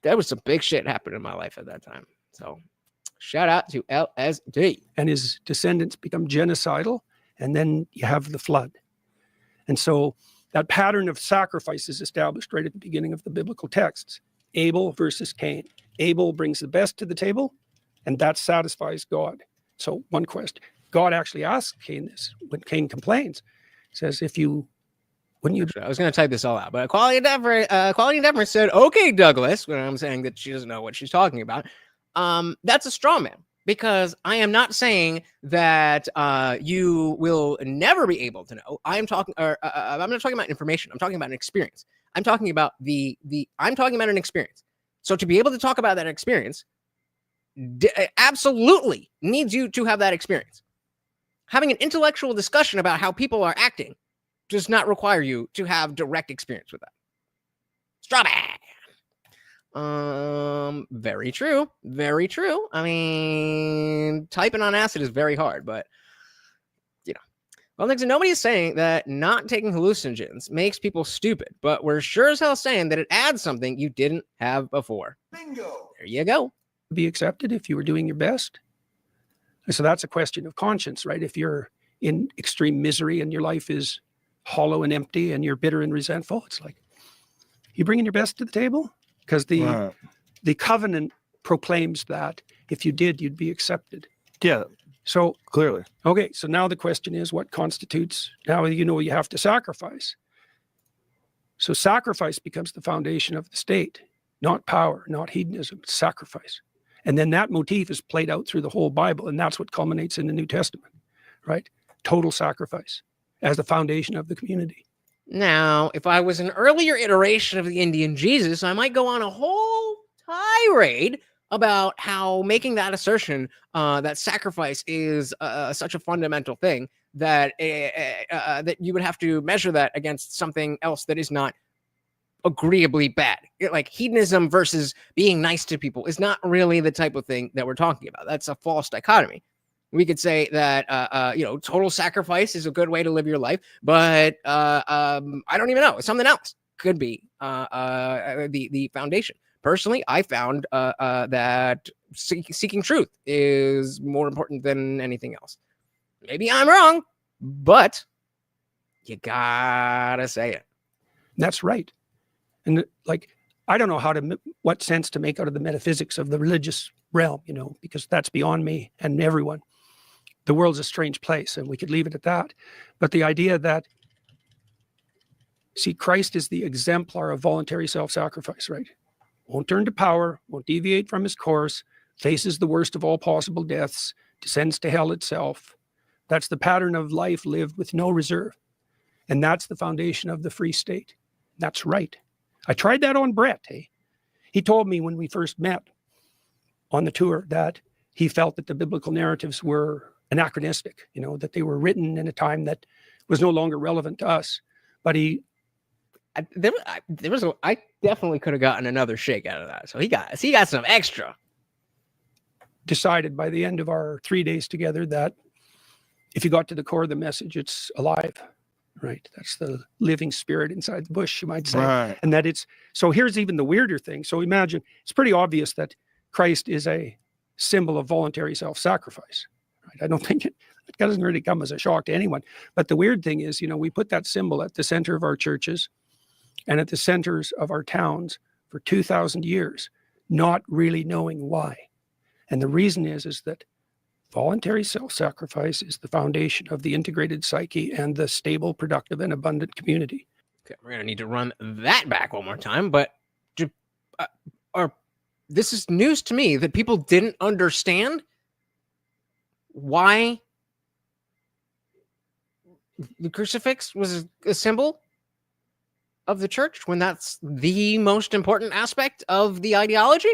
there was some big shit happening in my life at that time. So shout out to LSD. And his descendants become genocidal, and then you have the flood. And so that pattern of sacrifice is established right at the beginning of the biblical texts. Abel versus Cain. Abel brings the best to the table, and that satisfies God. So one question. God actually asks Cain this when Cain complains. He says, wouldn't you? I was going to type this all out, but Quality Endeavor said, okay, Douglas, when I'm saying that she doesn't know what she's talking about. That's a straw man, because I am not saying that you will never be able to know. I'm not talking about information. I'm talking about an experience. I'm talking about an experience. So to be able to talk about that experience absolutely needs you to have that experience. Having an intellectual discussion about how people are acting does not require you to have direct experience with that. Straw man. Very true. I mean, typing on acid is very hard, but well, nobody is saying that not taking hallucinogens makes people stupid, but we're sure as hell saying that it adds something you didn't have before. Bingo. There you go. Be accepted if you were doing your best. So that's a question of conscience, right? If you're in extreme misery and your life is hollow and empty and you're bitter and resentful, it's like, you bringing your best to the table? Because the covenant proclaims that if you did, you'd be accepted. Yeah. So clearly. Okay. So now the question is, what constitutes, now you have to sacrifice. So sacrifice becomes the foundation of the state, not power, not hedonism, sacrifice. And then that motif is played out through the whole Bible. And that's what culminates in the New Testament, right? Total sacrifice as the foundation of the community. Now, if I was an earlier iteration of the Indian Jesus, I might go on a whole tirade about how making that assertion that sacrifice is such a fundamental thing that that you would have to measure that against something else that is not agreeably bad. Like hedonism versus being nice to people is not really the type of thing that we're talking about. That's a false dichotomy. We could say that, total sacrifice is a good way to live your life, but I don't even know. Something else could be the foundation. Personally, I found that seeking truth is more important than anything else. Maybe I'm wrong, but you gotta say it. That's right. And I don't know what sense to make out of the metaphysics of the religious realm, because that's beyond me and everyone. The world's a strange place, and we could leave it at that. But the idea that, Christ is the exemplar of voluntary self-sacrifice, right? Won't turn to power, won't deviate from his course, faces the worst of all possible deaths, descends to hell itself. That's the pattern of life lived with no reserve. And that's the foundation of the free state. That's right. I tried that on Brett. He told me when we first met on the tour that he felt that the biblical narratives were anachronistic, that they were written in a time that was no longer relevant to us. But I definitely could have gotten another shake out of that. So he got some extra. Decided by the end of our 3 days together that if you got to the core of the message, it's alive, right? That's the living spirit inside the bush, you might say. Right. And so here's even the weirder thing. So imagine, it's pretty obvious that Christ is a symbol of voluntary self-sacrifice. Right? I don't think it doesn't really come as a shock to anyone. But the weird thing is, we put that symbol at the center of our churches and at the centers of our towns for 2,000 years, not really knowing why. And the reason is that voluntary self-sacrifice is the foundation of the integrated psyche and the stable, productive, and abundant community. Okay, we're going to need to run that back one more time, but this is news to me that people didn't understand why the crucifix was a symbol of the church when that's the most important aspect of the ideology.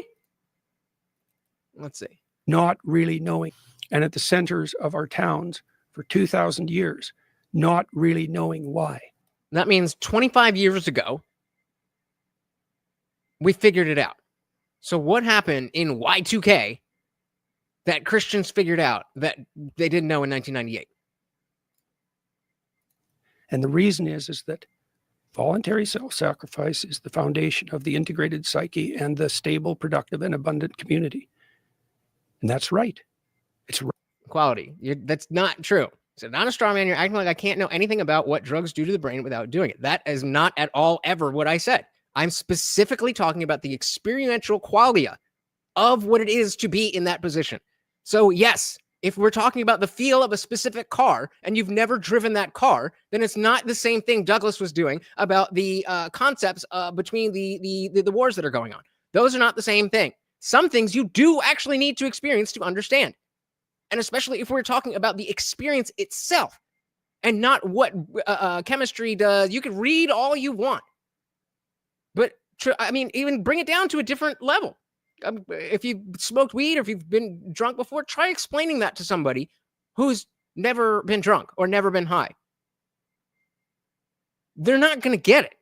Let's see. Not really knowing. And at the centers of our towns for 2,000 years, not really knowing why. That means 25 years ago, we figured it out. So what happened in Y2K that Christians figured out that they didn't know in 1998? And the reason is that voluntary self-sacrifice is the foundation of the integrated psyche and the stable, productive, and abundant community. And that's right. It's right. Quality. That's not true. So not a straw man. You're acting like I can't know anything about what drugs do to the brain without doing it. That is not at all ever what I said. I'm specifically talking about the experiential qualia of what it is to be in that position. So yes, if we're talking about the feel of a specific car and you've never driven that car, then it's not the same thing Douglas was doing about the concepts between the wars that are going on. Those are not the same thing. Some things you do actually need to experience to understand. And especially if we're talking about the experience itself and not what chemistry does. You can read all you want. But, even bring it down to a different level. If you've smoked weed or if you've been drunk before, try explaining that to somebody who's never been drunk or never been high. They're not going to get it.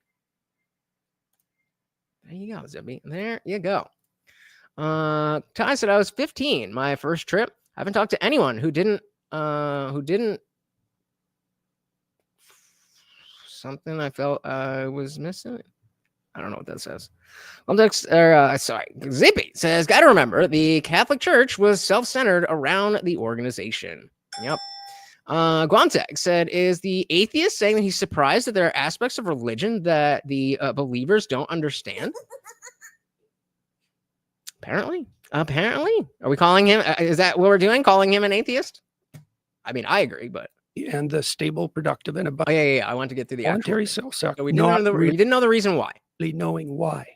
There you go, Zippy. There you go. Ty said I was 15, my first trip. I haven't talked to anyone who didn't something I felt I was missing. I don't know what that says. Zippy says, gotta remember, the Catholic Church was self-centered around the organization. Yep. Guanteg said, is the atheist saying that he's surprised that there are aspects of religion that the believers don't understand? Apparently. Are we calling him? Is that what we're doing? Calling him an atheist? I mean, I agree, but. And the stable, productive, and abundant. Oh, yeah. I want to get to the voluntary self-sacrifice. So we didn't know the reason why. Knowing why.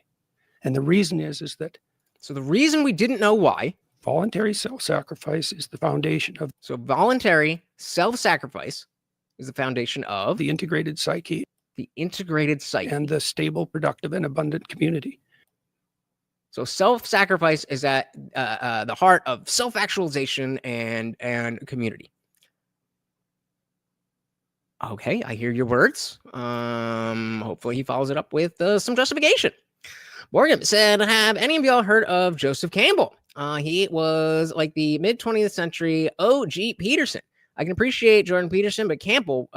And the reason is that. So the reason we didn't know why. Voluntary self-sacrifice is the foundation of. So voluntary self-sacrifice is the foundation of. The integrated psyche. The integrated psyche. And the stable, productive, and abundant community. So self-sacrifice is at the heart of self-actualization and community. Okay, I hear your words. Hopefully he follows it up with some justification. Morgan said, have any of y'all heard of Joseph Campbell? He was like the mid-20th century OG Peterson. I can appreciate Jordan Peterson, but Campbell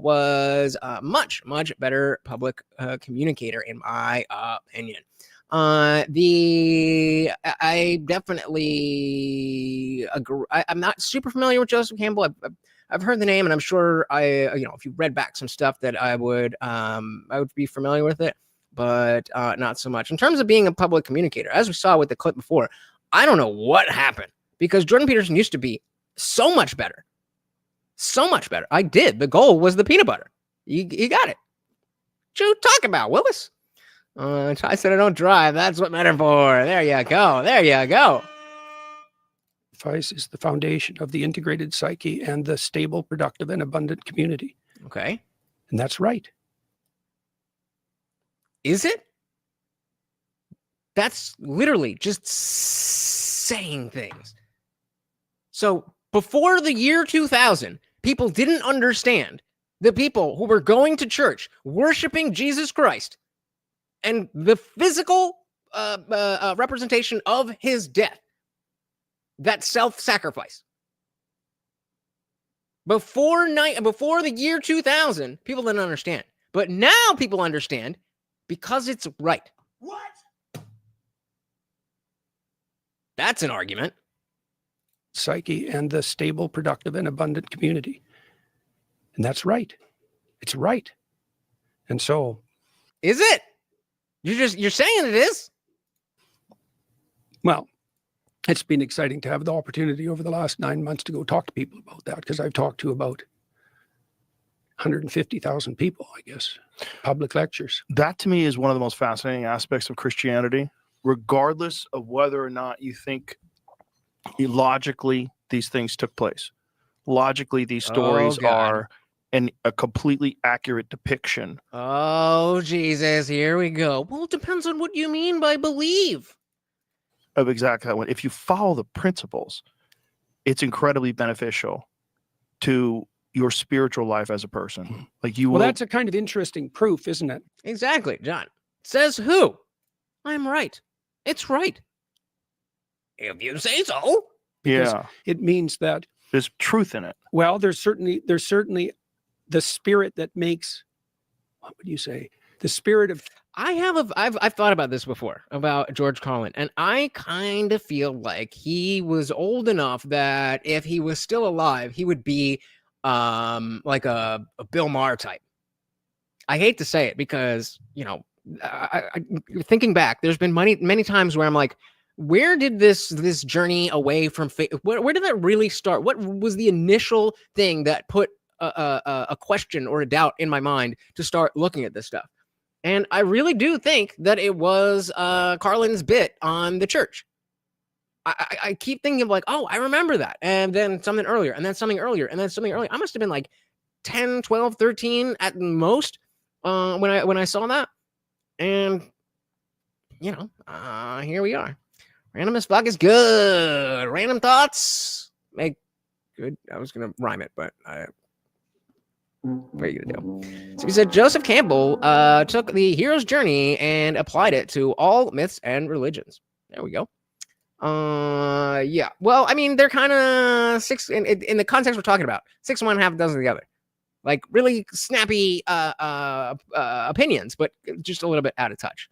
was a much better public communicator, in my opinion. I definitely agree. I'm not super familiar with Joseph Campbell. I've heard the name, and I'm sure if you read back some stuff that I would be familiar with it, but not so much. In terms of being a public communicator, as we saw with the clip before, I don't know what happened because Jordan Peterson used to be so much better. So much better. I did. The goal was the peanut butter. You got it. What you talking about, Willis? I said I don't drive. That's what metaphor. There you go. There you go. Sacrifice is the foundation of the integrated psyche and the stable, productive, and abundant community. Okay. And that's right. Is it? That's literally just saying things. So before the year 2000, people didn't understand the people who were going to church, worshiping Jesus Christ, and the physical representation of his death. That self-sacrifice. Before the year 2000, people didn't understand. But now people understand because it's right. What? That's an argument. psyche and the stable, productive, and abundant community. And that's right. It's right. And so, is it? You're saying it is? Well, it's been exciting to have the opportunity over the last 9 months to go talk to people about that, because I've talked to about 150,000 people, I guess, public lectures. That to me is one of the most fascinating aspects of Christianity, regardless of whether or not you think logically these things took place. Logically, these stories are a completely accurate depiction. Oh, Jesus, here we go. Well, it depends on what you mean by believe. Of exactly that one. If you follow the principles, it's incredibly beneficial to your spiritual life as a person. Like you will. Well, that's a kind of interesting proof, isn't it? Exactly, John. Says who? I'm right. It's right. If you say so. Because yeah. It means that there's truth in it. Well, there's certainly the spirit that makes, what would you say? The spirit of. I've thought about this before, about George Carlin, and I kind of feel like he was old enough that if he was still alive, he would be like a Bill Maher type. I hate to say it because, you know, thinking back, there's been many times where I'm like, where did this journey away from faith, where did that really start? What was the initial thing that put a question or a doubt in my mind to start looking at this stuff? And I really do think that it was Carlin's bit on the church. I keep thinking of like, oh, I remember that. And then something earlier, and then something earlier, and then something earlier. I must have been like 10, 12, 13 at most when I saw that. And, you know, here we are. Random as fuck is good. Random thoughts make good. I was going to rhyme it, but what are you gonna do? So he said Joseph Campbell took the hero's journey and applied it to all myths and religions. There we go. Yeah. Well, I mean, they're kind of six in the context we're talking about. 6 1, half a dozen the other. Like really snappy opinions, but just a little bit out of touch.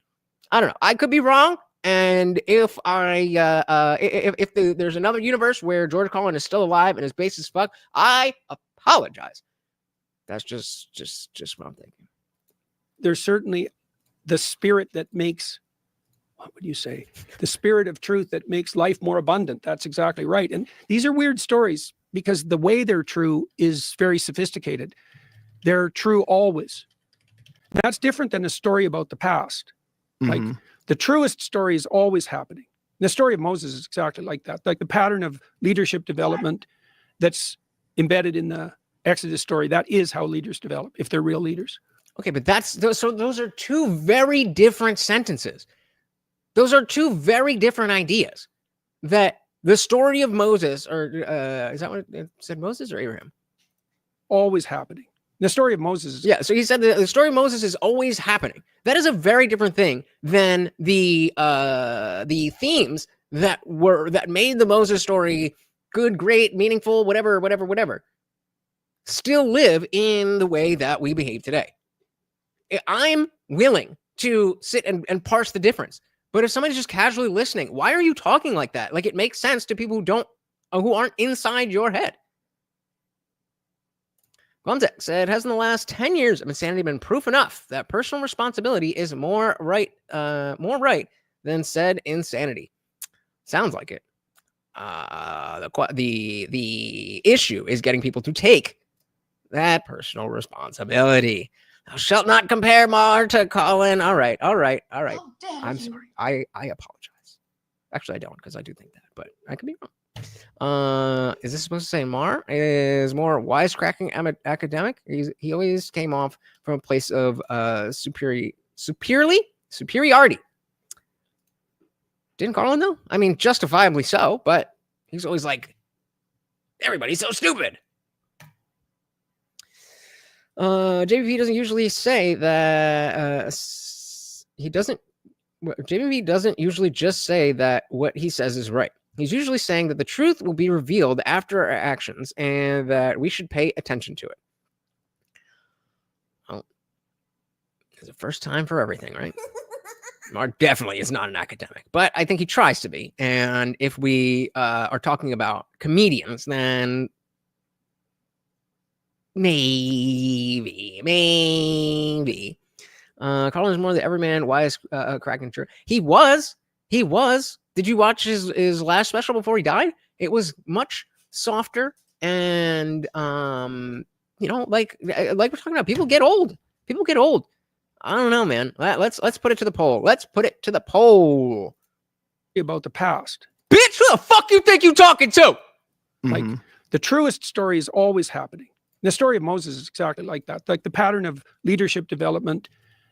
I don't know. I could be wrong. And if there's another universe where George Carlin is still alive and his base is fucked, I apologize. That's just what I'm thinking. There's certainly the spirit that makes, what would you say? The spirit of truth that makes life more abundant. That's exactly right. And these are weird stories because the way they're true is very sophisticated. They're true always. That's different than a story about the past. Like the truest story is always happening. The story of Moses is exactly like that. Like the pattern of leadership development that's embedded in the Exodus story, that is how leaders develop, if they're real leaders. Okay, but those are two very different sentences. Those are two very different ideas. That the story of Moses, or is that what it said, Moses or Abraham? Always happening. The story of Moses. Yeah, so he said the story of Moses is always happening. That is a very different thing than the themes that made the Moses story good, great, meaningful, whatever. Still live in the way that we behave today. I'm willing to sit and parse the difference. But if somebody's just casually listening, why are you talking like that? Like it makes sense to people who aren't inside your head. Glumtech said, has in the last 10 years of insanity been proof enough that personal responsibility is more right than said insanity? Sounds like it. The issue is getting people to take that personal responsibility. Thou shalt not compare Mar to Colin. All right. I'm sorry. I apologize. Actually, I don't, because I do think that, but I could be wrong. Is this supposed to say Mar is more wisecracking academic? He always came off from a place of superiority. Didn't Carlin though? I mean, justifiably so, but he's always like, everybody's so stupid. JVP doesn't usually say that JVP doesn't usually just say that what he says is right. He's usually saying that the truth will be revealed after our actions and that we should pay attention to it. Well, there's a first time for everything, right? Mark definitely is not an academic, but I think he tries to be. And if we are talking about comedians, then maybe. Carlin is more the everyman wise cracking true. He was. Did you watch his last special before he died? It was much softer and like we're talking about, people get old. I don't know, man. Let's put it to the poll. About the past. Bitch, who the fuck you think you talking to? Like the truest story is always happening. The story of Moses is exactly like that. Like the pattern of leadership development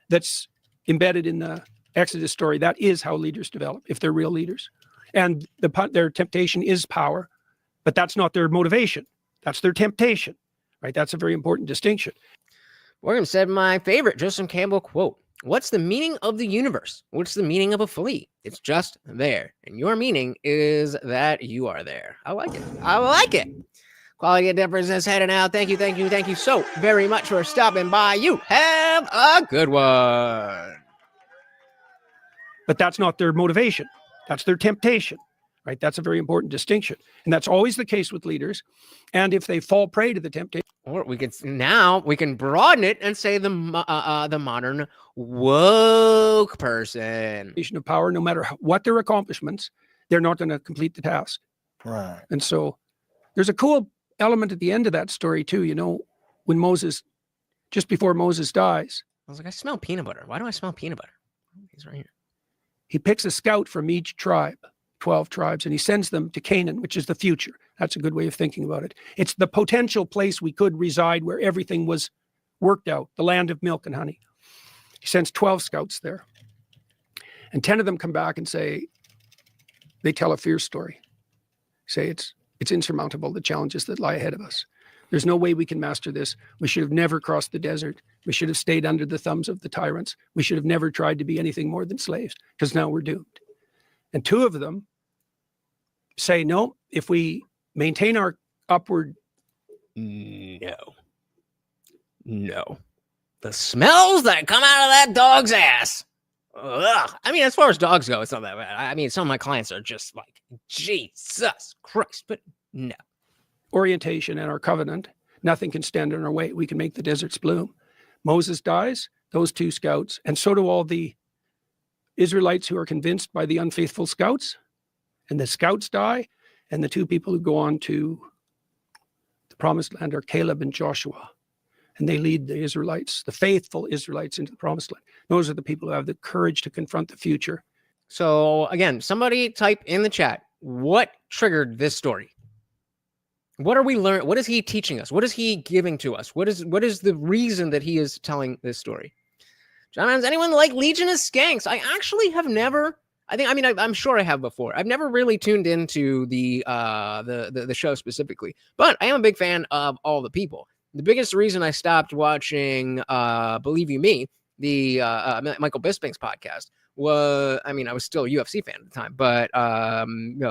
that's embedded in the Exodus story. That is how leaders develop if they're real leaders. And their temptation is power, but that's not their motivation. That's their temptation, right? That's a very important distinction. William said, my favorite Joseph Campbell quote, what's the meaning of the universe? What's the meaning of a flea? It's just there. And your meaning is that you are there. I like it. Quality of difference is heading out. Thank you so very much for stopping by. You have a good one. But that's not their motivation. That's their temptation, right? That's a very important distinction. And that's always the case with leaders. And if they fall prey to the temptation, or we can broaden it and say the modern woke person of power, no matter what their accomplishments, they're not going to complete the task. Right. And so there's a cool element at the end of that story too. When just before Moses dies, I was like, I smell peanut butter. Why do I smell peanut butter? He's right here. He picks a scout from each tribe, 12 tribes, and he sends them to Canaan, which is the future. That's a good way of thinking about it. It's the potential place we could reside where everything was worked out, the land of milk and honey. He sends 12 scouts there. And 10 of them come back and they tell a fierce story. Say it's insurmountable, the challenges that lie ahead of us. There's no way we can master this. We should have never crossed the desert. We should have stayed under the thumbs of the tyrants. We should have never tried to be anything more than slaves, because now we're doomed. And 2 of them say, no, if we maintain our upward. No. The smells that come out of that dog's ass. Ugh. I mean, as far as dogs go, it's not that bad. I mean, some of my clients are just like, Jesus Christ, but no. Orientation and our covenant, nothing can stand in our way. We can make the deserts bloom. Moses dies, those 2 scouts, and so do all the Israelites who are convinced by the unfaithful scouts, and the scouts die, and the 2 people who go on to the promised land are Caleb and Joshua, and they lead the Israelites, the faithful Israelites, into the promised land. Those are the people who have the courage to confront the future. So again, somebody type in the chat, what triggered this story? What are we learning? What is he teaching us? What is he giving to us? What is the reason that he is telling this story? John, does anyone like Legion of Skanks? I actually have never. I'm sure I have before. I've never really tuned into the show specifically, but I am a big fan of all the people. The biggest reason I stopped watching Believe You Me, the Michael Bisping's podcast, was I was still a UFC fan at the time, but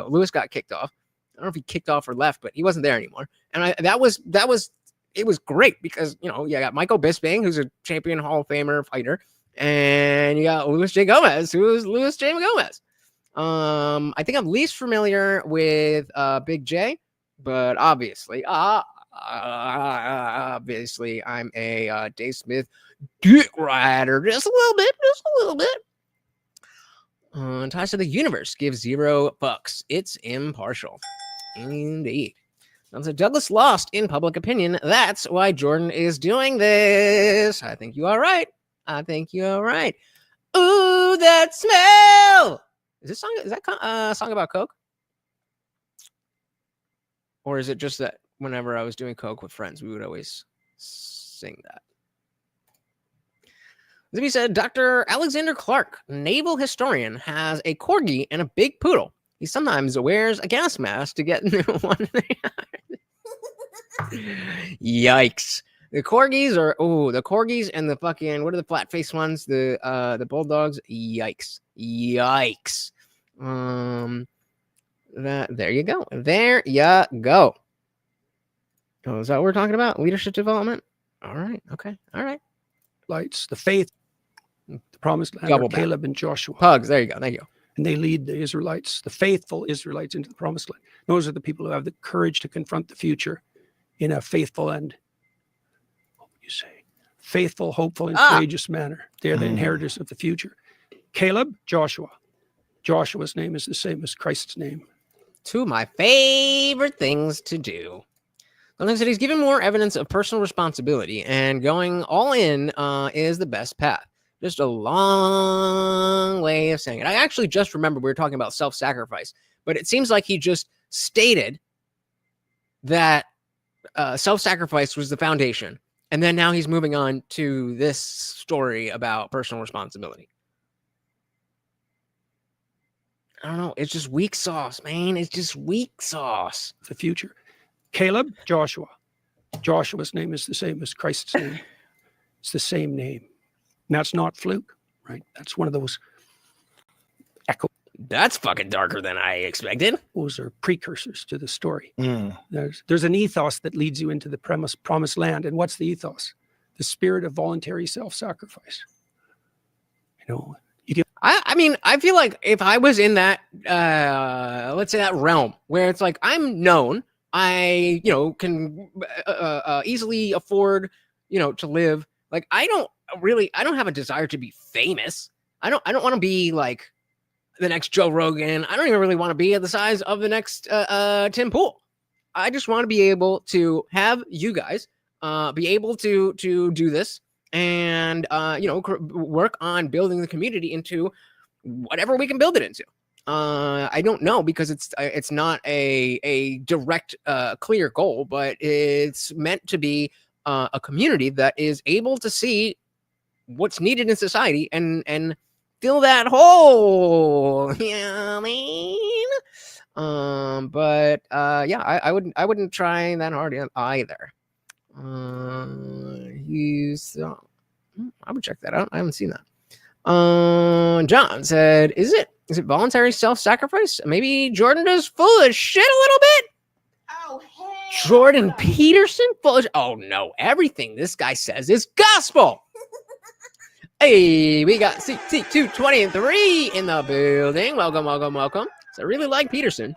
Lewis got kicked off. I don't know if he kicked off or left, but he wasn't there anymore. And it was great because, you got Michael Bisping, who's a champion Hall of Famer fighter, and you got Louis J. Gomez, who's Louis J. Gomez. I think I'm least familiar with Big J, but obviously I'm a Dave Smith dick rider, just a little bit. Ties to the Universe gives 0 fucks. It's impartial. Indeed. Sounds like Douglas lost in public opinion. That's why Jordan is doing this. I think you are right. Ooh, that smell. Is that a song about Coke? Or is it just that whenever I was doing Coke with friends, we would always sing that? Zibby said, Dr. Alexander Clark, naval historian, has a corgi and a big poodle. He sometimes wears a gas mask to get into one. Yikes. The corgis and the fucking, what are the flat face ones? The bulldogs. Yikes. There you go. Oh, is that what we're talking about? Leadership development? All right. Okay. All right. Lights, the faith, the promised land Double are Caleb and Joshua. Pugs. There you go. Thank you. And they lead the Israelites, the faithful Israelites, into the promised land. Those are the people who have the courage to confront the future in a faithful and, what would you say, faithful, hopeful, and courageous manner. They're the inheritors of the future. Caleb, Joshua. Joshua's name is the same as Christ's name. Two of my favorite things to do. Sometimes that he's given more evidence of personal responsibility, and going all in is the best path. Just a long way of saying it. I actually just remembered we were talking about self-sacrifice, but it seems like he just stated that self-sacrifice was the foundation, and then now he's moving on to this story about personal responsibility. I don't know. It's just weak sauce, man. It's just weak sauce. The future. Caleb, Joshua. Joshua's name is the same as Christ's name. It's the same name. And that's not fluke, right? That's one of those echo. That's fucking darker than I expected. Those are precursors to the story. There's an ethos that leads you into the promised land. And what's the ethos? The spirit of voluntary self-sacrifice. You know, you give. I mean, I feel like if I was in that, let's say that realm where it's like I'm known, I, can easily afford, to live. Like I don't have a desire to be famous. I don't want to be like the next Joe Rogan. I don't even really want to be the size of the next Tim Pool. I just want to be able to have you guys be able to do this and work on building the community into whatever we can build it into. I don't know because it's not a direct clear goal, but it's meant to be a community that is able to see what's needed in society and fill that hole. Yeah, I mean. I wouldn't try that hard either. I would check that out. I haven't seen that. John said, is it voluntary self-sacrifice? Maybe Jordan does foolish shit a little bit. Oh, hey. Jordan Peterson foolish. Oh no, everything this guy says is gospel. Hey, we got CT223 in the building. Welcome. So I really like Peterson.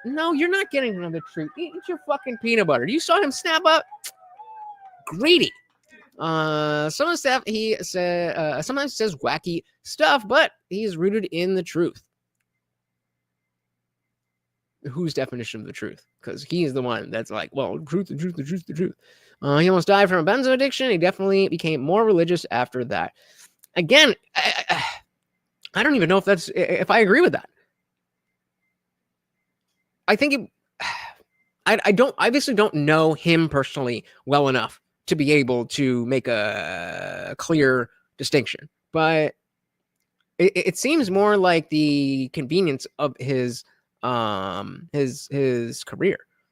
No, you're not getting another treat. Eat your fucking peanut butter. You saw him snap up. Greedy. Some of the stuff he said, sometimes says wacky stuff, but he's rooted in the truth. Whose definition of the truth? Because he's the one that's like, well, the truth. He almost died from a benzo addiction. He definitely became more religious after that. Again, I don't even know if I agree with that. I think I obviously don't know him personally well enough to be able to make a clear distinction, but it seems more like the convenience of his career,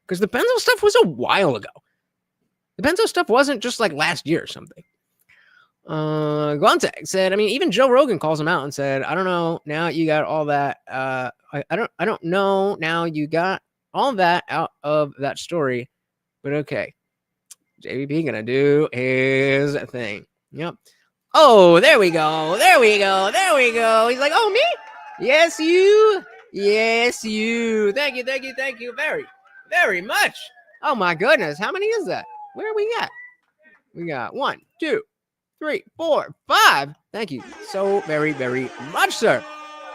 because the benzo stuff was a while ago. The benzo stuff wasn't just like last year or something. Guantag said, I mean, even Joe Rogan calls him out and said, I don't know, now you got all that. I don't know, now you got all that out of that story, but okay. JVP gonna do his thing. Yep. Oh, there we go. He's like, oh, me? Yes, you. Thank you very, very much. Oh my goodness. How many is that? Where are we at? We got 1, 2, 3, 4, 5. Thank you so very, very much, sir.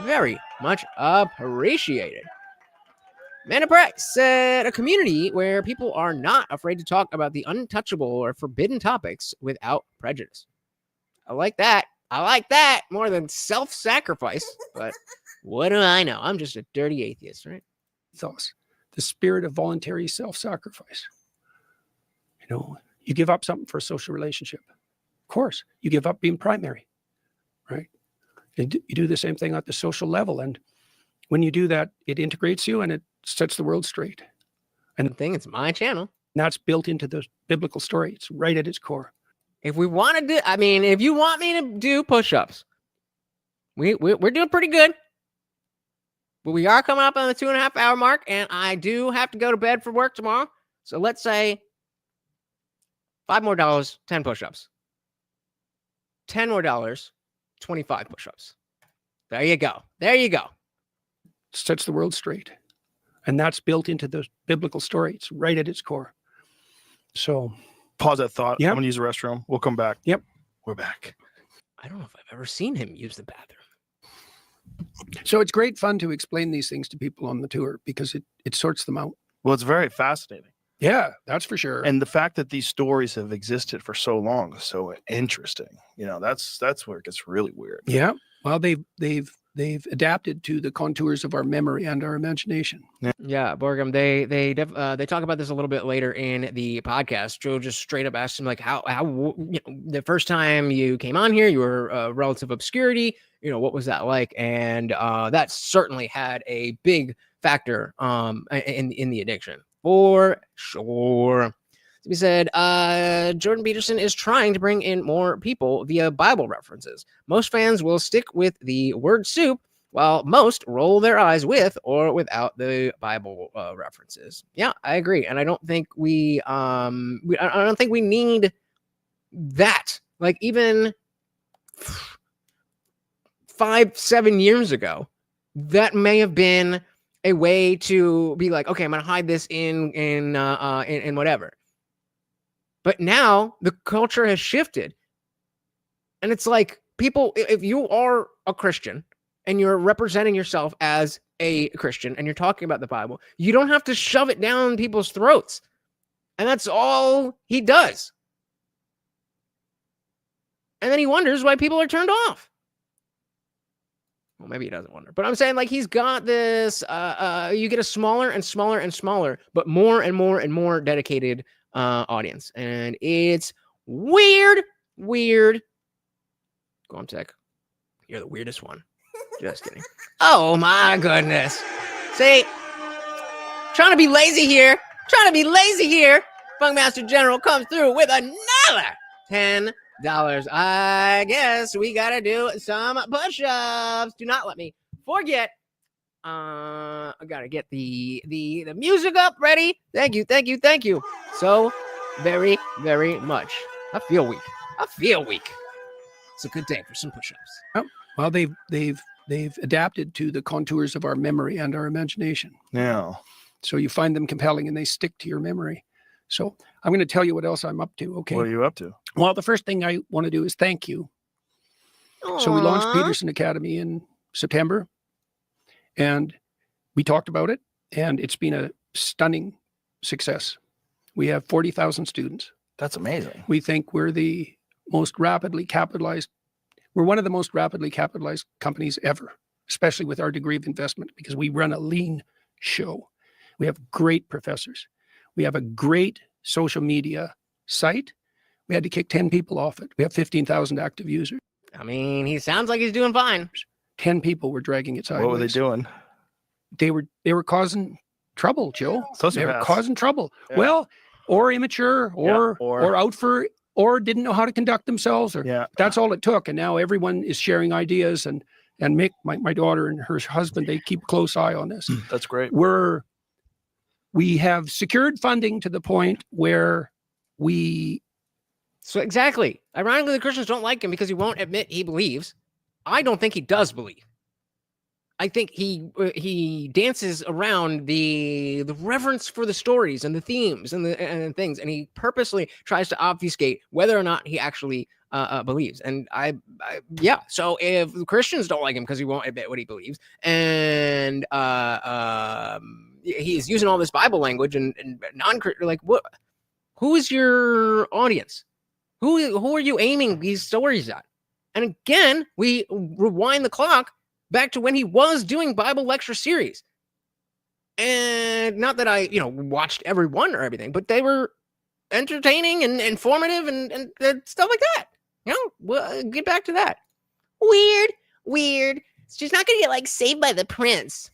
Very much appreciated. Mana Price said, a community where people are not afraid to talk about the untouchable or forbidden topics without prejudice. I like that more than self-sacrifice, but what do I know? I'm just a dirty atheist, right? Ethos, the spirit of voluntary self-sacrifice. You give up something for a social relationship. Of course, you give up being primary, right? You do the same thing at the social level, and when you do that, it integrates you and it sets the world straight. And it's my channel. That's built into the biblical story. It's right at its core. If we want to do, if you want me to do push-ups, we're doing pretty good. But we are coming up on the 2.5 hour mark, and I do have to go to bed for work tomorrow. So let's say $5 more, 10 push-ups. $10 more, 25 push-ups. There you go. There you go. Sets the world straight. And that's built into the biblical story. It's right at its core. So pause that thought. Yep. I'm going to use the restroom. We'll come back. Yep. We're back. I don't know if I've ever seen him use the bathroom. So it's great fun to explain these things to people on the tour because it sorts them out. Well, it's very fascinating. Yeah, that's for sure. And the fact that these stories have existed for so long is so interesting. You know, that's where it gets really weird. Yeah. Well, they've adapted to the contours of our memory and our imagination. Yeah, Borgum, they talk about this a little bit later in the podcast. Joe just straight up asked him, like, how the first time you came on here, you were relative obscurity. You know, what was that like? And that certainly had a big factor in the addiction, for sure. He said, Jordan Peterson is trying to bring in more people via Bible references. Most fans will stick with the word soup, while most roll their eyes with or without the Bible references. Yeah, I agree. And I don't think I don't think we need that. Like, even 5-7 years ago, that may have been a way to be like, okay, I'm going to hide this in whatever. But now the culture has shifted. And it's like, people, if you are a Christian and you're representing yourself as a Christian and you're talking about the Bible, you don't have to shove it down people's throats. And that's all he does. And then he wonders why people are turned off. Well, maybe he doesn't wonder. But I'm saying, like, he's got this, you get a smaller and smaller and smaller, but more and more and more dedicated audience. And it's weird. Go on, Tech. You're the weirdest one. Just kidding. Oh, my goodness. See, trying to be lazy here. Funkmaster General comes through with another $10. I guess we got to do some push-ups. Do not let me forget. I got to get the music up ready. Thank you. So very, very much. I feel weak. It's a good day for some push-ups. Oh, well, they've adapted to the contours of our memory and our imagination. Yeah. So you find them compelling and they stick to your memory. So I'm going to tell you what else I'm up to. Okay. What are you up to? Well, the first thing I want to do is thank you. Aww. So we launched Peterson Academy in September and we talked about it, and it's been a stunning success. We have 40,000 students. That's amazing. We think we're the most rapidly capitalized. We're one of the most rapidly capitalized companies ever, especially with our degree of investment, because we run a lean show. We have great professors. We have a great social media site. We had to kick 10 people off it. We have 15,000 active users. I mean, he sounds like he's doing fine. 10 people were dragging it sideways. What were they doing? They were causing trouble, Joe. Sociopaths. They were causing trouble. Yeah. Well, or immature, or out for, or didn't know how to conduct themselves. Or that's all it took. And now everyone is sharing ideas. And Mick, my daughter and her husband, they keep a close eye on this. That's great. We have secured funding to the point where So exactly. Ironically, the Christians don't like him because he won't admit he believes. I don't think he does believe. I think he dances around the reverence for the stories and the themes and things, and he purposely tries to obfuscate whether or not he actually believes. And so if Christians don't like him because he won't admit what he believes, and he's using all this Bible language and non-Christian, like, what? Who is your audience? Who are you aiming these stories at? And again, we rewind the clock back to when he was doing Bible lecture series. And not that I, watched every one or everything, but they were entertaining and informative and stuff like that. We'll get back to that. Weird. She's not going to get, saved by the prince.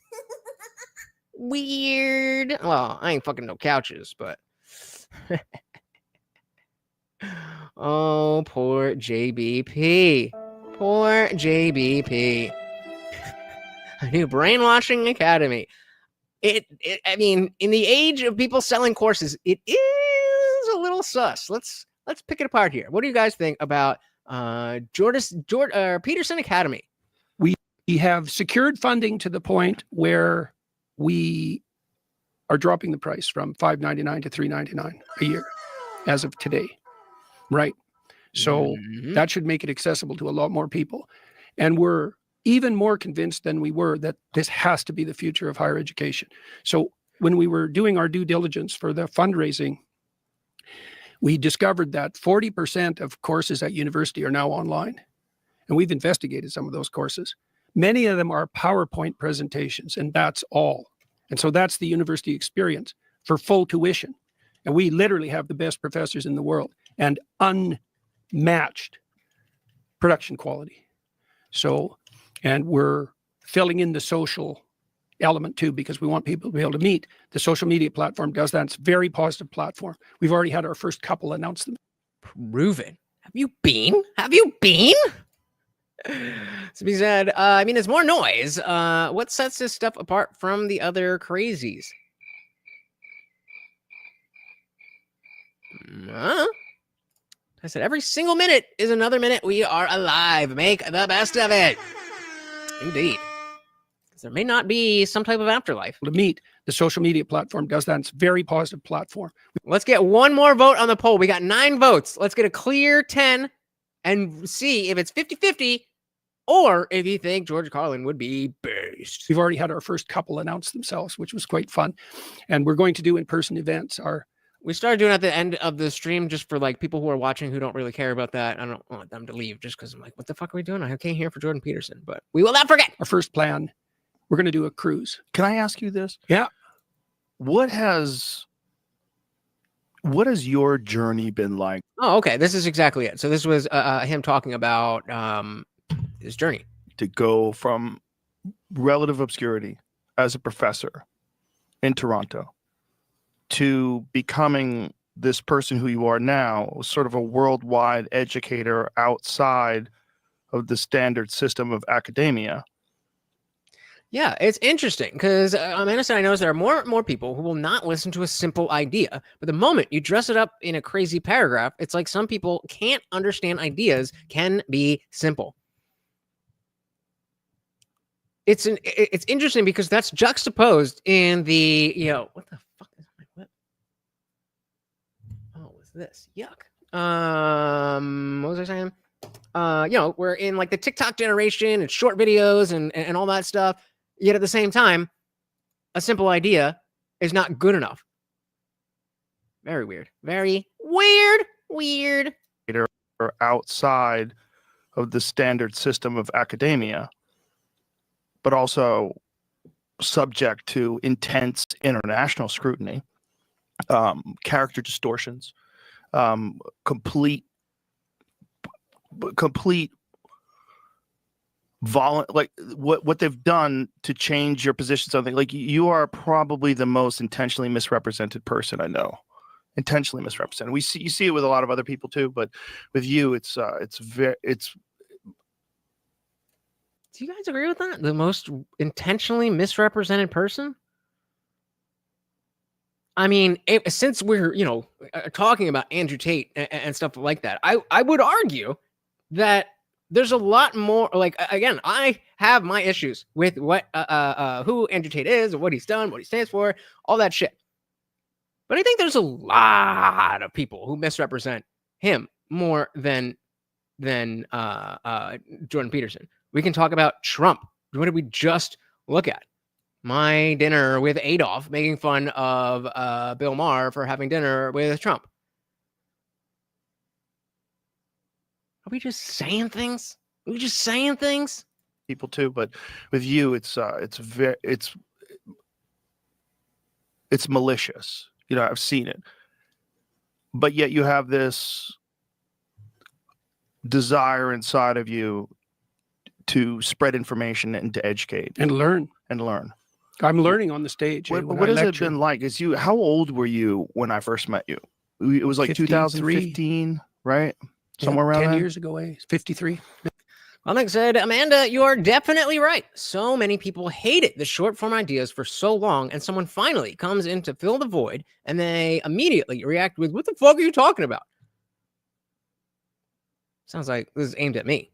Weird. Well, I ain't fucking no couches, but... Oh, poor JBP. A new brainwashing academy. I mean, in the age of people selling courses, it is a little sus. Let's pick it apart here. What do you guys think about Peterson Academy. We have secured funding to the point where we are dropping the price from $5.99 to $3.99 a year as of today. Right. So that should make it accessible to a lot more people. And we're even more convinced than we were that this has to be the future of higher education. So when we were doing our due diligence for the fundraising, we discovered that 40% of courses at university are now online. And we've investigated some of those courses. Many of them are PowerPoint presentations, and that's all. And so that's the university experience for full tuition. And we literally have the best professors in the world and unmatched production quality. So, and we're filling in the social element too, because we want people to be able to meet. The social media platform does that. It's a very positive platform. We've already had our first couple announce them. Proven. Have you been? So he said, I mean, it's more noise. What sets this stuff apart from the other crazies? I said, every single minute is another minute we are alive. Make the best of it. Indeed. There may not be some type of afterlife. To meet. The social media platform does that. It's a very positive platform. Let's get one more vote on the poll. We got 9 votes. Let's get a clear 10 and see if it's 50-50 or if you think George Carlin would be based. We've already had our first couple announce themselves, which was quite fun. And we're going to do in-person events. We started doing it at the end of the stream just for like people who are watching who don't really care about that. I don't want them to leave just because I'm like, what the fuck are we doing? I came here for Jordan Peterson, but we will not forget. Our first plan, we're going to do a cruise. Can I ask you this? Yeah. What has your journey been like? Oh, okay. This is exactly it. So this was him talking about his journey. To go from relative obscurity as a professor in Toronto to becoming this person who you are now, sort of a worldwide educator outside of the standard system of academia. Yeah, it's interesting because Amanda said, I noticed there are more and more people who will not listen to a simple idea. But the moment you dress it up in a crazy paragraph, it's like some people can't understand ideas can be simple. It's interesting because that's juxtaposed in the, what the fuck is my whip? Oh, what's this? Yuck. What was I saying? We're in like the TikTok generation and short videos and all that stuff. Yet at the same time, a simple idea is not good enough. Very weird. Very weird. Or outside of the standard system of academia, but also subject to intense international scrutiny, character distortions, complete like what they've done to change your position. Something like you are probably the most intentionally misrepresented person I know. Intentionally misrepresented. You see it with a lot of other people too, but with you, it's. Do you guys agree with that? The most intentionally misrepresented person? I mean, since we're talking about Andrew Tate and stuff like that, I would argue that there's a lot more. Like, again, I have my issues with what who Andrew Tate is, what he's done, what he stands for, all that shit. But I think there's a lot of people who misrepresent him more than Jordan Peterson. We can talk about Trump. What did we just look at? My dinner with Adolf, making fun of Bill Maher for having dinner with Trump. Are we just saying things? People too, but with you, it's malicious. I've seen it, but yet you have this desire inside of you to spread information and to educate and learn. I'm learning on the stage. What has it been like? How old were you when I first met you? It was like 2015, right? Somewhere around 10 that? years ago, 53. Like I said, Amanda, you are definitely right. So many people hated the short form ideas for so long, and someone finally comes in to fill the void, and they immediately react with, what the fuck are you talking about? Sounds like this is aimed at me.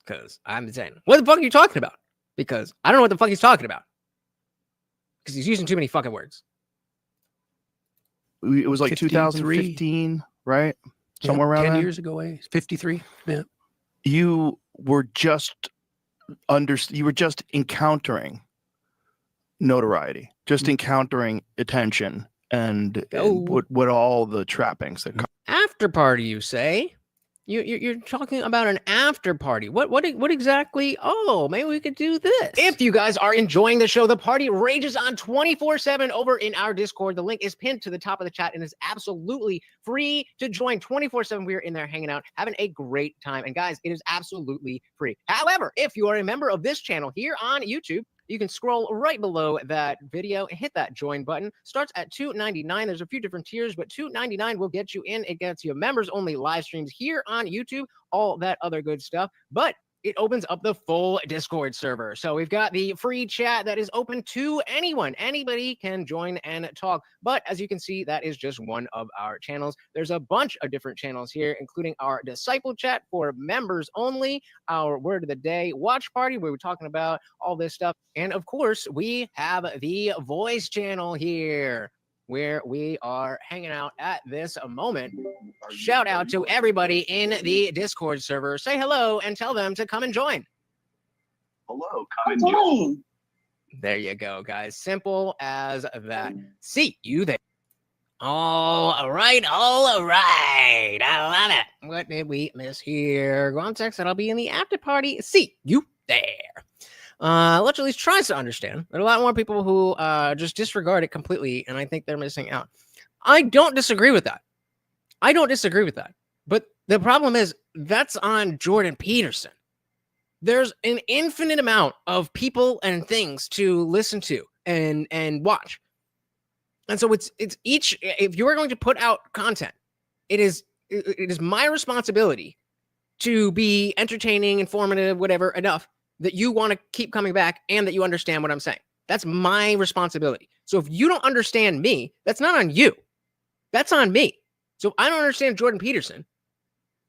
Because I'm saying, what the fuck are you talking about? Because I don't know what the fuck he's talking about. Because he's using too many fucking words. It was like 2015, right? Somewhere around 10 years ago, 53. Yeah. You were just encountering notoriety, just encountering attention, and what all the trappings that come. After party, you say? You're talking about an after party. What exactly? Oh, maybe we could do this. If you guys are enjoying the show, the party rages on 24/7 over in our Discord. The link is pinned to the top of the chat and is absolutely free to join 24/7. We're in there hanging out, having a great time. And guys, it is absolutely free. However, if you are a member of this channel here on YouTube, you can scroll right below that video and hit that join button. Starts at $2.99. There's a few different tiers, but $2.99 will get you in. It gets you members only live streams here on YouTube, all that other good stuff. But it opens up the full Discord server. So we've got the free chat that is open to anyone. Anybody can join and talk. But as you can see, that is just one of our channels. There's a bunch of different channels here, including our disciple chat for members only, our word of the day watch party, where we're talking about all this stuff. And of course, we have the voice channel here, where we are hanging out at this moment. Shout out to everybody in the Discord server. Say hello and tell them to come and join. Hello, come and join. There you go, guys. Simple as that. See you there. All right. I love it. What did we miss here? Go on, text that I'll be in the after party. See you there. Let's at least try to understand. There are a lot more people who just disregard it completely, and I think they're missing out. I don't disagree with that. But the problem is that's on Jordan Peterson. There's an infinite amount of people and things to listen to and watch. And so it's each, if you're going to put out content, it is my responsibility to be entertaining, informative, whatever, enough that you want to keep coming back and that you understand what I'm saying. That's my responsibility. So if you don't understand me, that's not on you. That's on me. So if I don't understand Jordan Peterson,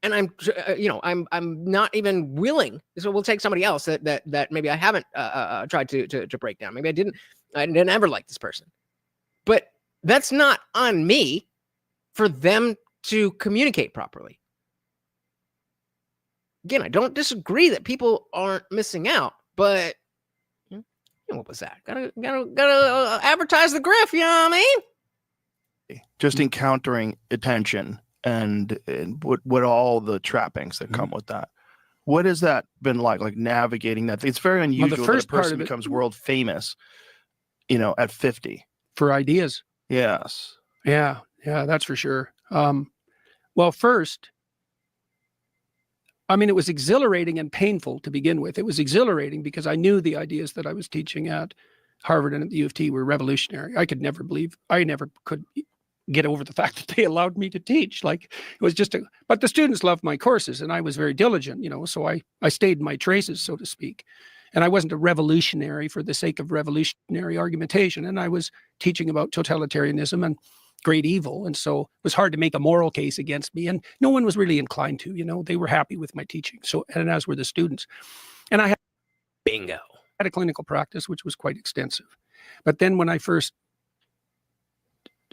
and I'm not even willing. So we'll take somebody else that maybe I haven't tried to break down. Maybe I didn't ever like this person, but that's not on me for them to communicate properly. Again, I don't disagree that people aren't missing out, but what was that? Gotta advertise the grift, you know what I mean? Just encountering attention and what all the trappings that come with that. What has that been like navigating that? It's very unusual that a person becomes world famous, at 50. For ideas. Yes. Yeah, that's for sure. Well, first, it was exhilarating and painful to begin with. It was exhilarating because I knew the ideas that I was teaching at Harvard and at the U of T were revolutionary. I never could get over the fact that they allowed me to teach. Like, it was but the students loved my courses and I was very diligent, so I stayed in my traces, so to speak. And I wasn't a revolutionary for the sake of revolutionary argumentation. And I was teaching about totalitarianism and great evil. And so it was hard to make a moral case against me. And no one was really inclined to, they were happy with my teaching. So, and as were the students. And I had a clinical practice, which was quite extensive. But then when I first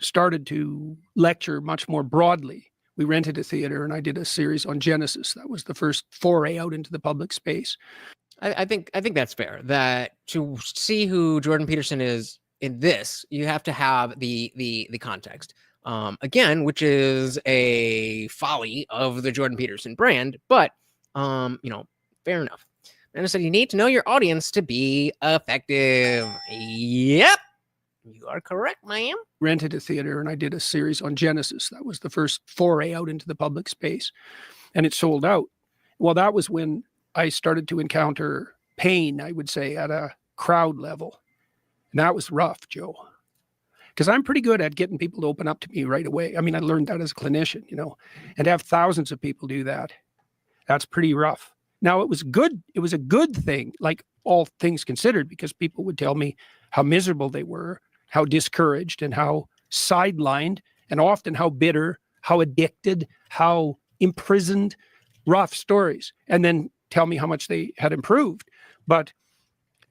started to lecture much more broadly, we rented a theater and I did a series on Genesis. That was the first foray out into the public space. I think that's fair. That to see who Jordan Peterson is in this, you have to have the context. Again, which is a folly of the Jordan Peterson brand, but fair enough. And I said you need to know your audience to be effective. Yep. You are correct, ma'am. Rented a theater and I did a series on Genesis. That was the first foray out into the public space. And it sold out. Well, that was when I started to encounter pain, I would say, at a crowd level. And that was rough, Joe. Because I'm pretty good at getting people to open up to me right away. I learned that as a clinician, and to have thousands of people do that, that's pretty rough. Now, it was good. It was a good thing, like all things considered, because people would tell me how miserable they were, how discouraged and how sidelined, and often how bitter, how addicted, how imprisoned, rough stories and then tell me how much they had improved. But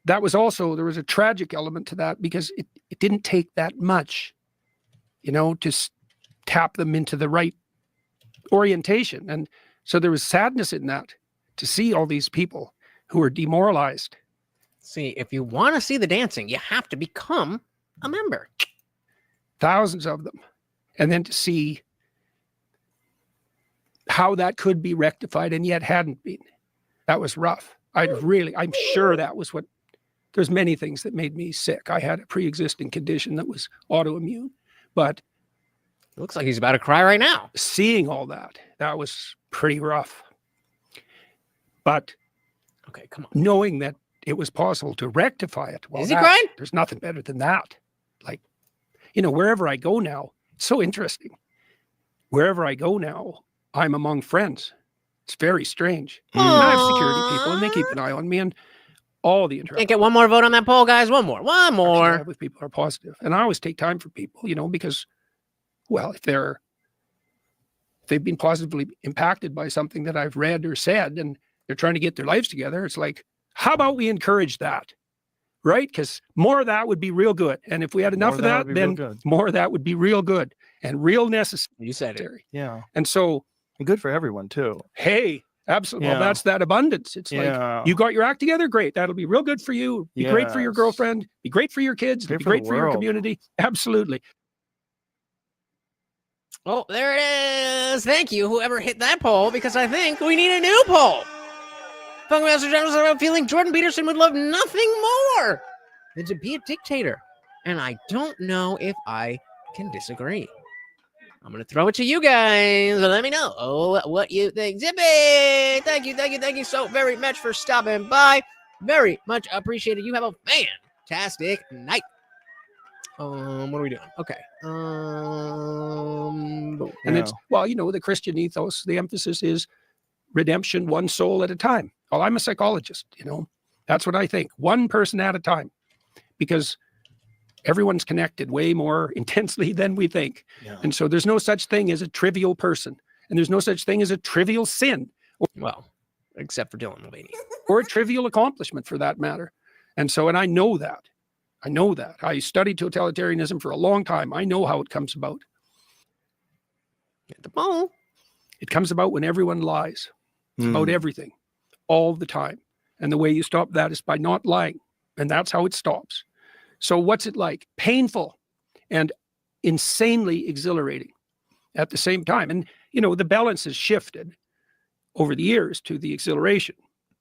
that was also, there was a tragic element to that because it didn't take that much, to tap them into the right orientation. And so there was sadness in that, to see all these people who were demoralized. See, if you want to see the dancing, you have to become a member. Thousands of them. And then to see how that could be rectified and yet hadn't been. That was rough. I'm sure that was what, there's many things that made me sick. I had a pre-existing condition that was autoimmune, but it looks like he's about to cry right now. Seeing all that was pretty rough. But okay, come on. Knowing that it was possible to rectify it. Well, is he crying? There's nothing better than that. Like, wherever I go now, it's so interesting. Wherever I go now, I'm among friends. It's very strange. And I have security people, and they keep an eye on me, and all the interactions. Can't get one more vote on that poll, guys. One more. With people are positive, and I always take time for people, because, well, if they've been positively impacted by something that I've read or said, and they're trying to get their lives together, it's like, how about we encourage that, right? Because more of that would be real good, and if we had enough of that, then more of that would be real good and real necessary. You said it. Yeah, and so. Good for everyone too. Hey, absolutely. Yeah. Well, that's that abundance. It's like, you got your act together. Great. That'll be real good for you. Be great for your girlfriend. Be great for your kids. Be great for your community. Absolutely. Oh, there it is. Thank you, whoever hit that poll, because I think we need a new poll. Funkmaster Generals are feeling Jordan Peterson would love nothing more than to be a dictator. And I don't know if I can disagree. I'm going to throw it to you guys. Let me know what you think. Zippy, thank you so very much for stopping by. Very much appreciated. You have a fantastic night. What are we doing? Okay. And it's, well, the Christian ethos, the emphasis is redemption one soul at a time. Well, I'm a psychologist, that's what I think. One person at a time, because everyone's connected way more intensely than we think. Yeah. And so there's no such thing as a trivial person. And there's no such thing as a trivial sin. Well, except for Dylan Mulvaney. Or a trivial accomplishment for that matter. And so, and I know that. I studied totalitarianism for a long time. I know how it comes about. Get the ball. It comes about when everyone lies. It's about everything. All the time. And the way you stop that is by not lying. And that's how it stops. So what's it like? Painful and insanely exhilarating at the same time. And, the balance has shifted over the years to the exhilaration.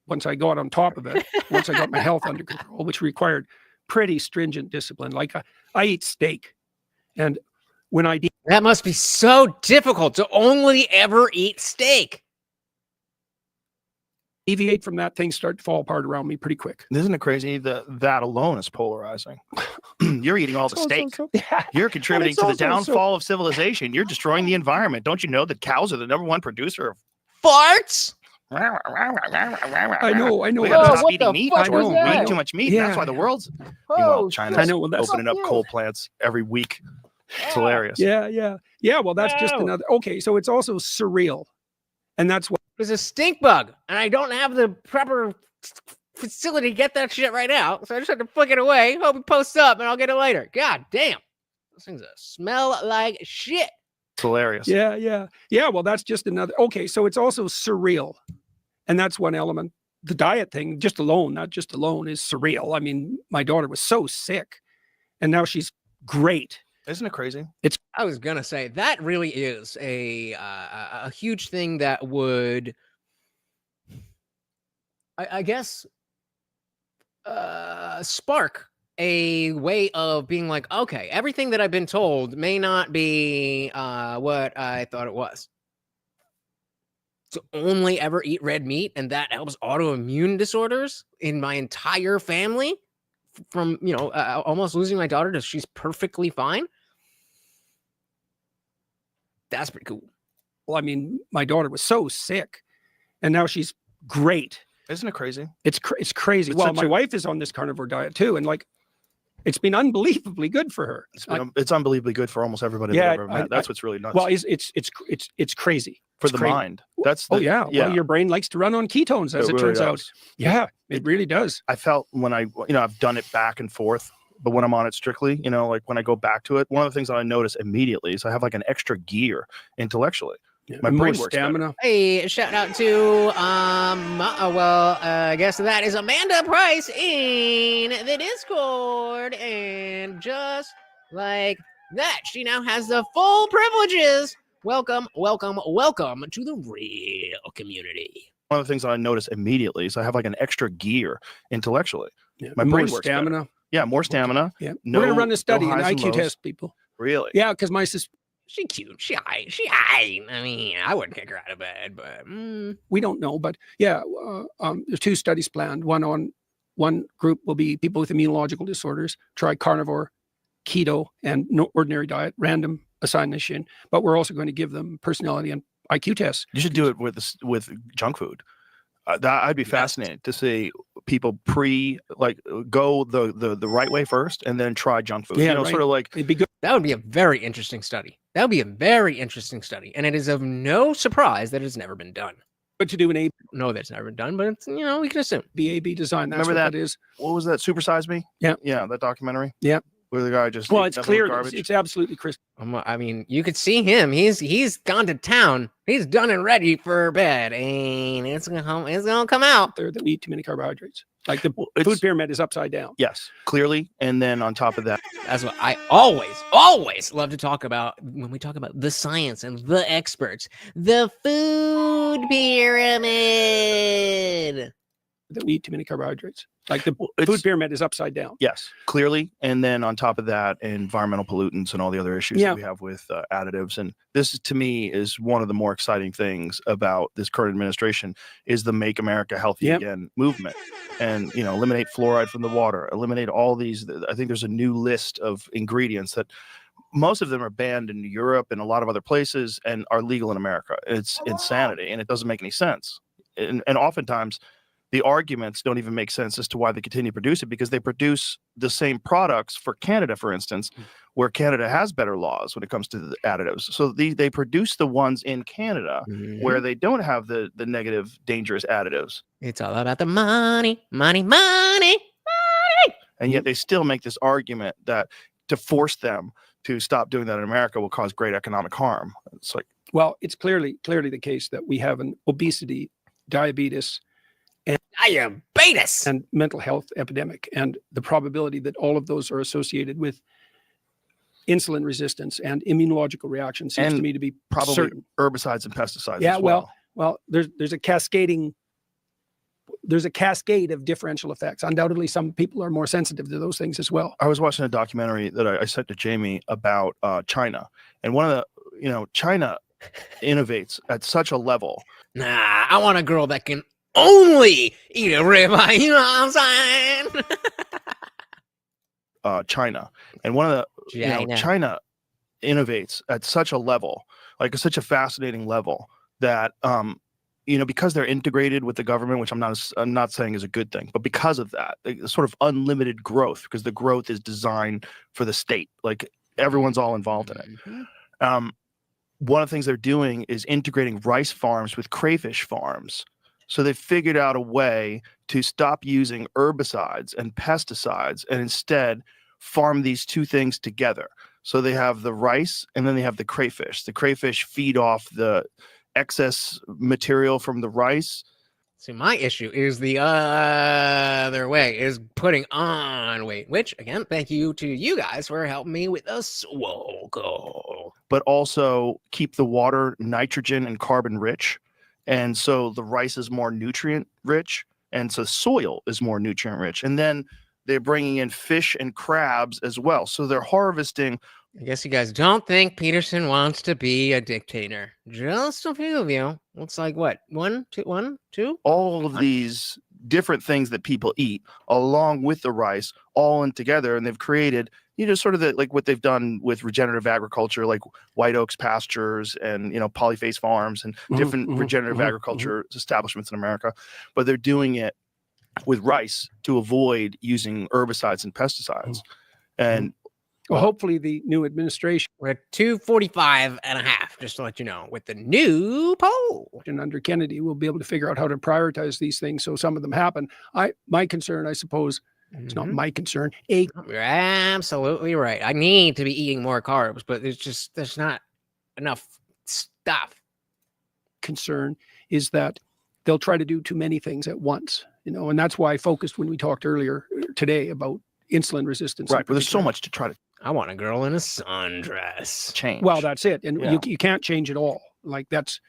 Once I got on top of it, once I got my health under control, which required pretty stringent discipline. Like I eat steak. And when I eat... That must be so difficult to only ever eat steak. Deviate from that, things start to fall apart around me pretty quick. Isn't it crazy that alone is polarizing? You're eating all the steak. You're contributing to the downfall of civilization. You're destroying the environment. Don't you know that cows are the #1 producer of farts? I know. We gotta stop eating meat. We eat too much meat. Yeah. That's why the world's China's opening up coal plants every week. It's hilarious. Yeah. Well, that's just another. Okay, so it's also surreal, and that's what. There's a stink bug, and I don't have the proper facility to get that shit right now, so I just have to flick it away, hope it posts up, and I'll get it later. God damn. Those things smell like shit. It's hilarious. Yeah. Well, that's just another. Okay, so it's also surreal, and that's one element. The diet thing, not just alone, is surreal. I mean, my daughter was so sick, and now she's great. Isn't it crazy? I was gonna say that really is a huge thing that would, I guess, spark a way of being like, okay, everything that I've been told may not be what I thought it was. To only ever eat red meat, and that helps autoimmune disorders in my entire family. From almost losing my daughter to she's perfectly fine. That's pretty cool. Well, I mean, my daughter was so sick, and now she's great. Isn't it crazy? It's crazy. Well, my wife is on this carnivore diet too, and like, It's been unbelievably good for her. It's unbelievably good for almost everybody that I've ever met. That's what's really nuts. Well, it's crazy. For it's the crazy. mind. That's yeah. Well, your brain likes to run on ketones, as it turns does. out. Yeah, it really does. I felt when I've done it back and forth, but when I'm on it strictly, like when I go back to it, one of the things that I notice immediately is I have like an extra gear intellectually. Yeah, my brain more works stamina. better. Hey, shout out to I guess that is Amanda Price in the Discord, and just like that, she now has the full privileges. Welcome to the real community. One of the things that I notice immediately is I have like an extra gear intellectually. Yeah, my brain more works stamina. better. Yeah, more stamina. Yeah, we're gonna run a study, an IQ test, people. Really? Yeah, because my She cute. She high. I mean, I wouldn't kick her out of bed, but we don't know. But yeah, there's 2 studies planned. One group will be people with immunological disorders, try carnivore, keto, and no ordinary diet, random assignation. But we're also going to give them personality and IQ tests. You should do it with junk food. That I'd be fascinated to see people go the right way first and then try junk food. Yeah, sort of like it'd be good. that would be a very interesting study. That would be a very interesting study, and it is of no surprise that it's never been done. But to do an No, that's never been done, but it's, we can assume. AB design. That's Remember what that is. What was that? Super Size Me? Yeah. Yeah, that documentary. Yeah. Where the guy just It's clear. It's absolutely crystal. I mean, you could see him. He's gone to town. He's done and ready for bed, and it's gonna come out. There that we eat too many carbohydrates. Like the food pyramid is upside down. Yes, clearly. And then on top of that, that's what I always love to talk about when we talk about the science and the experts. The food pyramid. That we eat too many carbohydrates. Like the food pyramid is upside down. Yes, clearly. And then on top of that, environmental pollutants and all the other issues that we have with additives. And this, to me, is one of the more exciting things about this current administration is the Make America Healthy Again movement. And, eliminate fluoride from the water, eliminate all these. I think there's a new list of ingredients that most of them are banned in Europe and a lot of other places and are legal in America. It's insanity, and it doesn't make any sense. And oftentimes, the arguments don't even make sense as to why they continue to produce it, because they produce the same products for Canada, for instance, where Canada has better laws when it comes to the additives. So they produce the ones in Canada where they don't have the negative, dangerous additives. It's all about the money. And yet they still make this argument that to force them to stop doing that in America will cause great economic harm. It's like, well, it's clearly the case that we have an obesity, diabetes, and mental health epidemic, and the probability that all of those are associated with insulin resistance and immunological reactions seems to me to be probably certain. Herbicides and pesticides. Yeah, as well. There's a cascade of differential effects. Undoubtedly, some people are more sensitive to those things as well. I was watching a documentary that I sent to Jamie about China, and one of the China innovates at such a level. Nah, I want a girl that can only eat a ribeye, you know what I'm saying? China. And one of the China innovates at such a level, like such a fascinating level that because they're integrated with the government, which I'm not saying is a good thing, but because of that, sort of unlimited growth, because the growth is designed for the state, like everyone's all involved in it. One of the things they're doing is integrating rice farms with crayfish farms. So they figured out a way to stop using herbicides and pesticides and instead farm these two things together. So they have the rice and then they have the crayfish. The crayfish feed off the excess material from the rice. See, my issue is the other way, is putting on weight, which, again, thank you to you guys for helping me with the swole goal. But also keep the water nitrogen and carbon rich. And so the rice is more nutrient rich, and so soil is more nutrient rich. And then they're bringing in fish and crabs as well. So they're harvesting. I guess you guys don't think Peterson wants to be a dictator. Just a few of you. It's like what? One, two? All of these different things that people eat along with the rice all in together. And they've created, sort of like what they've done with regenerative agriculture, like White Oaks pastures and, polyface farms and different regenerative agriculture establishments in America. But they're doing it with rice to avoid using herbicides and pesticides. And well, hopefully the new administration, we're at 245.5, just to let you know, with the new poll. and under Kennedy, will be able to figure out how to prioritize these things so some of them happen. My concern, I suppose, it's not my concern. You're absolutely right. I need to be eating more carbs, but there's not enough stuff. Concern is that they'll try to do too many things at once, and that's why I focused when we talked earlier today about insulin resistance. Right, but there's so much to try to I want a girl in a sundress. change. Well, that's it. And you can't change it all. Like there's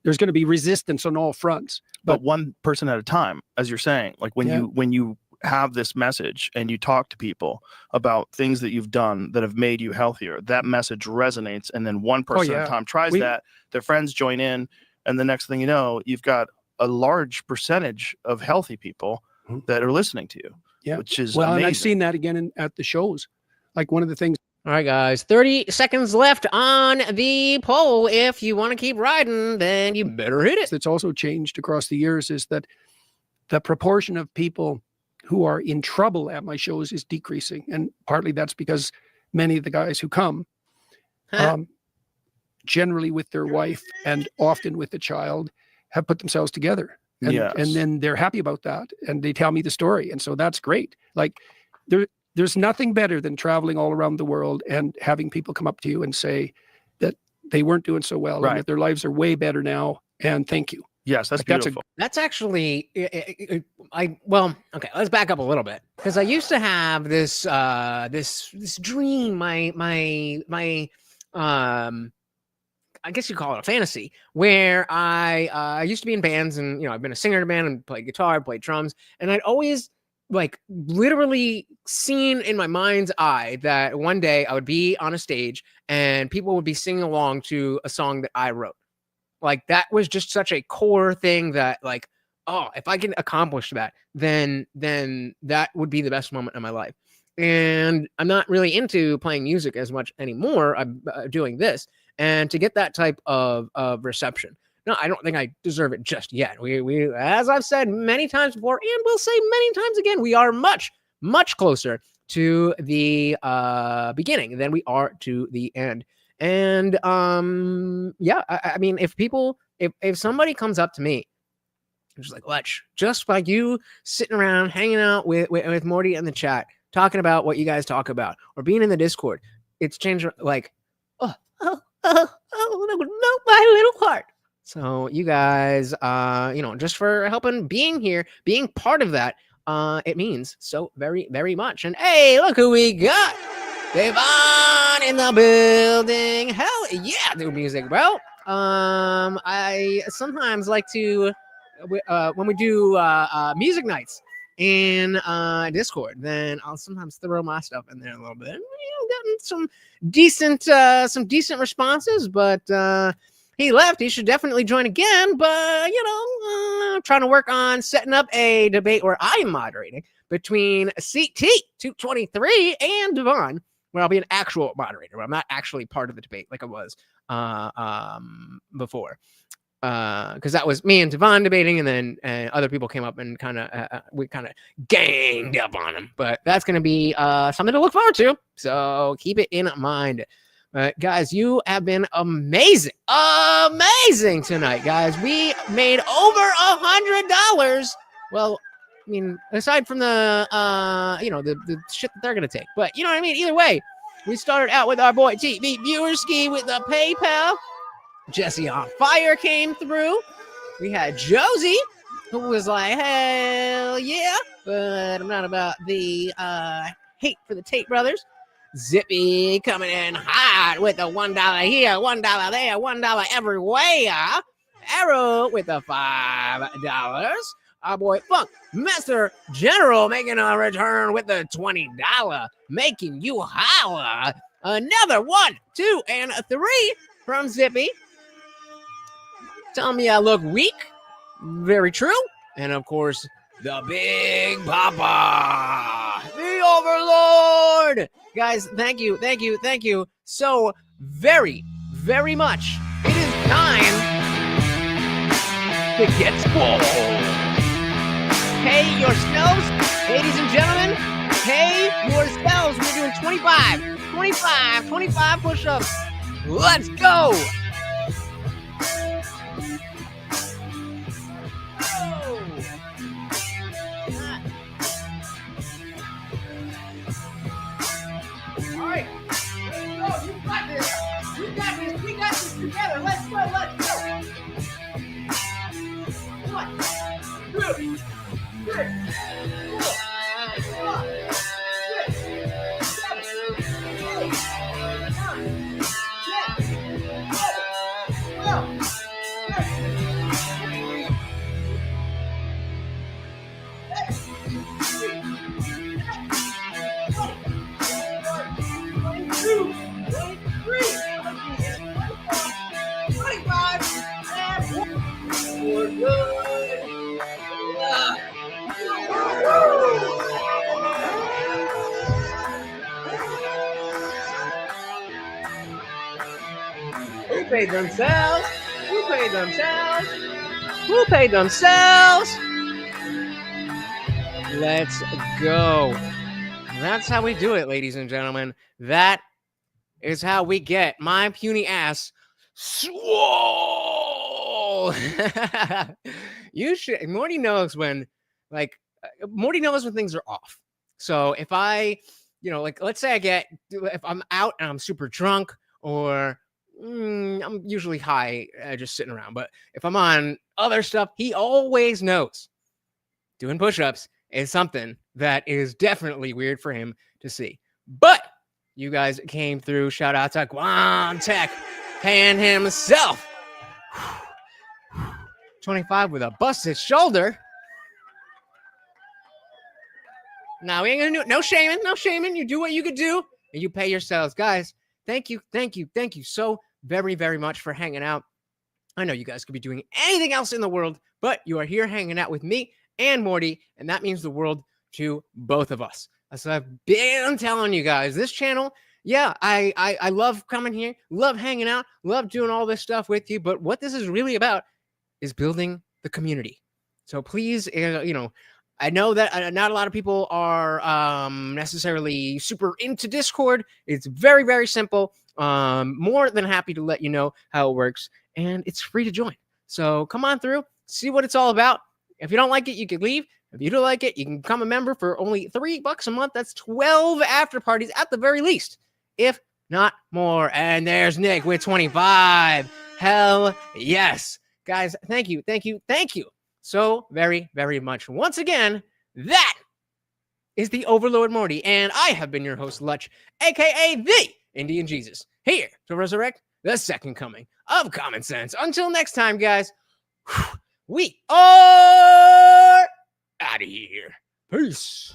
going to be resistance on all fronts. But one person at a time, as you're saying, like when you have this message and you talk to people about things that you've done that have made you healthier, that message resonates. And then one person at a time tries that, their friends join in. And the next thing you know, you've got a large percentage of healthy people that are listening to you. Yeah. Which is amazing. And I've seen that again at the shows. Like one of the things. All right, guys, 30 seconds left on the poll. If you want to keep riding, then you better hit it. That's also changed across the years is that the proportion of people who are in trouble at my shows is decreasing. And partly that's because many of the guys who come, generally with their wife and often with the child, have put themselves together. And then they're happy about that. And they tell me the story. And so that's great. Like there's nothing better than traveling all around the world and having people come up to you and say that they weren't doing so well and that their lives are way better now. And thank you. Yes, that's beautiful. That's actually, okay, let's back up a little bit. Because I used to have this dream, my I guess you call it a fantasy, where I used to be in bands and, I've been a singer in a band and played guitar, played drums. And I'd always literally seen in my mind's eye that one day I would be on a stage and people would be singing along to a song that I wrote. Like that was just such a core thing that if I can accomplish that, then that would be the best moment of my life. And I'm not really into playing music as much anymore. I'm doing this. And to get that type of reception, no, I don't think I deserve it just yet. We, as I've said many times before, and will say many times again, we are much, much closer to the beginning than we are to the end. And I mean, if somebody comes up to me, just like, Lech, just by you sitting around hanging out with Morty in the chat, talking about what you guys talk about, or being in the Discord, it's changed. Like, that would melt my little heart. So you guys, just for helping, being here, being part of that, it means so very, very much. And hey, look who we got. Devon in the building. Hell yeah, do music, bro. I sometimes like to, when we do music nights in Discord, then I'll sometimes throw my stuff in there a little bit. Gotten some decent responses, but he left. He should definitely join again. But trying to work on setting up a debate where I am moderating between CT223 and Devon, where I'll be an actual moderator. I'm not actually part of the debate like I was before. Because that was me and Devon debating, and then other people came up and we kind of ganged up on him. But that's going to be something to look forward to. So keep it in mind. But guys, you have been amazing tonight, guys. We made over $100. Well, I mean, aside from the the shit that they're going to take, but you know what I mean. Either way, we started out with our boy TV Viewerski with the PayPal. Jesse on Fire came through. We had Josie, who was like, hell yeah, but I'm not about the hate for the Tate brothers. Zippy coming in hot with the $1 here, $1 there, $1 everywhere. Arrow with the $5. Our boy Funk, Mr. General, making a return with the $20, making you holla. Another 1, 2, and 3 from Zippy. Tell me I look weak. Very true. And of course, the Big Papa, the Overlord. Guys, thank you so very, very much. It is time to get swole. Hey yourselves, ladies and gentlemen, pay yourselves. We're doing 25 push-ups. Let's go. All right. Let's go. You got this. You got this. We got this together. Let's go. Let's go. 1, 2, 3, 4, 5, 6, 7, 8, 9, 10, 11, 12, 25, and we're good. Who paid themselves? Who paid themselves? Who paid themselves? Let's go. That's how we do it, ladies and gentlemen. That is how we get my puny ass swole. You should. Morty knows when, Morty knows when things are off. So if I, let's say if I'm out and I'm super drunk, or I'm usually high, just sitting around. But if I'm on other stuff, he always knows doing push-ups is something that is definitely weird for him to see. But you guys came through. Shout out to Guam Tech, paying himself 25 with a busted shoulder. Now we ain't gonna do it. No shaming, no shaming. You do what you could do, and you pay yourselves, guys. Thank you so very, very much for hanging out. I know you guys could be doing anything else in the world, but you are here hanging out with me and Morty, and that means the world to both of us. As I've been telling you guys, this channel, yeah, I love coming here, love hanging out, love doing all this stuff with you, but what this is really about is building the community. So please, I know that not a lot of people are necessarily super into Discord. It's very, very simple. More than happy to let you know how it works, and it's free to join. So come on through, see what it's all about. If you don't like it, you can leave. If you don't like it, you can become a member for only $3 a month. That's 12 after parties at the very least, if not more. And there's Nick with 25. Hell yes. Guys, thank you so very, very much. Once again, that is the Overlord Morty, and I have been your host, Lutch, aka the Indian Jesus, here to resurrect the second coming of common sense. Until next time, guys, we are out of here. Peace.